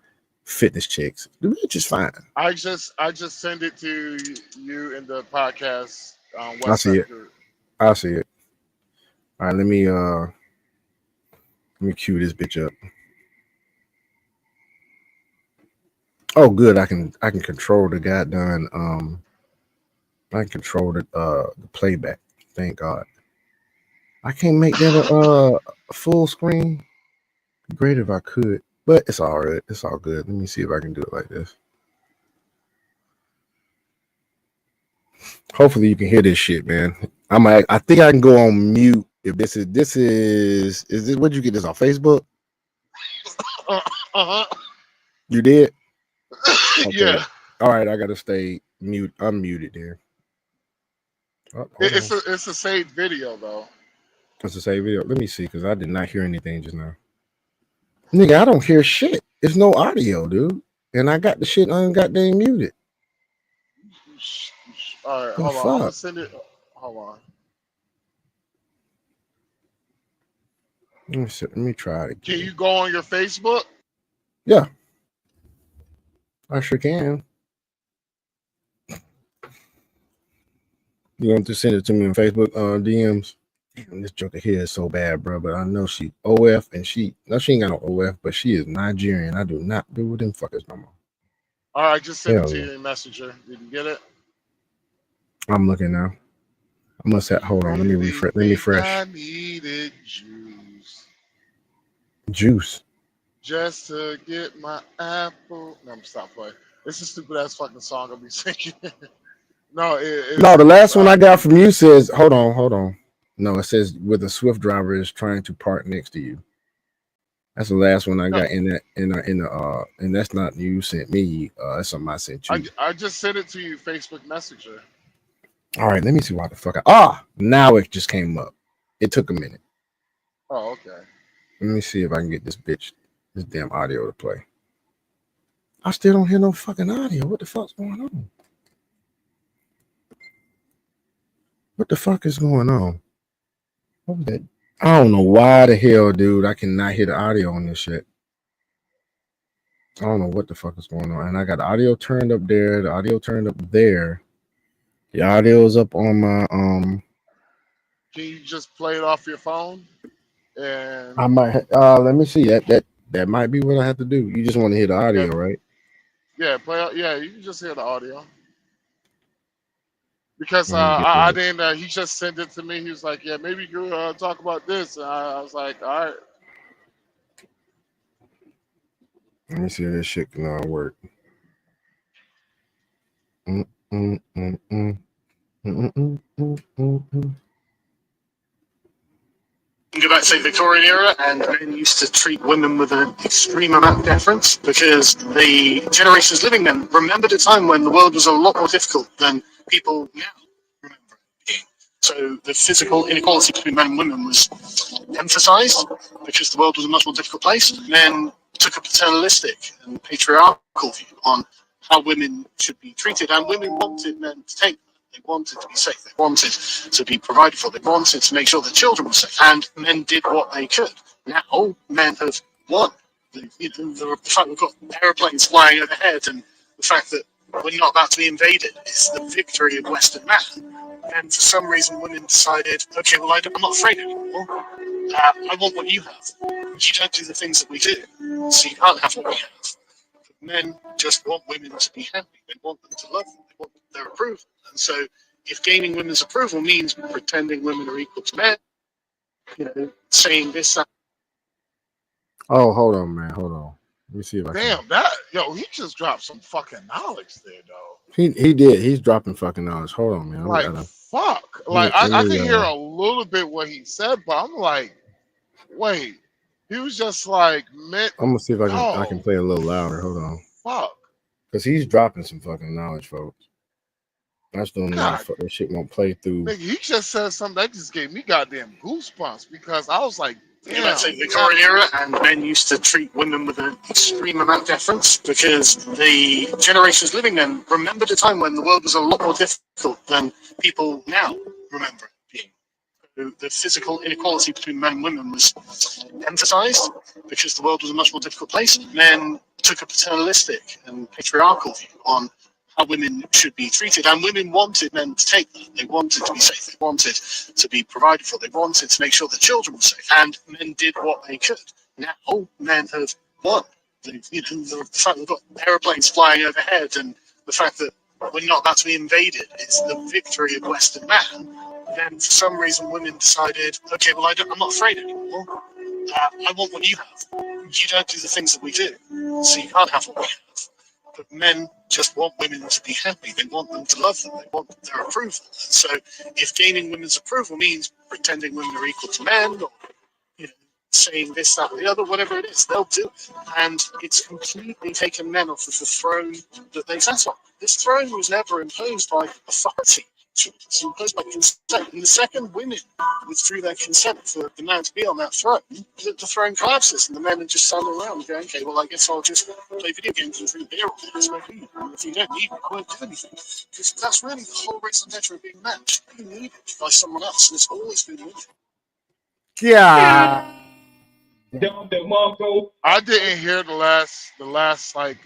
fitness chicks. The bitch is fine. I just send it to you in the podcast I see WhatsApp it. group. I see it. All right, let me cue this bitch up. Oh, good. I can control the goddamn I can control the playback. Thank God. I can't make that a full screen. Great if I could, but it's all right. It's all good. Let me see if I can do it like this. Hopefully you can hear this shit, man. I think I can go on mute if this is this where'd you get this on Facebook? You did? Okay. Yeah. All right, I gotta stay unmuted there. Oh, It's a saved video though. That's the same video. Let me see, because I did not hear anything just now. Nigga, I don't hear shit. There's no audio, dude. And I got the shit ungoddamn muted. All right, The hold on. fuck? I'm gonna send it. Hold on. Let me try it again. Can you go on your Facebook? Yeah. I sure can. You want to send it to me on Facebook DMs? Damn, this joker here is so bad, bro. But I know she OF and she ain't got no OF, but she is Nigerian. I do not do with them fuckers no more. All right, just send it to Yeah. you in Messenger. Did you get it? I'm looking now. I must have hold on. Let me refresh. Let me refresh. I needed Juice. just to get my apple. No, I'm stop playing. It's a stupid ass fucking song I'll be singing. No, the last one I got from you says, hold on. No, it says with a Swift driver is trying to park next to you. That's the last one I got in the and that's not you sent me. That's something I sent you. I just sent it to you Facebook Messenger. All right, let me see why the fuck now it just came up. It took a minute. Oh, okay. Let me see if I can get this damn audio to play. I still don't hear no fucking audio. What the fuck's going on? What the fuck is going on? What was that? I don't know why the hell, dude. I cannot hear the audio on this shit. I don't know what the fuck is going on. And I got the audio turned up there, the audio turned up there. The audio is up on my Can you just play it off your phone? And I might let me see that might be what I have to do. You just want to hear the yeah, audio, right? yeah, yeah, you can just hear the audio. Because Let me get I this. didn't. He just sent it to me. He was like, "Yeah, maybe you could talk about this." And I was like, "All right." Let me see if this shit can work. Mm, mm, mm, mm. Mm, mm, mm, mm, mm. Go back to say Victorian era, and men used to treat women with an extreme amount of deference because the generations living then remembered a time when the world was a lot more difficult than people now remember it being. So the physical inequality between men and women was emphasized because the world was a much more difficult place. Men took a paternalistic and patriarchal view on how women should be treated, and women wanted men to take them. They wanted to be safe. They wanted to be provided for. They wanted to make sure that children were safe. And men did what they could. Now, men have won. The fact we've got aeroplanes flying overhead and the fact that we're not about to be invaded is the victory of Western man. And for some reason, women decided, okay, well, I'm not afraid anymore. I want what you have. You don't do the things that we do, so you can't have what we have. Men just want women to be happy. They want them to love them. They want their approval. And so, if gaining women's approval means pretending women are equal to men, saying this, that. Oh, hold on, man. Hold on. Let me see if I can. Damn, he just dropped some fucking knowledge there, though. He did. He's dropping fucking knowledge. Hold on, man. Like, fuck. Like, I can hear a little bit what he said, but I'm like, wait. He was just like, man. I'm gonna see if I can play a little louder. Hold on. Fuck. Because he's dropping some fucking knowledge, folks. I just don't know how the fuck that shit won't play through. Nigga, he just said something that just gave me goddamn goosebumps because I was like, damn. That's the Victorian era, and men used to treat women with an extreme amount of deference because the generations living then remembered a time when the world was a lot more difficult than people now remember it being. The physical inequality between men and women was emphasized because the world was a much more difficult place. Men took a paternalistic and patriarchal view on how women should be treated, and women wanted men to take them. They wanted to be safe. They wanted to be provided for. They wanted to make sure that children were safe, and men did what they could. Now, men have won. The fact we've got aeroplanes flying overhead and the fact that we're not about to be invaded is the victory of Western man. Then, for some reason, women decided, okay, well, I'm not afraid anymore. I want what you have. You don't do the things that we do, so you can't have what we have. But men just want women to be happy. They want them to love them. They want their approval. And so, if gaining women's approval means pretending women are equal to men, or saying this, that, or the other, whatever it is, they'll do it. And it's completely taken men off of the throne that they sat on. This throne was never imposed by authority. It was imposed by consent. And the second women withdrew their consent for the man to be on that throne, the throne collapses, and the men are just standing around going, okay, well, I guess I'll just play video games and drink beer all day and smoke weed. And if you don't need me, I won't do anything. Because that's really the whole reason of being men. Be needed by someone else, and it's always been needed. Yeah. I didn't hear the last like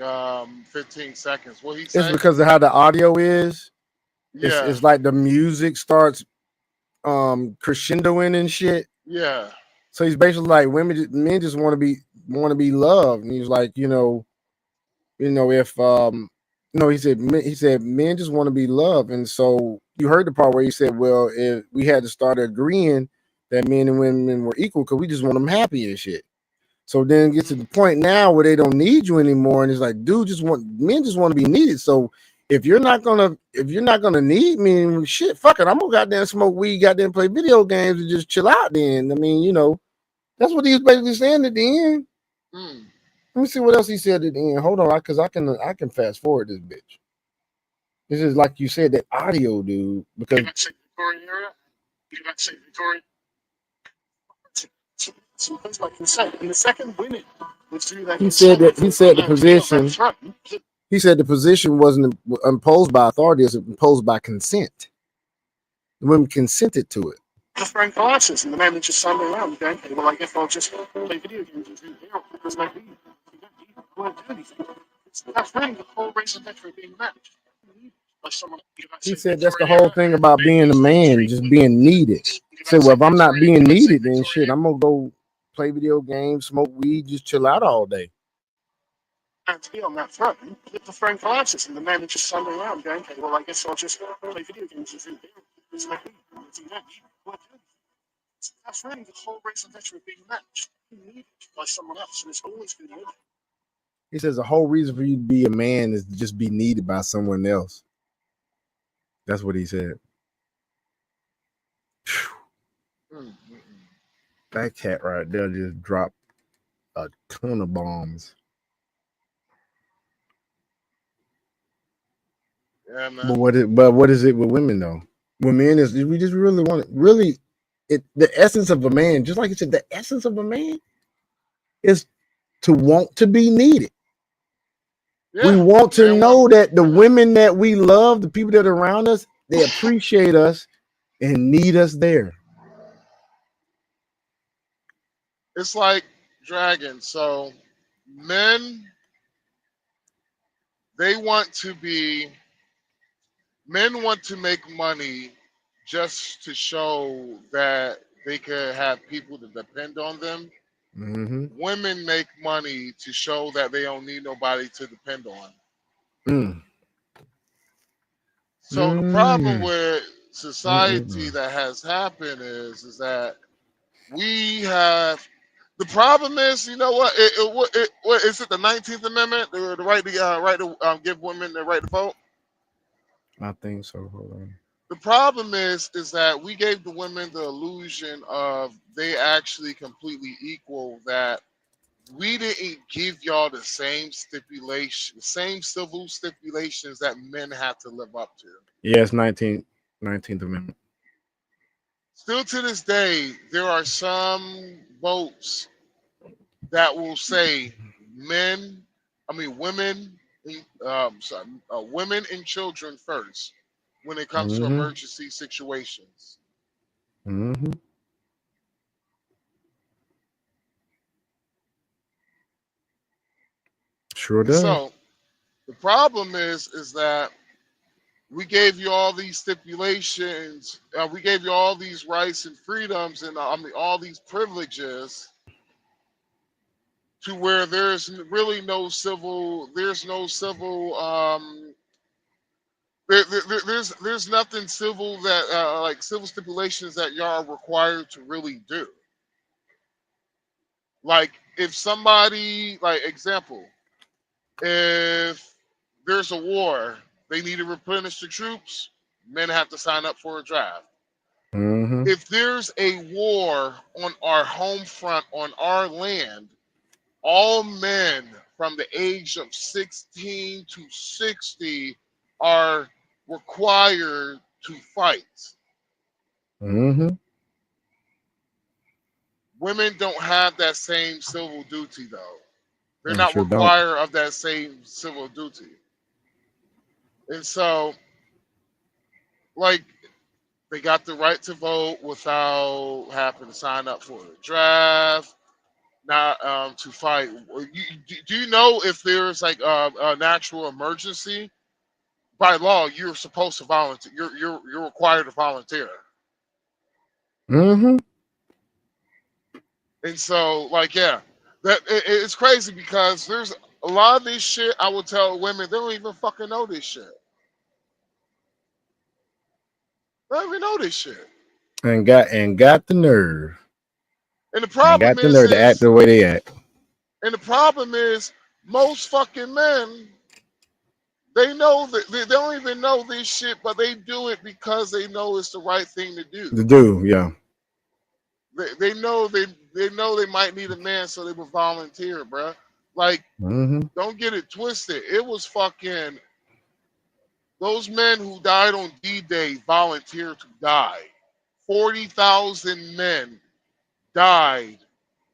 15 seconds. What he said? It's because of how the audio is. Yeah. It's like the music starts crescendoing and shit. Yeah. So he's basically like men just want to be loved. And he's like, if he said men just want to be loved. And so you heard the part where he said, well, if we had to start agreeing that men and women were equal because we just want them happy and shit. So then it gets to the point now where they don't need you anymore, and it's like, dude, men just want to be needed. So if you're not gonna need me, shit, fuck it, I'm gonna goddamn smoke weed, goddamn play video games, and just chill out. Then I mean, that's what he was basically saying at the end. Let me see what else he said at the end. Hold on, because I can fast forward this bitch. This is like you said, that audio, dude. Because Victorian era, Victorian. By consent. And the second women withdrew their consent. He said the position wasn't imposed by authority; it was imposed by consent. The women consented to it. the frank glasses, and the man is just standing around going, okay, well, I guess I'll just play video games and drink beer because maybe you won't do anything. That's really the whole reason that you're being managed by someone. He said that's the whole thing about being a man, just being needed. Say, well, if I'm not being needed, then shit, I'm gonna go play video games, smoke weed, just chill out all day. And to be on that throne with the frank glasses, and the man is just standing around going, okay, well, I guess I'll just play video games and drink beer because maybe you won't do anything. That's really the whole reason that you're being managed, needed by someone else, and it's always been needed. He says the whole reason for you to be a man is to just be needed by someone else. That's what he said. That cat right there just dropped a ton of bombs. Yeah, man. But what is it with women though? With men is we just really want the essence of a man, just like you said, the essence of a man is to want to be needed. Yeah, we want to know that the women that we love, the people that are around us, they appreciate us and need us there. It's like Dragon. So men want to make money just to show that they could have people to depend on them. Mm-hmm. Women make money to show that they don't need nobody to depend on. So the problem with society that has happened is that we have. The problem is, you know what? What is it? The 19th Amendment, the right to give women the right to vote. I think so. Hold on. The problem is that we gave the women the illusion of they actually completely equal. That we didn't give y'all the same civil stipulations that men have to live up to. Yes, 19th Amendment. Still to this day, there are some votes that will say women, women and children first when it comes to emergency situations. Mm-hmm. Sure does. So the problem is that we gave you all these stipulations, we gave you all these rights and freedoms, and all these privileges, to where there's really no civil. There's nothing civil that like civil stipulations that y'all are required to really do. Like if somebody, like example, if there's a war, they need to replenish the troops, men have to sign up for a draft. Mm-hmm. If there's a war on our home front, on our land, all men from the age of 16 to 60 are required to fight. Mm-hmm. Women don't have that same civil duty, though. They're I not sure required of that same civil duty. And so, like, they got the right to vote without having to sign up for a draft, not to fight. Do you know if there's like a natural emergency? By law, you're supposed to volunteer. You're required to volunteer. Mm-hmm. And so, like, yeah, it's crazy because there's a lot of this shit. I will tell women they don't even fucking know this shit. They don't even know this shit. And got the nerve. And the problem To act the way they act. And the problem is, most fucking men, they know that they don't even know this shit, but they do it because they know it's the right thing to do. Yeah. They know they might need a man, so they would volunteer, bro. Like, don't get it twisted. It was fucking those men who died on D-Day volunteered to die. 40,000 men died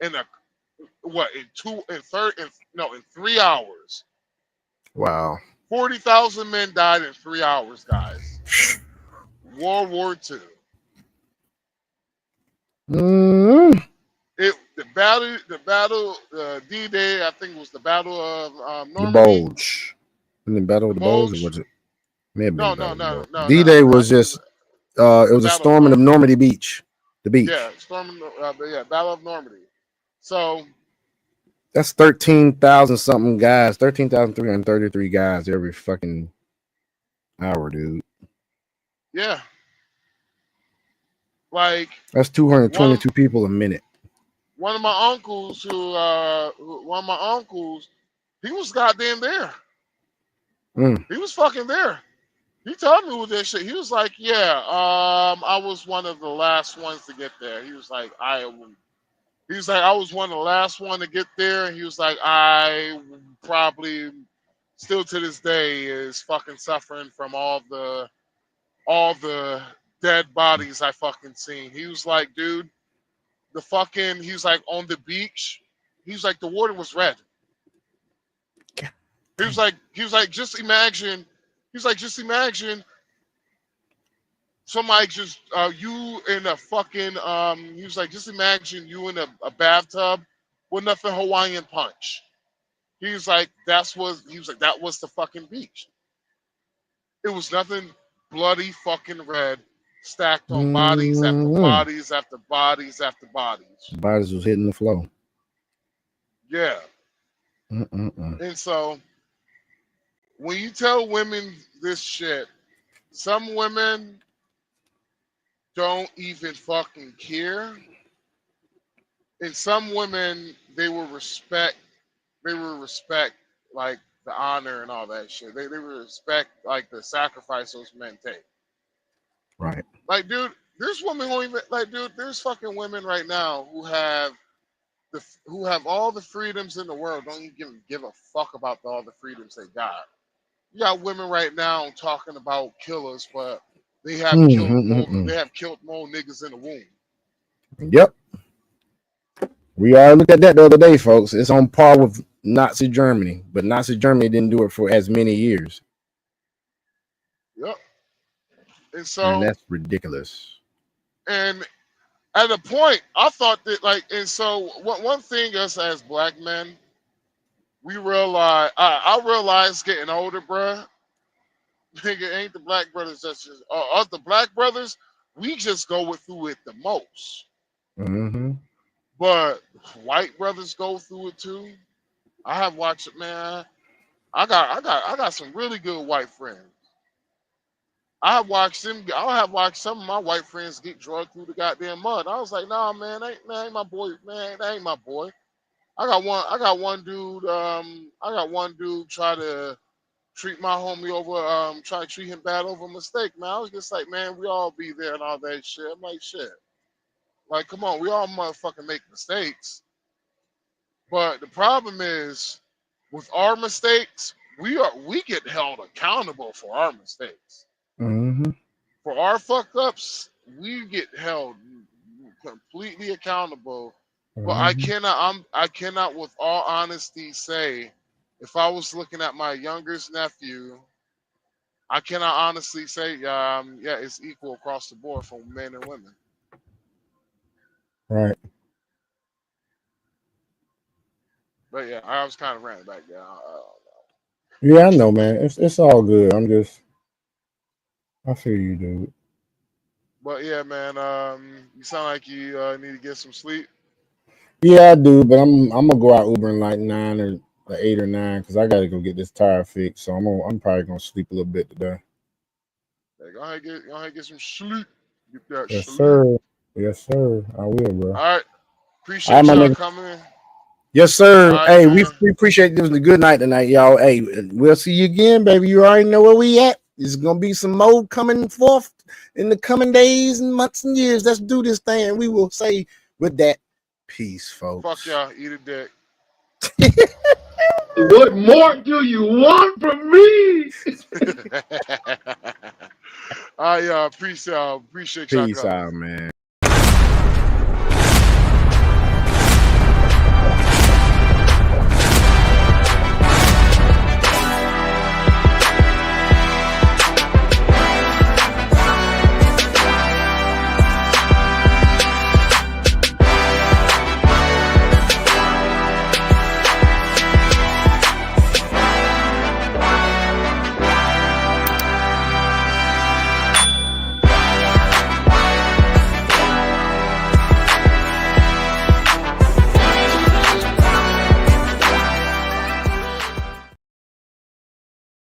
in in 3 hours. Wow. 40,000 men died in 3 hours, guys. World War II. Mm-hmm. The battle, D-Day. I think it was the Battle of The Normandy. Bulge. And the Battle The of the Bulge, or Bulge. was it? May have been No, the Battle of the Bulge. no. D-Day I was think just it was a Battle of storming of Normandy. Normandy Beach. The beach. Yeah, Battle of Normandy. So That's 13,000 something guys, 13,333 guys every fucking hour, dude. yeah, like That's one 222 people a minute. of my uncles he was goddamn there. Mm. He was fucking there. He told me with this shit. He was like, "Yeah, I was one of the last ones to get there." He was like, "I was one of the last one to get there," and he was like, "I probably still to this day is fucking suffering from all the dead bodies I fucking seen." He was like, "Dude, he was like on the beach. He was like the water was red." He was like, just imagine. He was like, just imagine somebody just you in a fucking he was like, just imagine you in a bathtub with nothing Hawaiian punch. He was like, that was the fucking beach. It was nothing bloody fucking red, stacked on bodies after bodies after bodies after bodies. Bodies was hitting the floor. Yeah. And so when you tell women this shit, some women don't even fucking care. And some women they will respect like the honor and all that shit. They will respect like the sacrifice those men take. Right. Like, dude, there's women who even like, dude, there's fucking women right now who have all the freedoms in the world, don't even give a fuck about all the freedoms they got. You got women right now talking about killers, but they have killed more niggas in the womb. Yep. We all looked at that the other day, folks. It's on par with Nazi Germany, but Nazi Germany didn't do it for as many years. Yep. And that's ridiculous. And at a point, I thought that one thing us as black men, we realize I realized getting older, bruh. Nigga, ain't the black brothers just us the black brothers, we just go through it the most. Mm-hmm. But white brothers go through it too. I have watched it, man. I got some really good white friends. I have watched some of my white friends get drugged through the goddamn mud. I was like, nah, man, ain't my boy, man, that ain't my boy. I got one dude try to treat my homie over, try to treat him bad over a mistake, man. I was just like, man, we all be there and all that shit. I'm like, shit. Like, come on, we all motherfucking make mistakes. But the problem is, with our mistakes, we get held accountable for our mistakes. Mm-hmm. For our fuck ups, we get held completely accountable. But I cannot with all honesty say, if I was looking at my youngest nephew, I cannot honestly say, it's equal across the board for men and women. Right. But yeah, I was kind of ranting back there. Yeah, I know, man. It's all good. I feel you, dude. But yeah, man, you sound like you need to get some sleep. Yeah, I do, but I'm gonna go out Ubering like 9 or 8 or 9 because I gotta go get this tire fixed. So I'm probably gonna sleep a little bit today. Hey, go ahead, get some sleep. Get that Yes, sleep. sir. Yes, sir. I will, bro. All right. Appreciate y'all coming. Yes, sir. Right, hey, man. we appreciate this. Was a good night tonight, y'all. Hey, we'll see you again, baby. You already know where we at. There's gonna be some more coming forth in the coming days and months and years. Let's do this thing. And we will say with that, peace, folks. Fuck y'all. Eat a dick. What more do you want from me? All right, y'all. Appreciate y'all. Peace out, man.